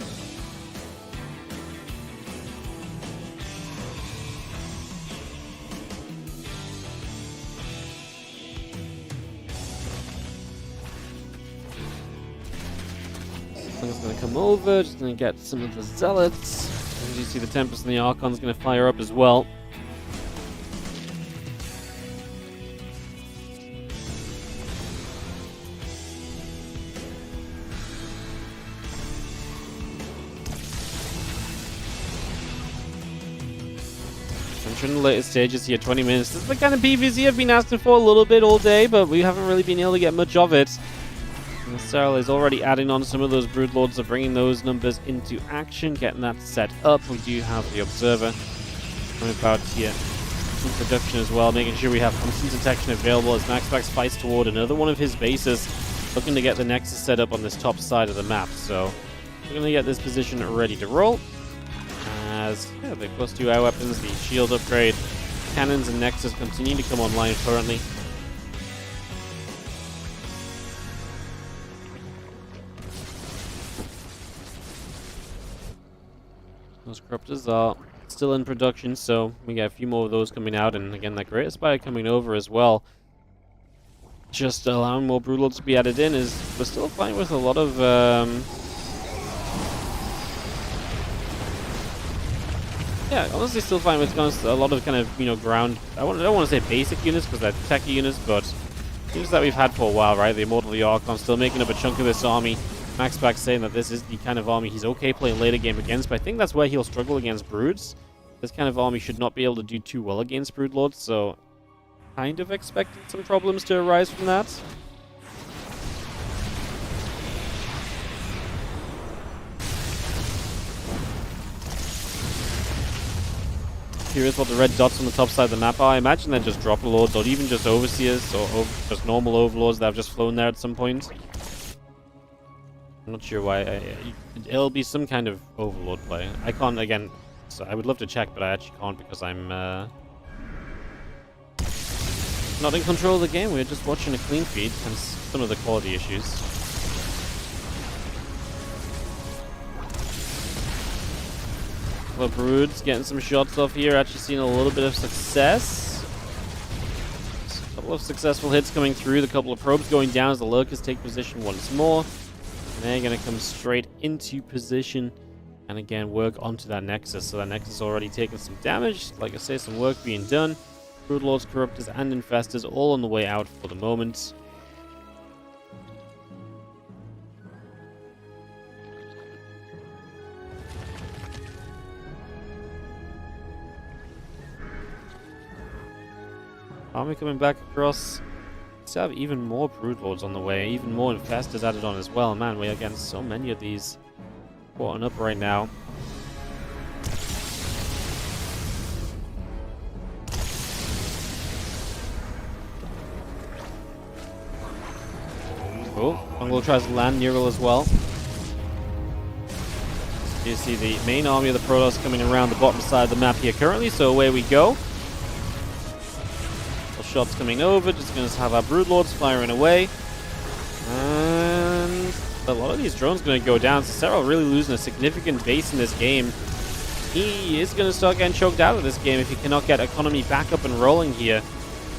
Someone's going to come over, just going to get some of the Zealots. And you see the Tempest and the Archon's going to fire up as well. In the later stages here, 20 minutes. This is the kind of PvZ I've been asking for a little bit all day, but we haven't really been able to get much of it. And Serral is already adding on some of those Broodlords, so bringing those numbers into action, getting that set up. We do have the Observer coming about here in production as well, making sure we have constant detection available as Maxpax fights toward another one of his bases, looking to get the Nexus set up on this top side of the map. So we're going to get this position ready to roll. As yeah, the +2 air weapons, the shield upgrade, cannons and Nexus continue to come online currently. Those Corruptors are still in production, so we get a few more of those coming out, and again, that Great Aspire coming over as well. just allowing more Broodlords to be added in, is we're still fine with a lot of yeah, honestly still fine with a lot of kind of, you know, ground, I don't want to say basic units because they're techie units, but units that we've had for a while, right? The Immortal, the Archon still making up a chunk of this army. Maxpax saying that this is the kind of army he's okay playing later game against, but I think that's where he'll struggle against Broods. This kind of army should not be able to do too well against Broodlords, so kind of expecting some problems to arise from that. Curious what the red dots on the top side of the map are. I imagine they're just Dropper Lords or even just Overseers or just normal Overlords that have just flown there at some point. I'm not sure why. It'll be some kind of Overlord play. I can't, again, so I would love to check, but I actually can't because I'm not in control of the game. We're just watching a clean feed, hence some of the quality issues. Well, Brood's getting some shots off here. Actually seeing a little bit of success. A couple of successful hits coming through. The couple of probes going down as the Lurkers take position once more. And they're going to come straight into position. And again, work onto that Nexus. So that Nexus already taking some damage. Like I say, some work being done. Broodlords, Corruptors, and Infestors all on the way out for the moment. Army coming back across. Let's have even more Broodlords on the way, even more Infestors added on as well. Man, we are getting so many of these caught up right now. Oh, Mongol tries to land Neural as well. You see the main army of the Protoss coming around the bottom side of the map here currently, so away we go. Shots coming over, just going to have our Broodlords firing away. And a lot of these drones going to go down. So Serral really losing a significant base in this game. He is going to start getting choked out of this game if he cannot get economy back up and rolling here.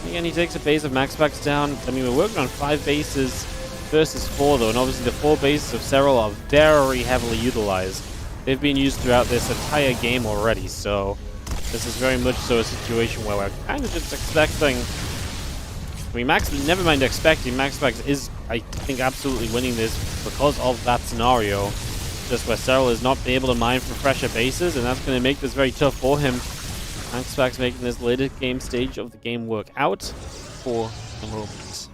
Again, he takes a base of Maxpax down. I mean, we're working on 5 bases versus 4 though, and obviously the 4 bases of Serral are very heavily utilized. They've been used throughout this entire game already, so this is very much so a situation where we're kind of just expecting. I mean, never mind expecting. Maxpax is, I think, absolutely winning this because of that scenario. Just where Serral is not able to mine for fresher bases, and that's going to make this very tough for him. Maxpax making this later game stage of the game work out for the moment.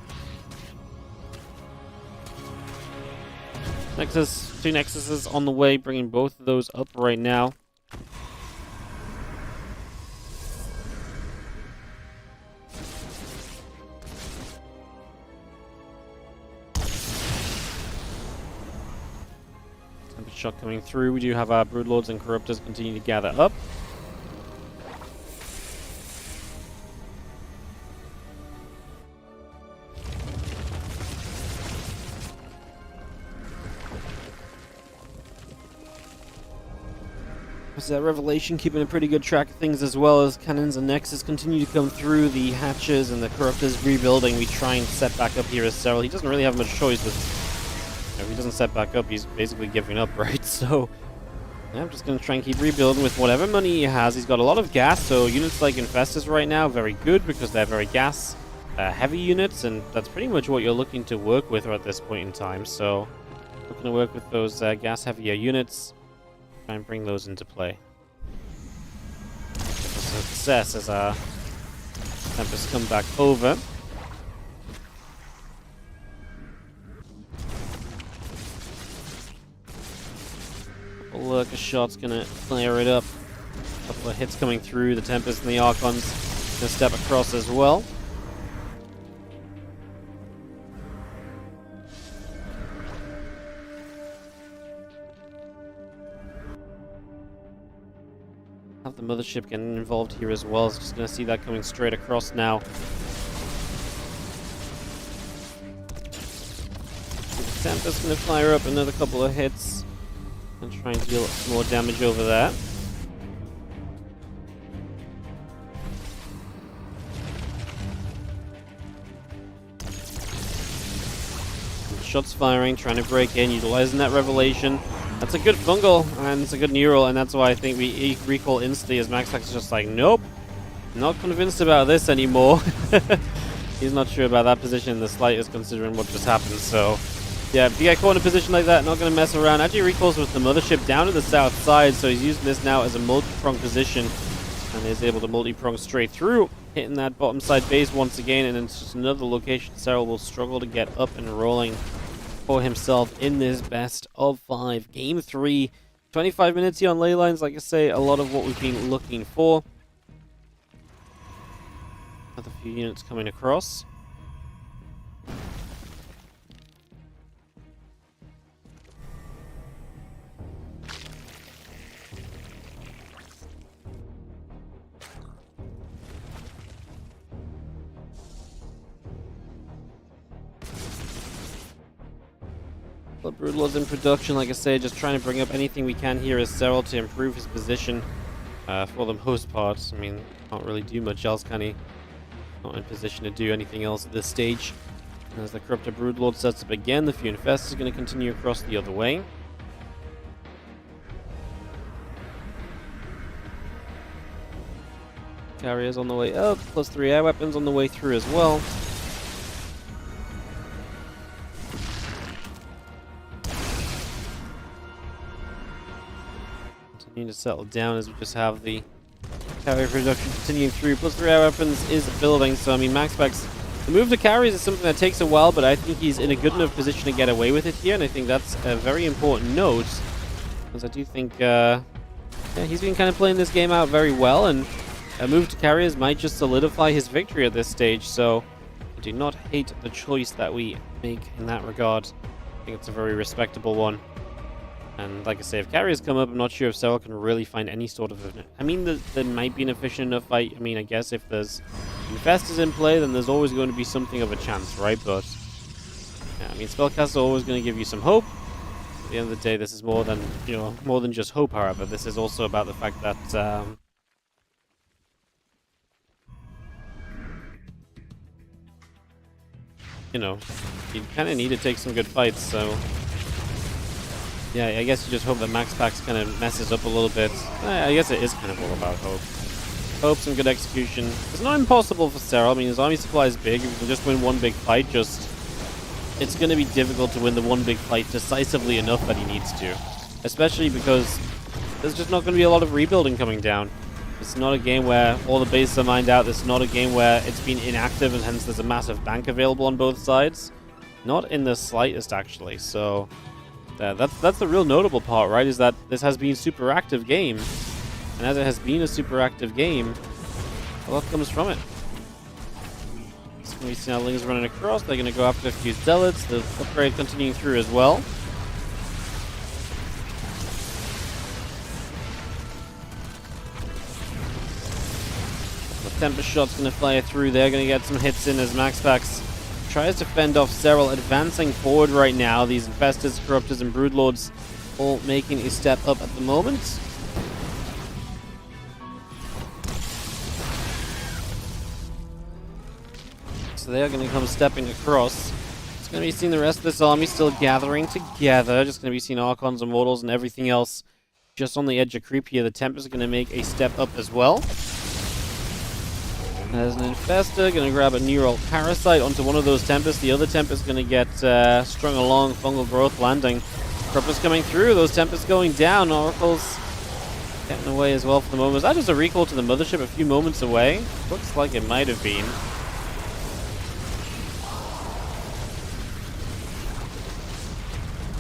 Nexus, 2 Nexuses on the way, bringing both of those up right now. Shot coming through. We do have our Broodlords and Corruptors continue to gather up. So that Revelation keeping a pretty good track of things as well as Cannons and Nexus continue to come through. The hatches and the Corruptors rebuilding. We try and set back up here as Serral. He doesn't really have much choice with. If he doesn't set back up, he's basically giving up, right? So, yeah, I'm just going to try and keep rebuilding with whatever money he has. He's got a lot of gas, so units like Infestors right now, very good because they're very gas heavy units, and that's pretty much what you're looking to work with at this point in time. So, looking to work with those gas heavier units, try and bring those into play. Success as our Tempest come back over. Lurker shot's gonna clear it up. A couple of hits coming through. The Tempest and the Archon's gonna step across as well. Have the Mothership getting involved here as well. It's just gonna see that coming straight across now. The Tempest gonna fire up another couple of hits. And try and deal some more damage over that. shots firing, trying to break in, utilizing that revelation. That's a good fungal, and it's a good neural, and that's why I think we recall instantly as Maxpax is just like, nope, not convinced about this anymore. He's not sure about that position in the slightest, considering what just happened, so... Yeah, if you get caught in a position like that, not going to mess around. Actually recalls with the mothership down to the south side, so he's using this now as a multi-prong position, and is able to multi-prong straight through, hitting that bottom side base once again, and it's just another location Serral will struggle to get up and rolling for himself in this best of 5. Game 3, 25 minutes here on ley lines, like I say, a lot of what we've been looking for. Another few units coming across. But Broodlord's in production, like I say, just trying to bring up anything we can here as Serral to improve his position for the most part. I mean, can't really do much else, can he? Not in position to do anything else at this stage. As the Corrupted Broodlord sets up again, the Few Infest is going to continue across the other way. Carriers on the way up, plus 3 air weapons on the way through as well. Continuing to settle down as we just have the carrier production continuing through. Plus 3 air weapons is building, so I mean, Maxpax, the move to carries is something that takes a while, but I think he's in a good enough position to get away with it here, and I think that's a very important note, because I do think yeah, he's been kind of playing this game out very well, and a move to carriers might just solidify his victory at this stage, so I do not hate the choice that we make in that regard. I think it's a very respectable one. And like I say, if carriers come up, I'm not sure if Serral can really find any sort of... I mean, there might be an efficient enough fight. I mean, I guess if there's infestors in play, then there's always going to be something of a chance, right? But, yeah, I mean, spellcasts are always going to give you some hope. At the end of the day, this is more than, you know, more than just hope, however. This is also about the fact that, you know, you kind of need to take some good fights, so... Yeah, I guess you just hope that Maxpax kind of messes up a little bit. I guess it is kind of all about hope. Hope, some good execution. It's not impossible for Serral. I mean, his army supply is big. If you can just win one big fight, it's going to be difficult to win the one big fight decisively enough that he needs to. Especially because there's just not going to be a lot of rebuilding coming down. It's not a game where all the bases are mined out. It's not a game where it's been inactive and hence there's a massive bank available on both sides. Not in the slightest, actually. So... that's the real notable part, right? Is that this has been a super active game, and as it has been a super active game, a lot comes from it. So we see now Ling's running across. They're going to go after a few zealots. The upgrade continuing through as well. The Tempest shot's going to fire through. They're going to get some hits in as Maxpax tries to fend off Serral, advancing forward right now. These Infestors, Corruptors, and Broodlords all making a step up at the moment. So they are going to come stepping across. It's going to be seeing the rest of this army still gathering together. Just going to be seeing Archons, Immortals, and everything else just on the edge of creep here. The Tempest are going to make a step up as well. There's an Infestor, going to grab a Neural Parasite onto one of those Tempests. The other Tempest going to get strung along, Fungal Growth landing. Corruptors coming through, those Tempests going down. Oracles getting away as well for the moment. Was that just a recall to the Mothership a few moments away? Looks like it might have been.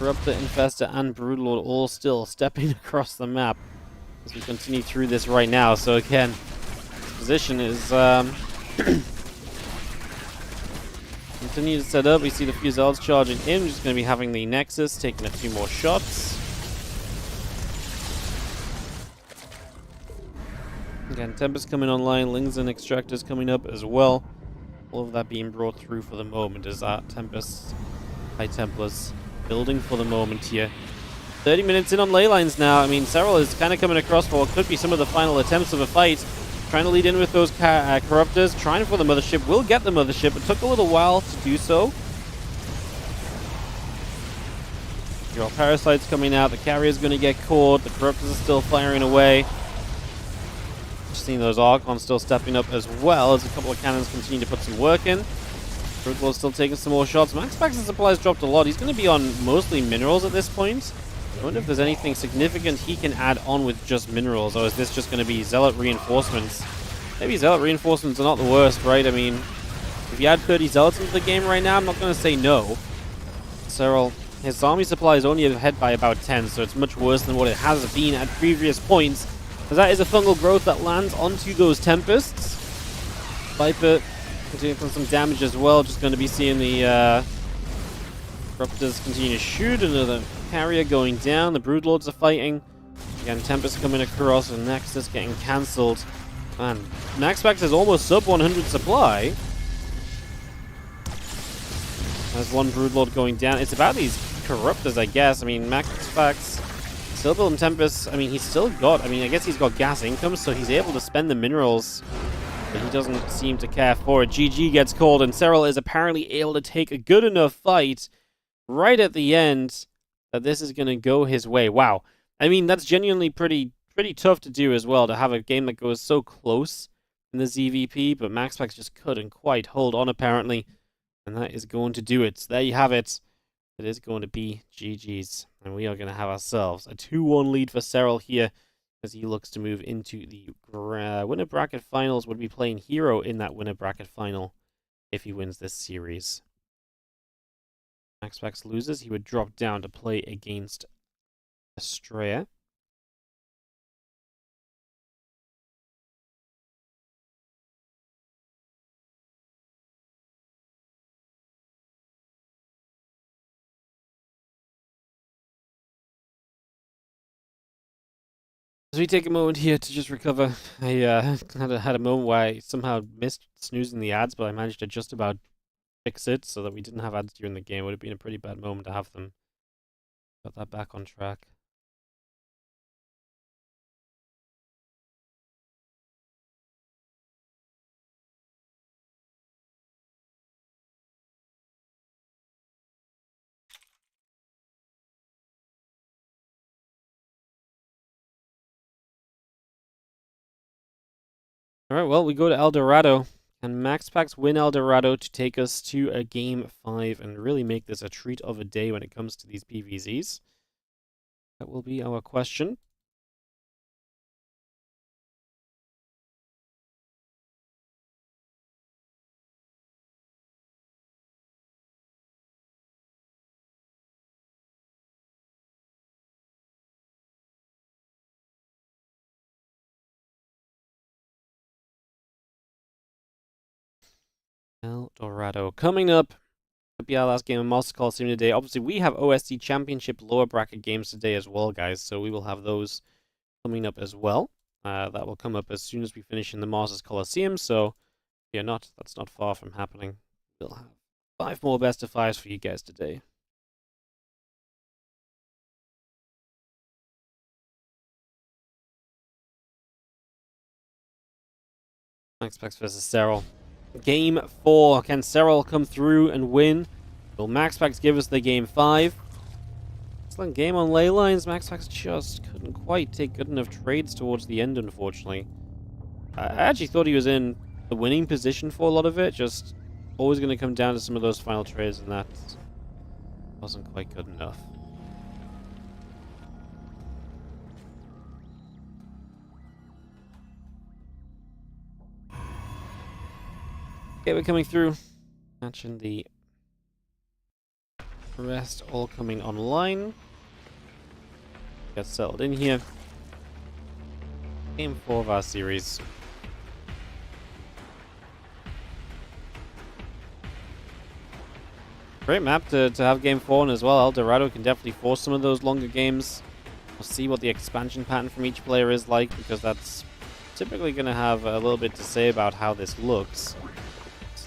Corruptor, Infestor, and Broodlord all still stepping across the map as we continue through this right now. So again, position is continue to set up. We see the few zealots charging in. We're just going to be having the Nexus taking a few more shots. Again, Tempest coming online, Lings and Extractors coming up as well. All of that being brought through for the moment is that Tempest, High Templars building for the moment here. 30 minutes in on ley lines now. I mean, Serral is kind of coming across for what could be some of the final attempts of a fight. Trying to lead in with those Corruptors, trying for the Mothership. Will get the Mothership. It took a little while to do so. Your parasites coming out. The carrier's going to get caught. The corruptors are still firing away. Just seeing those Archons still stepping up as well as a couple of cannons continue to put some work in. Brooklord's still taking some more shots. Maxpax's supplies dropped a lot. He's going to be on mostly minerals at this point. I wonder if there's anything significant he can add on with just minerals, or is this just going to be Zealot reinforcements? Maybe Zealot reinforcements are not the worst, right? I mean, if you add 30 Zealots into the game right now, I'm not going to say no. Serral, his army supply is only ahead by about 10, so it's much worse than what it has been at previous points. As that is a fungal growth that lands onto those Tempests. Viper continuing some damage as well. Just going to be seeing the Corruptors continue to shoot. Another carrier going down. The Broodlords are fighting. Again, Tempest coming across, and Nexus getting cancelled. Man, Maxpax is almost sub 100 supply. There's one Broodlord going down. It's about these Corruptors, I guess. I mean, Maxpax still building Tempest. I mean, he's still got... I mean, I guess he's got gas income, so he's able to spend the minerals. But he doesn't seem to care for it. GG gets called, and Serral is apparently able to take a good enough fight right at the end that this is going to go his way. Wow. I mean, that's genuinely pretty tough to do as well, to have a game that goes so close in the ZVP, but Maxpax just couldn't quite hold on, apparently. And that is going to do it. So there you have it. It is going to be GG's. And we are going to have ourselves a 2-1 lead for Serral here as he looks to move into the winner bracket finals. Would be playing Hero in that winner bracket final if he wins this series. Maxpax loses. He would drop down to play against Estrella. As we take a moment here to just recover, I had a moment where I somehow missed snoozing the ads, but I managed to just about fix it so that we didn't have ads during the game. It would have been a pretty bad moment to have them. Got that back on track. Alright, well, we go to El Dorado. Can Maxpax win El Dorado to take us to a Game 5 and really make this a treat of a day when it comes to these PVZs? That will be our question. El Dorado coming up. Could be our last game of Master Coliseum today. Obviously, we have OSC Championship lower bracket games today as well, guys. So we will have those coming up as well. That will come up as soon as we finish in the Masters Coliseum. So yeah, that's not far from happening. We'll have 5 more best of 5s for you guys today. Maxpax versus Serral. Game 4. Can Serral come through and win? Will Maxpax give us the Game 5? Excellent game on ley lines. Maxpax just couldn't quite take good enough trades towards the end, unfortunately. I actually thought he was in the winning position for a lot of it. Just always going to come down to some of those final trades, and that wasn't quite good enough. Okay, we're coming through. Matching the rest all coming online. Get settled in here. Game 4 of our series. Great map to have Game 4 in as well. El Dorado can definitely force some of those longer games. We'll see what the expansion pattern from each player is like, because that's typically going to have a little bit to say about how this looks.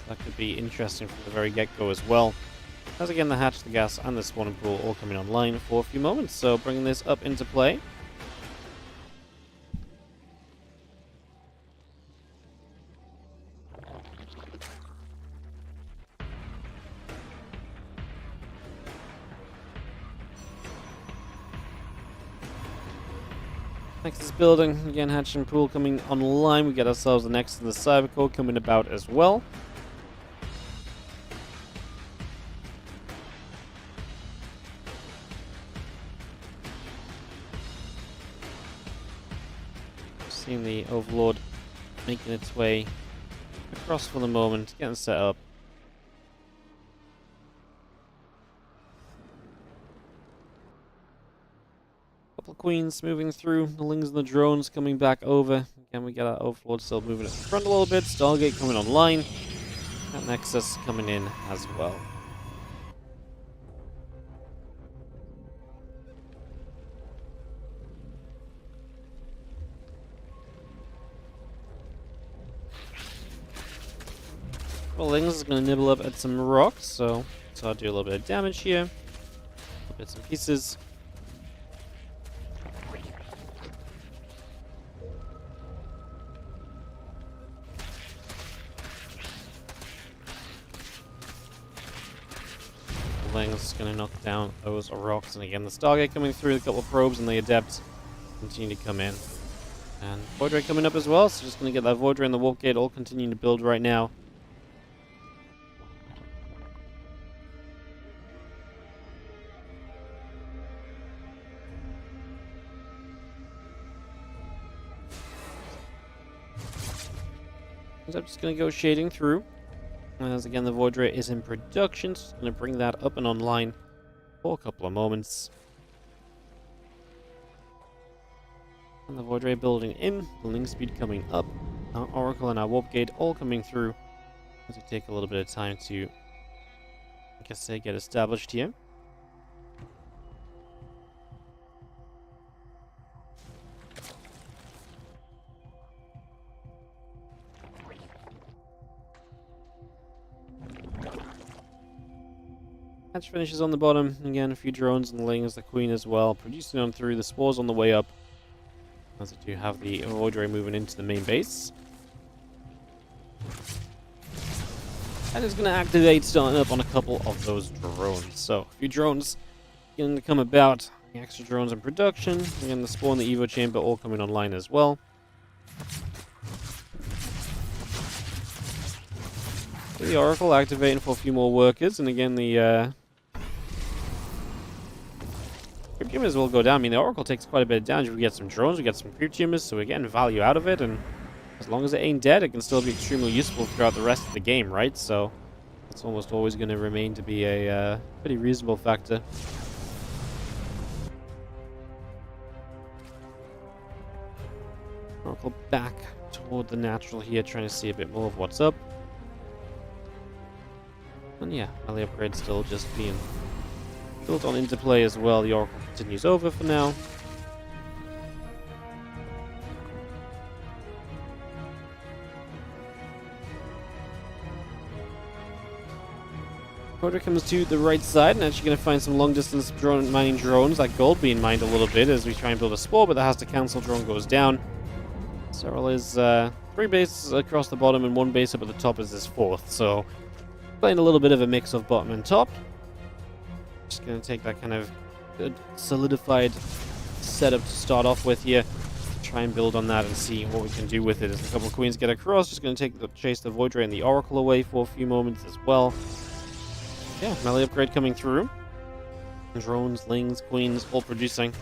That could be interesting from the very get-go as well. As again, the hatch, the gas, and the spawning pool all coming online for a few moments, so bringing this up into play. Nexus building. Again, Hatch and Pool coming online. We get ourselves the Nexus and the Cybercore coming about as well. Seeing the Overlord making its way across for the moment, getting set up. Couple of Queens moving through, the Lings and the drones coming back over. Again, we get our Overlord still moving at the front a little bit. Stargate coming online. That Nexus coming in as well. Well, Lings is going to nibble up at some rocks, so I'll do a little bit of damage here. Little bits and pieces. Is going to knock down those rocks, and again the Stargate coming through, a couple of probes, and the Adepts continue to come in. And Void Ray coming up as well, so just going to get that Void Ray and the Warp Gate all continuing to build right now. So I'm just going to go shading through. As again, the Void Ray is in production, so I'm going to bring that up and online for a couple of moments. And the Void Ray building in, building speed coming up, our Oracle and our Warp Gate all coming through as we take a little bit of time to, I guess, get established here. Hatch finishes on the bottom. Again, a few drones and Lings, the Queen as well, producing on through. The Spores on the way up. As we do have the Void Ray moving into the main base. And it's going to activate, starting up on a couple of those drones. So, a few drones going to come about. The extra drones in production. Again, the Spore and the Evo Chamber all coming online as well. The Oracle activating for a few more workers, and again the Creep Jammers will go down. I mean, the Oracle takes quite a bit of damage. We get some drones, we get some Creep Jammers, so we're getting value out of it, and as long as it ain't dead, it can still be extremely useful throughout the rest of the game, right? So, it's almost always going to remain to be a pretty reasonable factor. Oracle back toward the natural here, trying to see a bit more of what's up. And yeah, melee upgrade still just being built on into play as well. The Oracle continues over for now. Rotor comes to the right side, and actually going to find some long-distance drone mining drones, like gold being mined a little bit as we try and build a Spore, but that has to cancel. Drone goes down. Serral is 3 bases across the bottom, and 1 base up at the top is his 4th, so playing a little bit of a mix of bottom and top. Just going to take that kind of good solidified setup to start off with here. Try and build on that and see what we can do with it. As a couple of Queens get across, just going to chase the Void Ray and the Oracle away for a few moments as well. Yeah, melee upgrade coming through. Drones, Lings, Queens, all producing.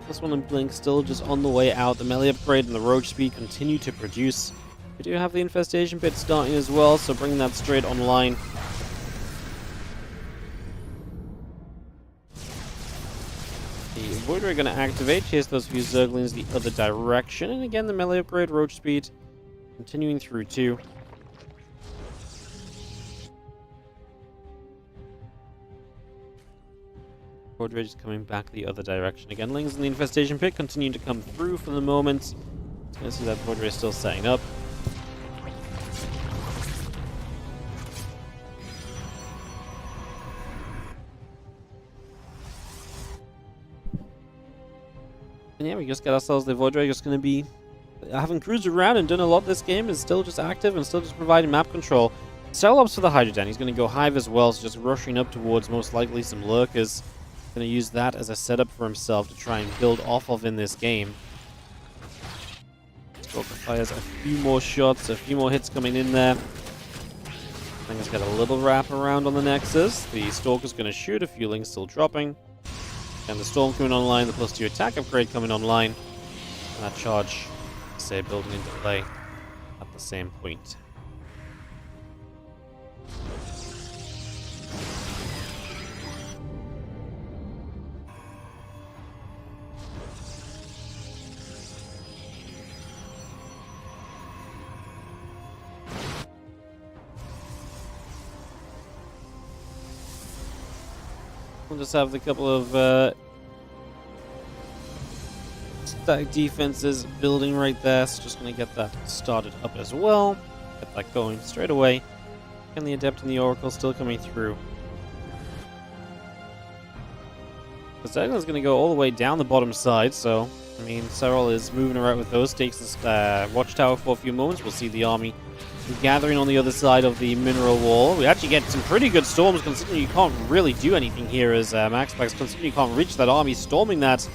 +1 and Blink still just on the way out. The melee upgrade and the Roach Speed continue to produce. We do have the Infestation Pit starting as well, so bringing that straight online. The Void Ray going to activate, chase those few Zerglings the other direction, and again the melee upgrade, Roach Speed, continuing through too. Void Ray just coming back the other direction. Again, Lings in the Infestation Pit continuing to come through for the moment. It's going to see that Void Ray still setting up. And yeah, we just got ourselves the Void Ray, just going to be having cruised around and done a lot this game, is still just active and still just providing map control. Serral opts for the Hydra Den. He's going to go Hive as well, so just rushing up towards most likely some Lurkers. Going to use that as a setup for himself to try and build off of in this game. Stalker fires a few more shots, a few more hits coming in there. I think he's got a little wrap around on the Nexus. The Stalker's going to shoot, a few links still dropping. And the Storm coming online, the +2 attack upgrade coming online. And that charge, say, building into play at the same point. We'll just have the couple of static defenses building right there, so just going to get that started up as well. Get that going straight away. And the Adept and the Oracle still coming through. The Zaglin's going to go all the way down the bottom side, so, I mean, Serral is moving around with those, takes this watchtower for a few moments. We'll see the army gathering on the other side of the mineral wall. We actually get some pretty good storms, considering you can't really do anything here as Maxpax, considering you can't reach that army. Storming that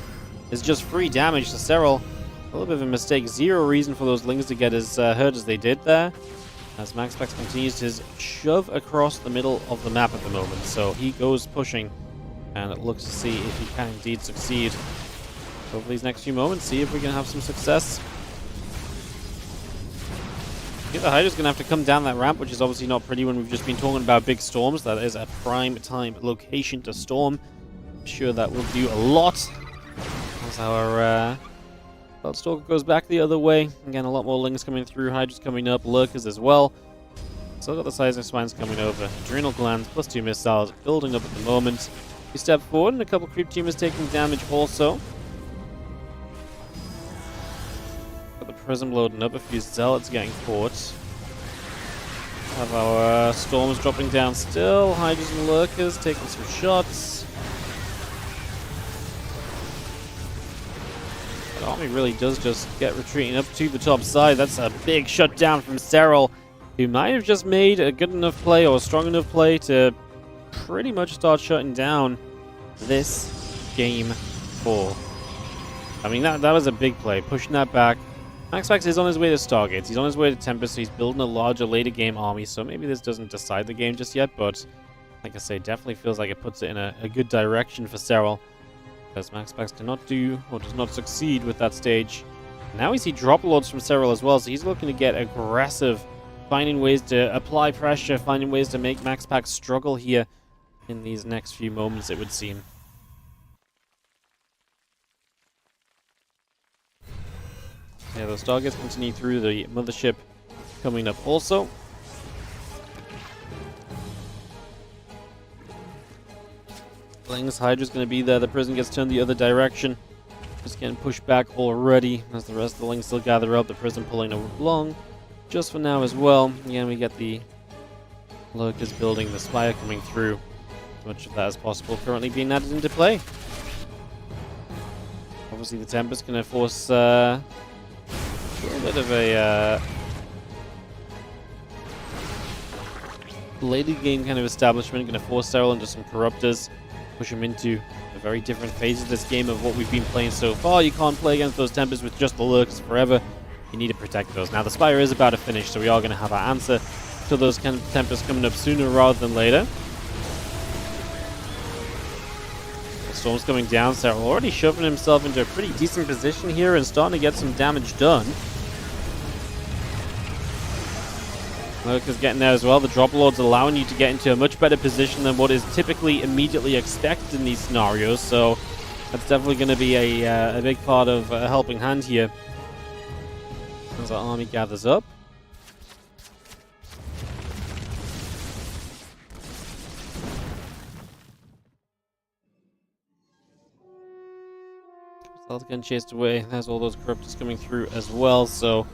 is just free damage to Serral. A little bit of a mistake. Zero reason for those lings to get as hurt as they did there, as Maxpax continues his shove across the middle of the map at the moment. So he goes pushing, and it looks to see if he can indeed succeed. Hopefully these next few moments, see if we can have some success. I think the Hydra's going to have to come down that ramp, which is obviously not pretty when we've just been talking about big storms. That is a prime time location to storm. I'm sure that will do a lot. As our Stalker goes back the other way. Again, a lot more lings coming through. Hydra's coming up. Lurkers as well. Still got the Seismic Swines coming over. Adrenal Glands, +2 missiles, building up at the moment. We step forward, and a couple creep teamers taking damage also. Got the Prism loading up, a few Zealots getting caught. Have our Storms dropping down still. Hydras and Lurkers taking some shots. The army really does just get retreating up to the top side. That's a big shutdown from Serral, who might have just made a good enough play or a strong enough play to pretty much start shutting down this game 4. I mean, that was a big play, pushing that back. Maxpax is on his way to Stargates. He's on his way to Tempest, so he's building a larger later game army, so maybe this doesn't decide the game just yet, but like I say, definitely feels like it puts it in a good direction for Serral, because Maxpax cannot do, or does not succeed with that stage. Now we see drop loads from Serral as well, so he's looking to get aggressive, finding ways to apply pressure, finding ways to make Maxpax struggle here in these next few moments, it would seem. Yeah, those targets continue through the mothership coming up also. Lings, Hydra's going to be there. The prison gets turned the other direction. Just getting pushed back already as the rest of the Lings still gather up. The prison pulling along just for now as well. Again, we get the Lurkers building, the Spire coming through. As much of that as possible currently being added into play. Obviously the Tempest going to force a little bit of a later game kind of establishment. Going to force Serral into some Corruptors, push him into a very different phase of this game of what we've been playing so far. You can't play against those Tempests with just the Lurkers forever. You need to protect those. Now the Spire is about to finish, so we are going to have our answer to those kind of Tempests coming up sooner rather than later. The Storm's coming down. Serral already shoving himself into a pretty decent position here and starting to get some damage done. Lurkers getting there as well. The drop lords allowing you to get into a much better position than what is typically immediately expected in these scenarios, so that's definitely going to be a big part of a helping hand here as our army gathers up. Stealth getting chased away. There's all those Corruptors coming through as well, so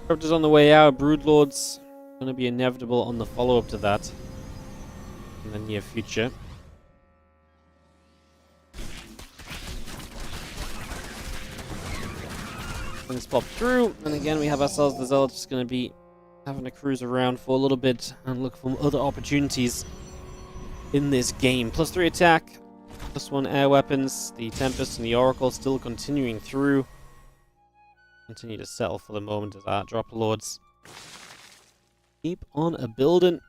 Corruptors on the way out. Broodlords going to be inevitable on the follow-up to that in the near future. Things pop through, and again we have ourselves the Zealot just going to be having to cruise around for a little bit and look for other opportunities in this game. +3 attack, +1 air weapons, the Tempest and the Oracle still continuing through. Continue to settle for the moment as our drop lords keep on a building.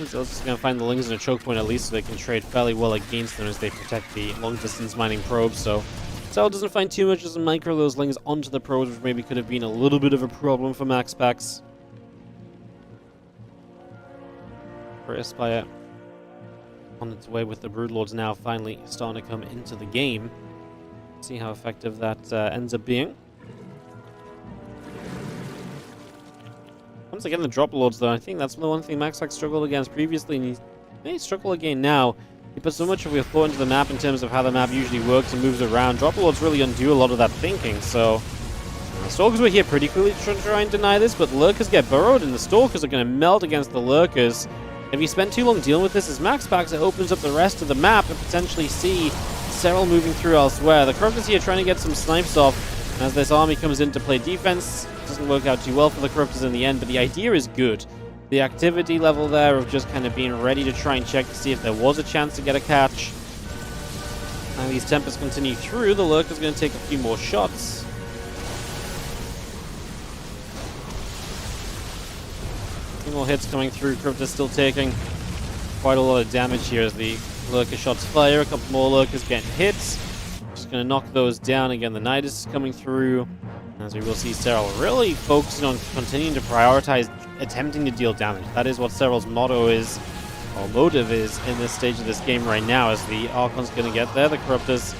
So it's just going to find the Lings in a choke point at least so they can trade fairly well against them as they protect the long distance mining probes. So Serral doesn't find too much as a micro those Lings onto the probes, which maybe could have been a little bit of a problem for Maxpax. For Aspire on its way with the Broodlords now finally starting to come into the game. See how effective that ends up being. Once again, the drop lords, though, I think that's the one thing Maxpax struggled against previously, and he may struggle again now. He put so much of your thought into the map in terms of how the map usually works and moves around. Drop lords really undo a lot of that thinking, so the Stalkers were here pretty quickly to try and deny this, but Lurkers get burrowed, and the Stalkers are going to melt against the Lurkers. If you spend too long dealing with this as Maxpax, it opens up the rest of the map and potentially see Serral moving through elsewhere. The Corruptors here trying to get some snipes off, and as this army comes in to play defense, doesn't work out too well for the Corruptors in the end, but the idea is good. The activity level there of just kind of being ready to try and check to see if there was a chance to get a catch. And these Tempests continue through. The Lurker's going to take a few more shots. A few more hits coming through. Corruptor's still taking quite a lot of damage here as the Lurker shots fire. A couple more Lurkers getting hits. Just going to knock those down. Again, the Nidus is coming through. As we will see Serral really focusing on continuing to prioritize attempting to deal damage. That is what Serral's motto is, or motive is, in this stage of this game right now, as the Archon's going to get there. The Corruptor's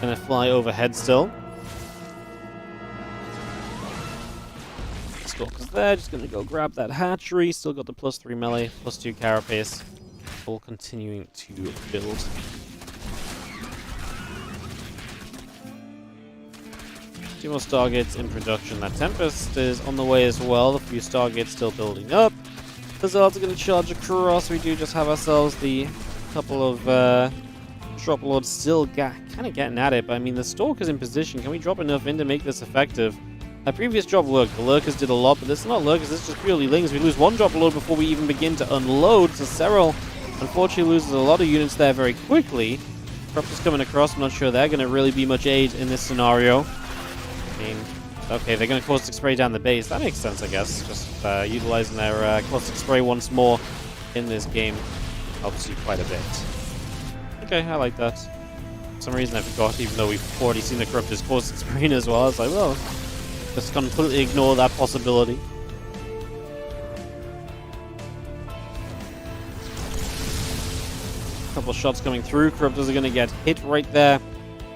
going to fly overhead still. Stalker's there, just going to go grab that hatchery. Still got the +3 melee, +2 carapace. All continuing to build. Two more Stargates in production. That Tempest is on the way as well. A few Stargates still building up. The Zealots are going to charge across. We do just have ourselves the couple of drop lords still kind of getting at it. But I mean, the Stalker's in position. Can we drop enough in to make this effective? Our previous drop worked. The Lurkers did a lot, but this is not Lurkers. This is just purely Lings. We lose one drop lord before we even begin to unload. So Serral unfortunately loses a lot of units there very quickly. Corruptors coming across. I'm not sure they're going to really be much aid in this scenario. I mean, okay, they're going to caustic spray down the base. That makes sense, I guess. Just utilizing their caustic spray once more in this game helps you quite a bit. Okay, I like that. For some reason I forgot, even though we've already seen the Corruptors caustic spraying as well. I was like, well, just completely ignore that possibility. Couple shots coming through. Corruptors are going to get hit right there.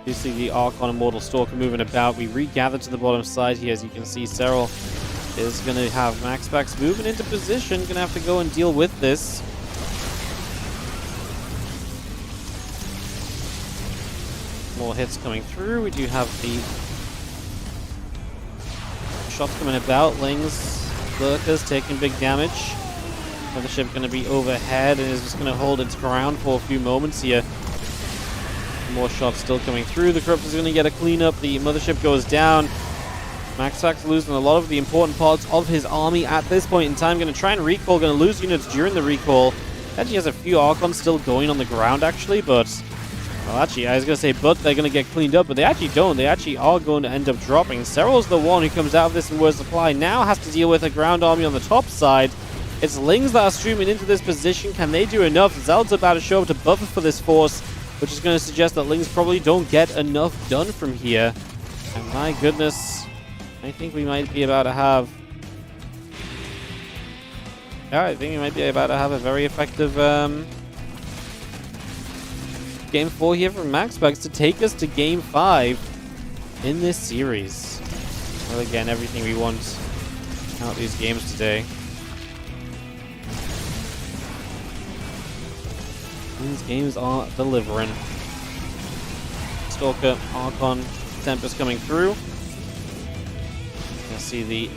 You see the Archon and Mortal Stalker moving about. We regather to the bottom side here. As you can see, Serral is going to have Maxpax moving into position. Going to have to go and deal with this. More hits coming through. We do have the shots coming about. Lings, Lurkers taking big damage. Mothership going to be overhead and is just going to hold its ground for a few moments here. More shots still coming through. The Corruptor's going to get a cleanup. The Mothership goes down. Maxpax losing a lot of the important parts of his army at this point in time. Going to try and recall. Going to lose units during the recall. Actually has a few Archons still going on the ground, actually, but... Well, actually, I was going to say, but they're going to get cleaned up, but they actually don't. They actually are going to end up dropping. Serral's the one who comes out of this in worse supply. Now has to deal with a ground army on the top side. It's Lings that are streaming into this position. Can they do enough? Zeld's about to show up to buffer for this force, which is going to suggest that Lings probably don't get enough done from here. And my goodness, I think we might be about to have... Yeah, I think we might be about to have a very effective Game 4 here from Maxpax to take us to Game 5 in this series. Well, again, everything we want out of these games today. These games are delivering. Stalker, Archon, Tempest coming through. You see the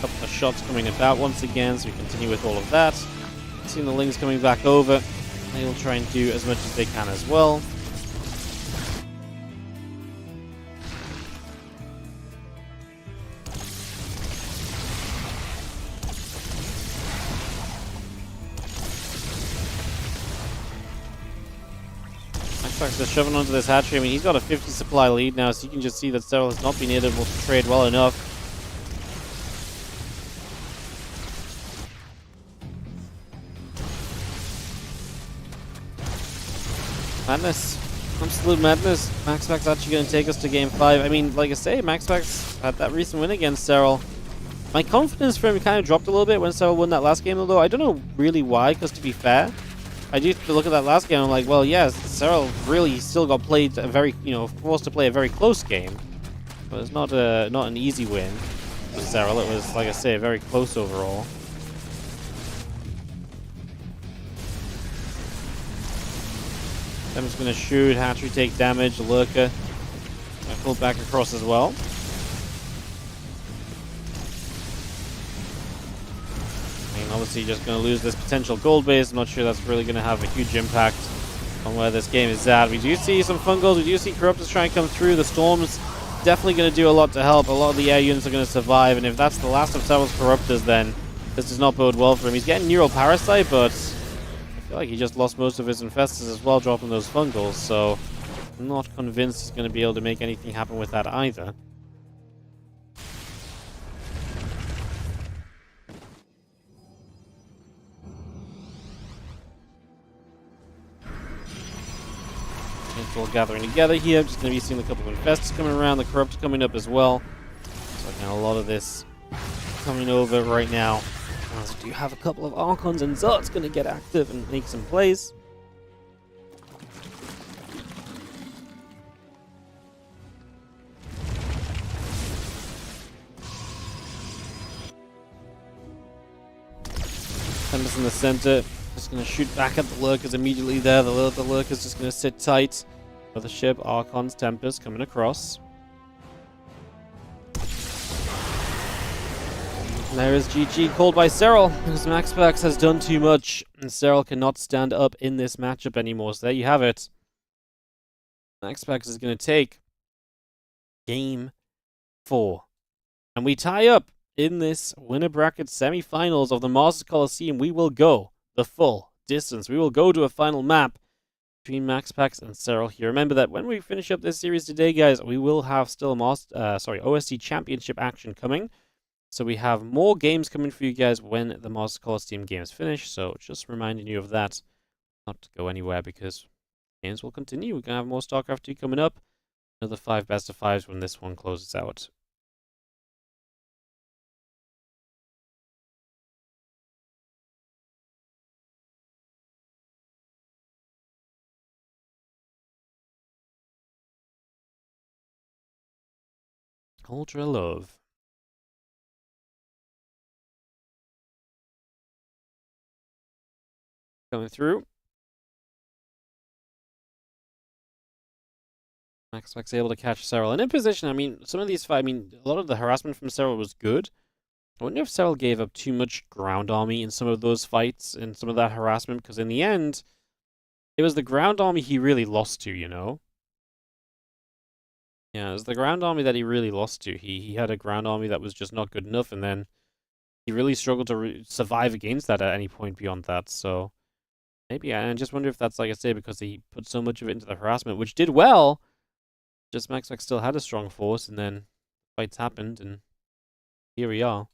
couple of shots coming about once again, so we continue with all of that. Seeing the Lings coming back over. They will try and do as much as they can as well. Maxpax is shoving onto this hatchery. I mean, he's got a 50 supply lead now, so you can just see that Serral has not been able to trade well enough. Madness. Absolute madness. Maxpax actually going to take us to game 5. I mean, like I say, Maxpax had that recent win against Serral. My confidence for him kind of dropped a little bit when Serral won that last game, although I don't know really why, because to be fair, I do look at that last game and I'm like, well, yes, Serral really still got played a very, forced to play a very close game. But it's not an easy win for Serral. It was, like I say, very close overall. I'm just going to shoot, Hatchery take damage, Lurker pull back across as well. I mean, obviously just going to lose this potential gold base. I'm not sure that's really going to have a huge impact on where this game is at. We do see some Fungals, we do see Corruptors trying to come through. The Storm's definitely going to do a lot to help. A lot of the air units are going to survive, and if that's the last of Serral's Corruptors, then this does not bode well for him. He's getting Neural Parasite, but I feel like he just lost most of his Infestors as well, dropping those Fungals, so I'm not convinced he's going to be able to make anything happen with that either. It's all gathering together here. Just going to be seeing a couple of Infestors coming around, the Corruptor coming up as well. So again, a lot of this coming over right now. As we do have a couple of Archons, and Zot's going to get active and make some plays. Tempest in the center, just going to shoot back at the Lurkers immediately there. The Lurker's just going to sit tight. Other ship, Archons, Tempest coming across. And there is GG called by Serral, because Maxpax has done too much, and Serral cannot stand up in this matchup anymore. So there you have it. Maxpax is going to take Game 4. And we tie up in this winner bracket semi-finals of the Masters Coliseum. We will go the full distance. We will go to a final map between Maxpax and Serral here. Remember that when we finish up this series today, guys, we will have still OSC Championship action coming. So we have more games coming for you guys when the Masters Coliseum games finish. So just reminding you of that. Not to go anywhere because games will continue. We're going to have more Starcraft 2 coming up. Another 5 best of 5s when this one closes out. Ultra Love. Coming through. Maxpax able to catch Serral. And in position, I mean, some of these fights, I mean, a lot of the harassment from Serral was good. I wonder if Serral gave up too much ground army in some of those fights and some of that harassment, because in the end, it was the ground army he really lost to, you know? Yeah, it was the ground army that he really lost to. He had a ground army that was just not good enough, and then he really struggled to survive against that at any point beyond that, so maybe, I just wonder if that's, like I say, because he put so much of it into the harassment, which did well, just Maxpax still had a strong force, and then fights happened, and here we are.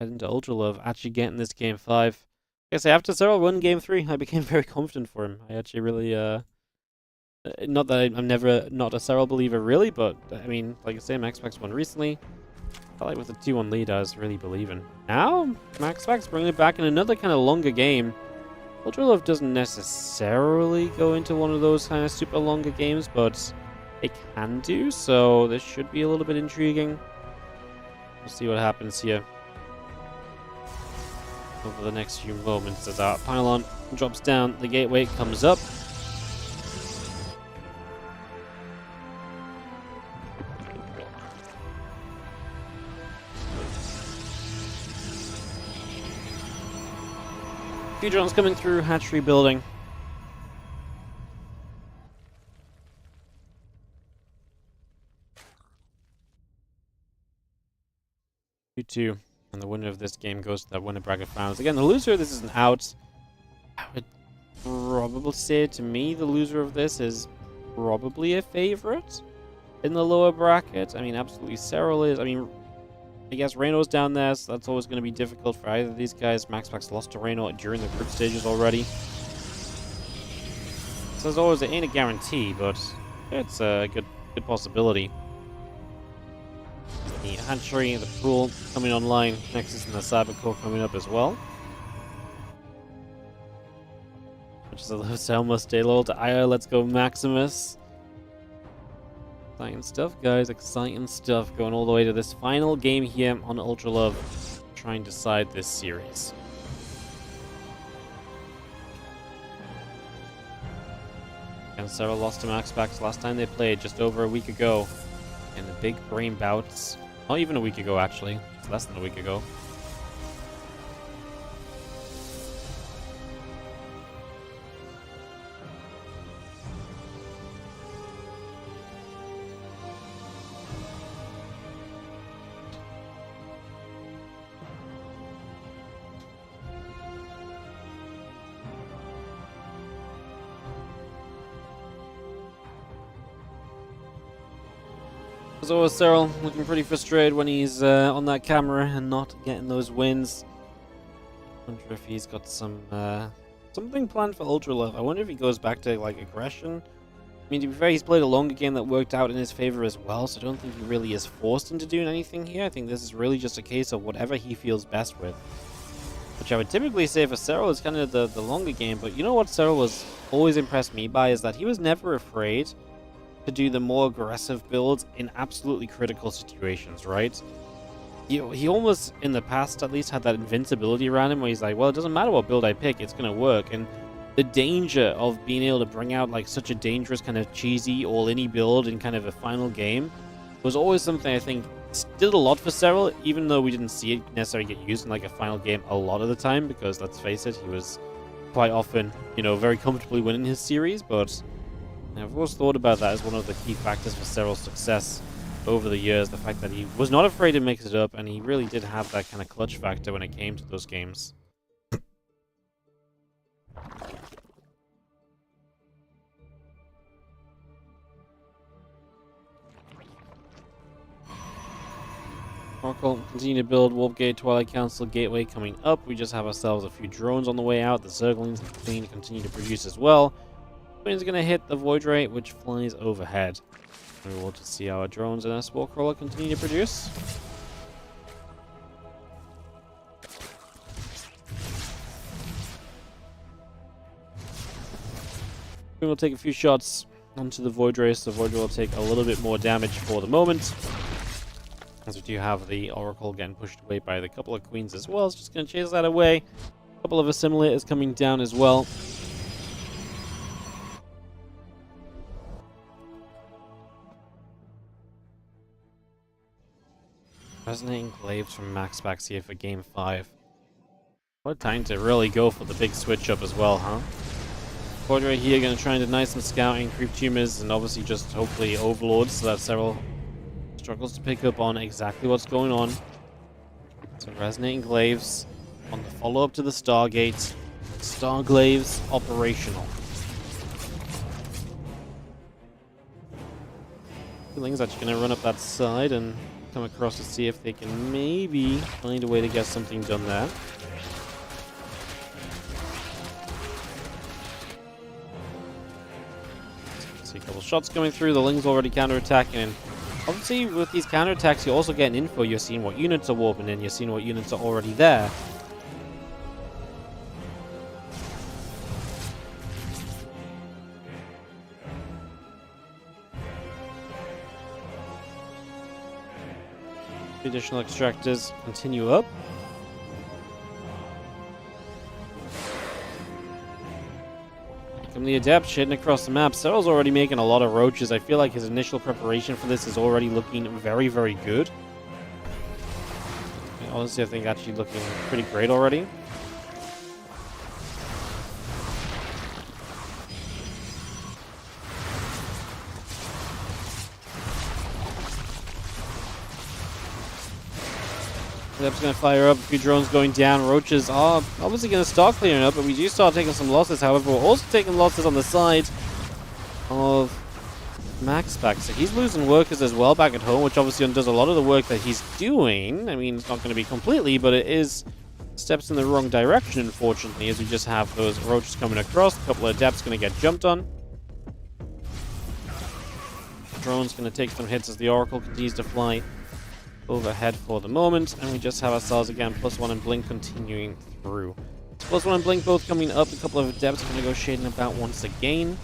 Heading to Ultra Love, actually getting this game 5. Like I say, after Serral won game 3, I became very confident for him. I actually really, not that I'm never not a Serral believer, really, but, I mean, like I say, Maxpax won recently. I felt like with the 2-1 lead, I was really believing. Now, Maxpax bringing it back in another kind of longer game. Ultra Love doesn't necessarily go into one of those kind of super longer games, but it can do, so this should be a little bit intriguing. We'll see what happens here. over the next few moments as our pylon drops down, the gateway comes up. Few drones coming through hatchery building. Two, and the winner of this game goes to that winner bracket finals. Again, the loser of this is an out. I would probably say, to me, the loser of this is probably a favorite in the lower bracket. I mean, absolutely Serral is. I mean, I guess Reynor's down there, so that's always going to be difficult for either of these guys. Maxpax lost to Reynor during the group stages already. So as always, it ain't a guarantee, but it's a good possibility. The hatchery, the pool coming online. Nexus and the Cyber Core coming up as well. Which is a low Selma, stay loyal to Io. Let's go Maximus. Exciting stuff, guys. Exciting stuff going all the way to this final game here on Ultra Love. Try and decide this series. And Serral lost to Maxpax last time they played just over a week ago in the big brain bouts. Not even a week ago, actually. It's less than a week ago. As always, Serral looking pretty frustrated when he's on that camera and not getting those wins. I wonder if he's got some something planned for Ultra Love. I wonder if he goes back to like aggression. I mean, to be fair, he's played a longer game that worked out in his favor as well, so I don't think he really is forced into doing anything here. I think this is really just a case of whatever he feels best with. Which I would typically say for Serral is kind of the longer game, but you know what Serral was always impressed me by is that he was never afraid to do the more aggressive builds in absolutely critical situations, right? He almost, in the past at least, had that invincibility around him where he's like, well, it doesn't matter what build I pick, it's going to work. And the danger of being able to bring out like such a dangerous kind of cheesy all-in-y build in kind of a final game was always something I think did a lot for Serral, even though we didn't see it necessarily get used in like a final game a lot of the time, because let's face it, he was quite often, you know, very comfortably winning his series, but I've always thought about that as one of the key factors for Serral's success over the years, the fact that he was not afraid to mix it up, and he really did have that kind of clutch factor when it came to those games. Oracle, continue to build Warp Gate, Twilight Council, Gateway coming up. We just have ourselves a few drones on the way out. The Zerglings continue to produce as well. Is going to hit the Void Ray, which flies overhead. We will just see our drones and our Spore Crawler continue to produce. We will take a few shots onto the Void Ray, so the Void Ray will take a little bit more damage for the moment. As we do have the Oracle getting pushed away by the couple of Queens as well. It's just going to chase that away. A couple of Assimilators coming down as well. Resonating Glaives from Maxpax here for Game 5. What a time to really go for the big switch up as well, huh? Void Ray here going to try and deny some scouting, creep tumors, and obviously just hopefully overlords so that Serral struggles to pick up on exactly what's going on. So Resonating Glaives on the follow-up to the Stargate. Starglaives operational. Feeling's actually going to run up that side and come across to see if they can maybe find a way to get something done there. See a couple shots coming through. The Ling's already counterattacking, and obviously with these counterattacks you're also getting info. You're seeing what units are warping in, you're seeing what units are already there. Additional extractors continue up. Come the Adept heading across the map. Serral's already making a lot of roaches. I feel like his initial preparation for this is already looking very, very good. Honestly, I think actually looking pretty great already. Adept's going to fire up, a few drones going down. Roaches are obviously going to start clearing up, but we do start taking some losses. However, we're also taking losses on the side of Maxpax. So he's losing workers as well back at home, which obviously undoes a lot of the work that he's doing. I mean, it's not going to be completely, but it is steps in the wrong direction, unfortunately, as we just have those roaches coming across. A couple of Adepts going to get jumped on. Drone's going to take some hits as the Oracle continues to fly overhead for the moment, and we just have ourselves again +1 and Blink continuing through. +1 and Blink both coming up. A couple of Adepts are going to go shading about once again.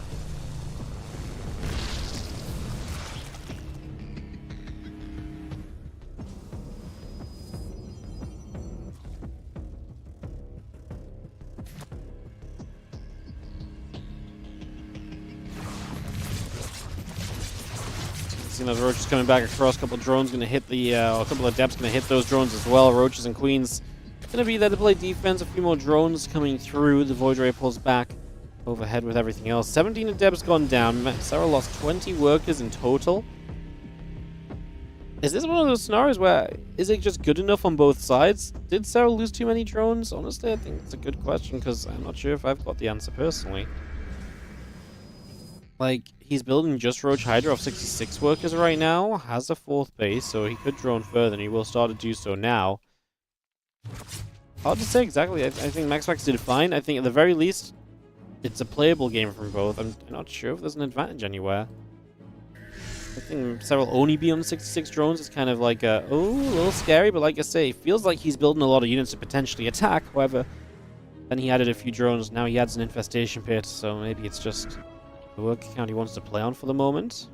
Seeing those roaches coming back across, a couple of drones going to hit the, a couple of Adepts going to hit those drones as well. Roaches and Queens going to be there to play defense. A few more drones coming through. The Void Ray pulls back overhead with everything else. 17 Adepts gone down. Serral lost 20 workers in total. Is this one of those scenarios where is it just good enough on both sides? Did Serral lose too many drones? Honestly, I think it's a good question because I'm not sure if I've got the answer personally. Like, he's building just Roach Hydra off 66 workers right now, has a 4th base, so he could drone further, and he will start to do so now. Hard to say exactly. I think Maxpax did fine. I think at the very least, it's a playable game from both. I'm not sure if there's an advantage anywhere. I think Serral only be on 66 drones is kind of like a little scary, but like I say, it feels like he's building a lot of units to potentially attack. However, then he added a few drones, now he adds an infestation pit, so maybe it's just the work account he wants to play on for the moment.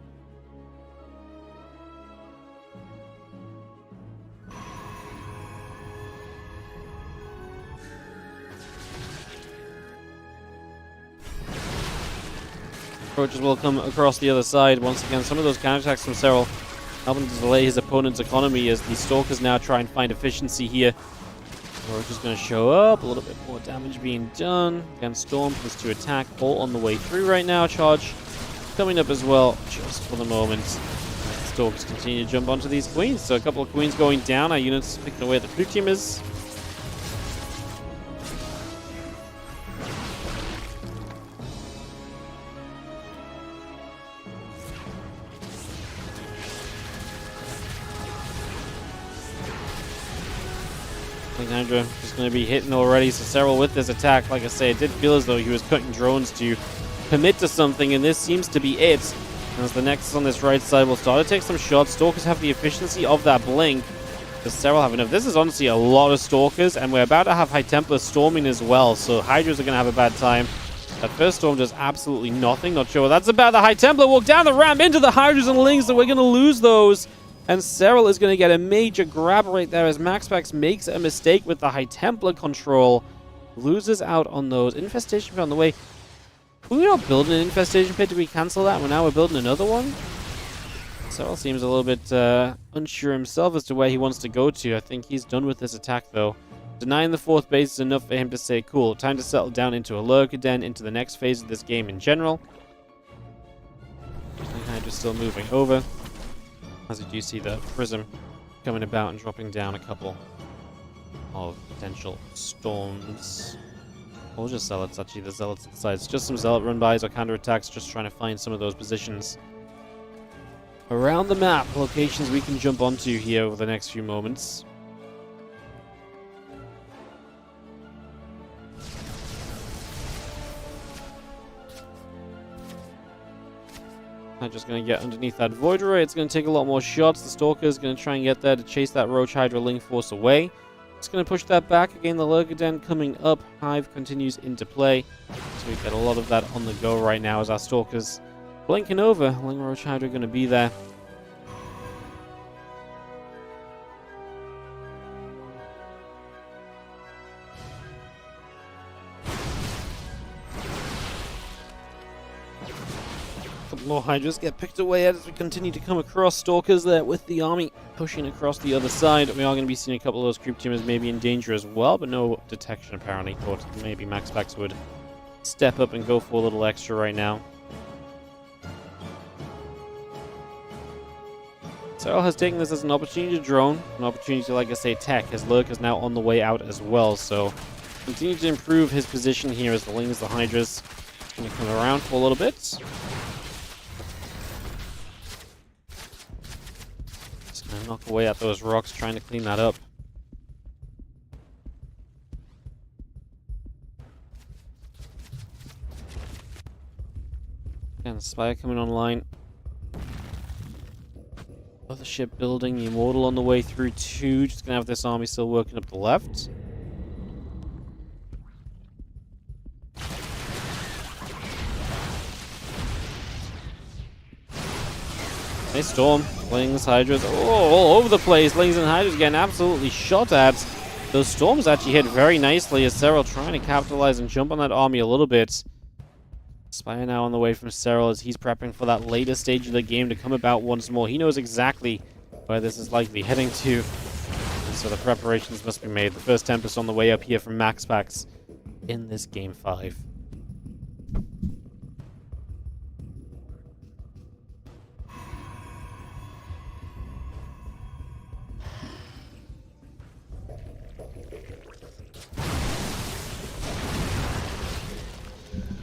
Approaches will come across the other side. Once again, some of those counterattacks from Serral helping to delay his opponent's economy as the Stalkers now try and find efficiency here. Roach is going to show up, a little bit more damage being done. Again, Storm plus 2 attack, all on the way through right now. Charge coming up as well, just for the moment. Stalkers continue to jump onto these Queens. So a couple of Queens going down. Our units picking away at the blue teamers. Hydra is going to be hitting already, so Serral with this attack, like I say, it did feel as though he was cutting drones to commit to something, and this seems to be it. As the Nexus on this right side will start to take some shots. Stalkers have the efficiency of that blink. Does Serral have enough? This is honestly a lot of Stalkers, and we're about to have High Templar storming as well, so Hydras are going to have a bad time. That first storm does absolutely nothing. Not sure what that's about. The High Templar walk down the ramp into the Hydras and Lings, so we're going to lose those. And Serral is going to get a major grab right there as Maxpax makes a mistake with the High Templar control. Loses out on those. Infestation pit on the way. Were we not building an infestation pit? Did we cancel that? Well, now we're building another one? Serral seems a little bit unsure himself as to where he wants to go to. I think he's done with this attack, though. Denying the 4th base is enough for him to say, cool, time to settle down into a Lurker Den, into the next phase of this game in general. And Hydra's still moving over. As you do see the Prism coming about and dropping down a couple of potential storms. Or just Zealots, actually. The Zealots at the sides. Just some Zealot run-bys or counterattacks, just trying to find some of those positions around the map. Locations we can jump onto here over the next few moments. Just going to get underneath that Void Ray. It's going to take a lot more shots. The Stalker is going to try and get there to chase that Roach Hydra Link Force away. It's going to push that back. Again, the Lurker Den coming up. Hive continues into play. So we get a lot of that on the go right now as our Stalkers blinking over. Ling Roach Hydra going to be there. More Hydras get picked away as we continue to come across Stalkers there with the army pushing across the other side. We are going to be seeing a couple of those creep teamers maybe in danger as well, but no detection apparently. Thought maybe Maxpax would step up and go for a little extra right now. Serral has taken this as an opportunity to drone, an opportunity to, like I say, tech, as Lurk is now on the way out as well, so continue to improve his position here as the Lings, the Hydras, going to come around for a little bit. Just going to knock away at those rocks, trying to clean that up. And Spire coming online. Other ship building, the Immortal on the way through too. Just gonna have this army still working up the left. Nice storm. Lings, Hydras, all over the place. Lings and Hydras getting absolutely shot at. Those storms actually hit very nicely as Serral trying to capitalize and jump on that army a little bit. Spire now on the way from Serral as he's prepping for that later stage of the game to come about once more. He knows exactly where this is likely heading to, and so the preparations must be made. The first Tempest on the way up here from Maxpax in this Game 5.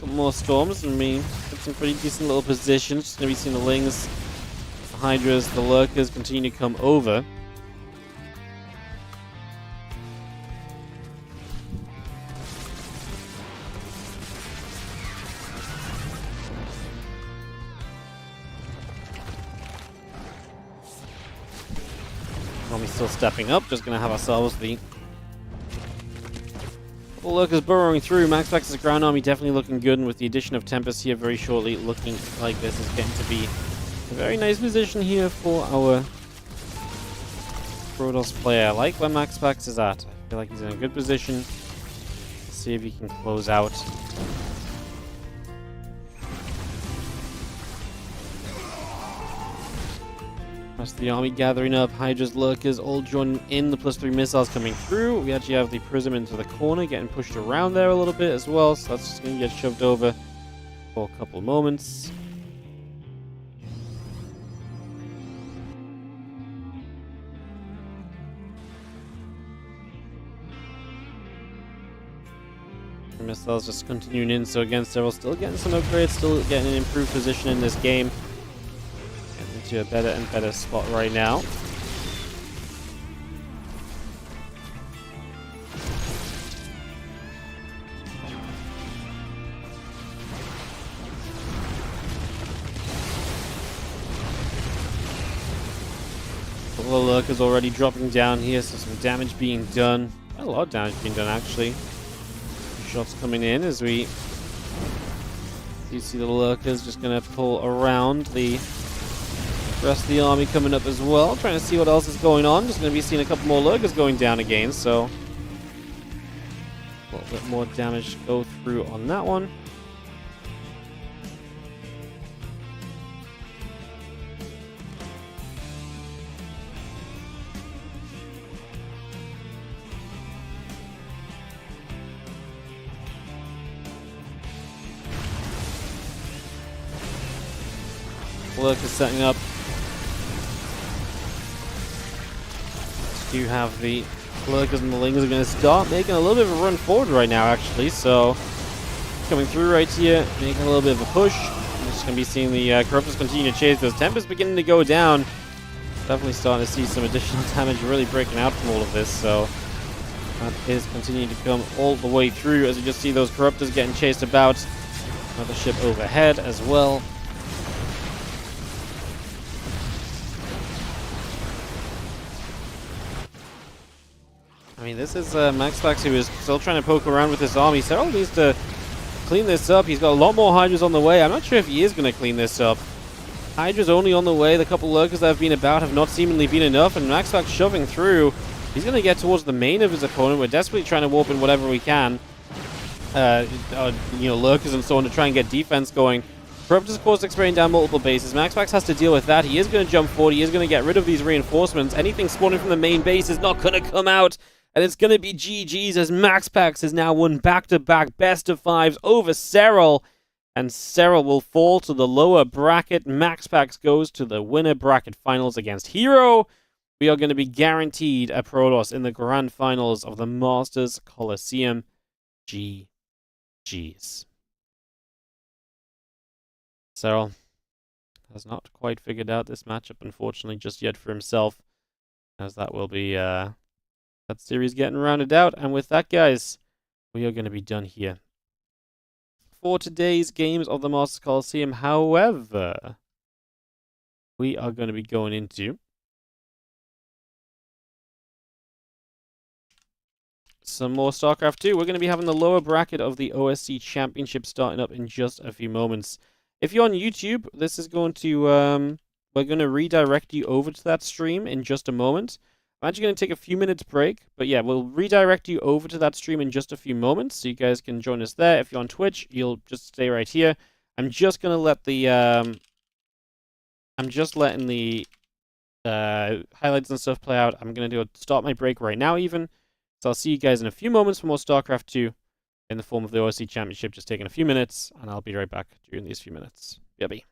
More storms, and we put some pretty decent little positions. Going to be seeing the Lings, the Hydras, the Lurkers continue to come over. Army's still stepping up, just going to have ourselves the Lurkers burrowing through. Maxpax's ground army definitely looking good, and with the addition of Tempest here very shortly, looking like this is getting to be a very nice position here for our Protoss player. I like where Maxpax is at. I feel like he's in a good position. Let's see if he can close out. Rest of the army gathering up, Hydras, Lurkers, all joining in. The +3 missiles coming through. We actually have the Prism into the corner, getting pushed around there a little bit as well, so that's just going to get shoved over for a couple of moments. The missiles just continuing in, so again, Serral still getting some upgrades, still getting an improved position in this game. To a better and better spot right now. The Lurkers already dropping down here, so some damage being done. Quite a lot of damage being done actually. Shots coming in as we see the Lurkers just going to pull around. The rest of the army coming up as well, trying to see what else is going on. Just going to be seeing a couple more Lurkers going down again, so a little bit more damage to go through on that one. Lurkers setting up. Do have the Lurkers and the Lings are going to start making a little bit of a run forward right now, actually. So, coming through right here, making a little bit of a push. I'm just going to be seeing the Corruptors continue to chase. Those Tempests beginning to go down. Definitely starting to see some additional damage really breaking out from all of this. So, that is continuing to come all the way through as you just see those Corruptors getting chased about. Another ship overhead as well. I mean, this is Maxpax, who is still trying to poke around with his army. Serral needs to clean this up. He's got a lot more Hydras on the way. I'm not sure if he is going to clean this up. Hydra's only on the way. The couple Lurkers that have been about have not seemingly been enough, and Maxpax shoving through. He's going to get towards the main of his opponent. We're desperately trying to warp in whatever we can. Lurkers and so on to try and get defense going. Corruptor's Caustic spraying down multiple bases. Maxpax has to deal with that. He is going to jump forward. He is going to get rid of these reinforcements. Anything spawning from the main base is not going to come out. And it's going to be GG's as Maxpax has now won back-to-back best of fives over Serral. And Serral will fall to the lower bracket. Maxpax goes to the winner bracket finals against Hero. We are going to be guaranteed a Protoss in the grand finals of the Masters Coliseum. GG's. Serral has not quite figured out this matchup, unfortunately, just yet for himself. As that will be, that series getting rounded out. And with that, guys, we are going to be done here for today's games of the Masters Coliseum. However, we are going to be going into some more Starcraft 2. We're going to be having the lower bracket of the OSC Championship starting up in just a few moments. If you're on YouTube, this is going to, we're going to redirect you over to that stream in just a moment. I'm actually going to take a few minutes break, but yeah, we'll redirect you over to that stream in just a few moments, so you guys can join us there. If you're on Twitch, you'll just stay right here. I'm just going to let the, I'm just letting the highlights and stuff play out. I'm going to start my break right now even. So I'll see you guys in a few moments for more StarCraft 2 in the form of the OSC Championship, just taking a few minutes, and I'll be right back during these few minutes. BRB.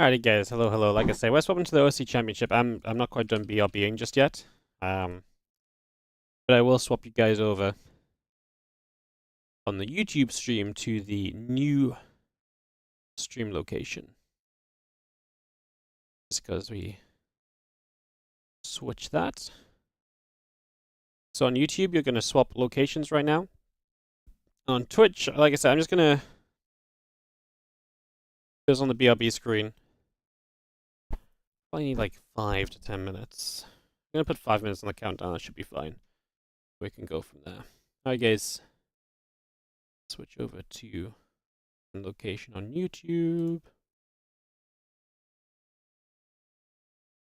Alrighty guys, hello. Like I say, let's welcome to the OSC Championship. I'm not quite done BRBing just yet. But I will swap you guys over on the YouTube stream to the new stream location. Just because we switch that. So on YouTube, you're going to swap locations right now. On Twitch, like I said, I'm just going to goes on the BRB screen. I need like 5 to 10 minutes. I'm going to put 5 minutes on the countdown. That should be fine. We can go from there. Alright guys, switch over to location on YouTube.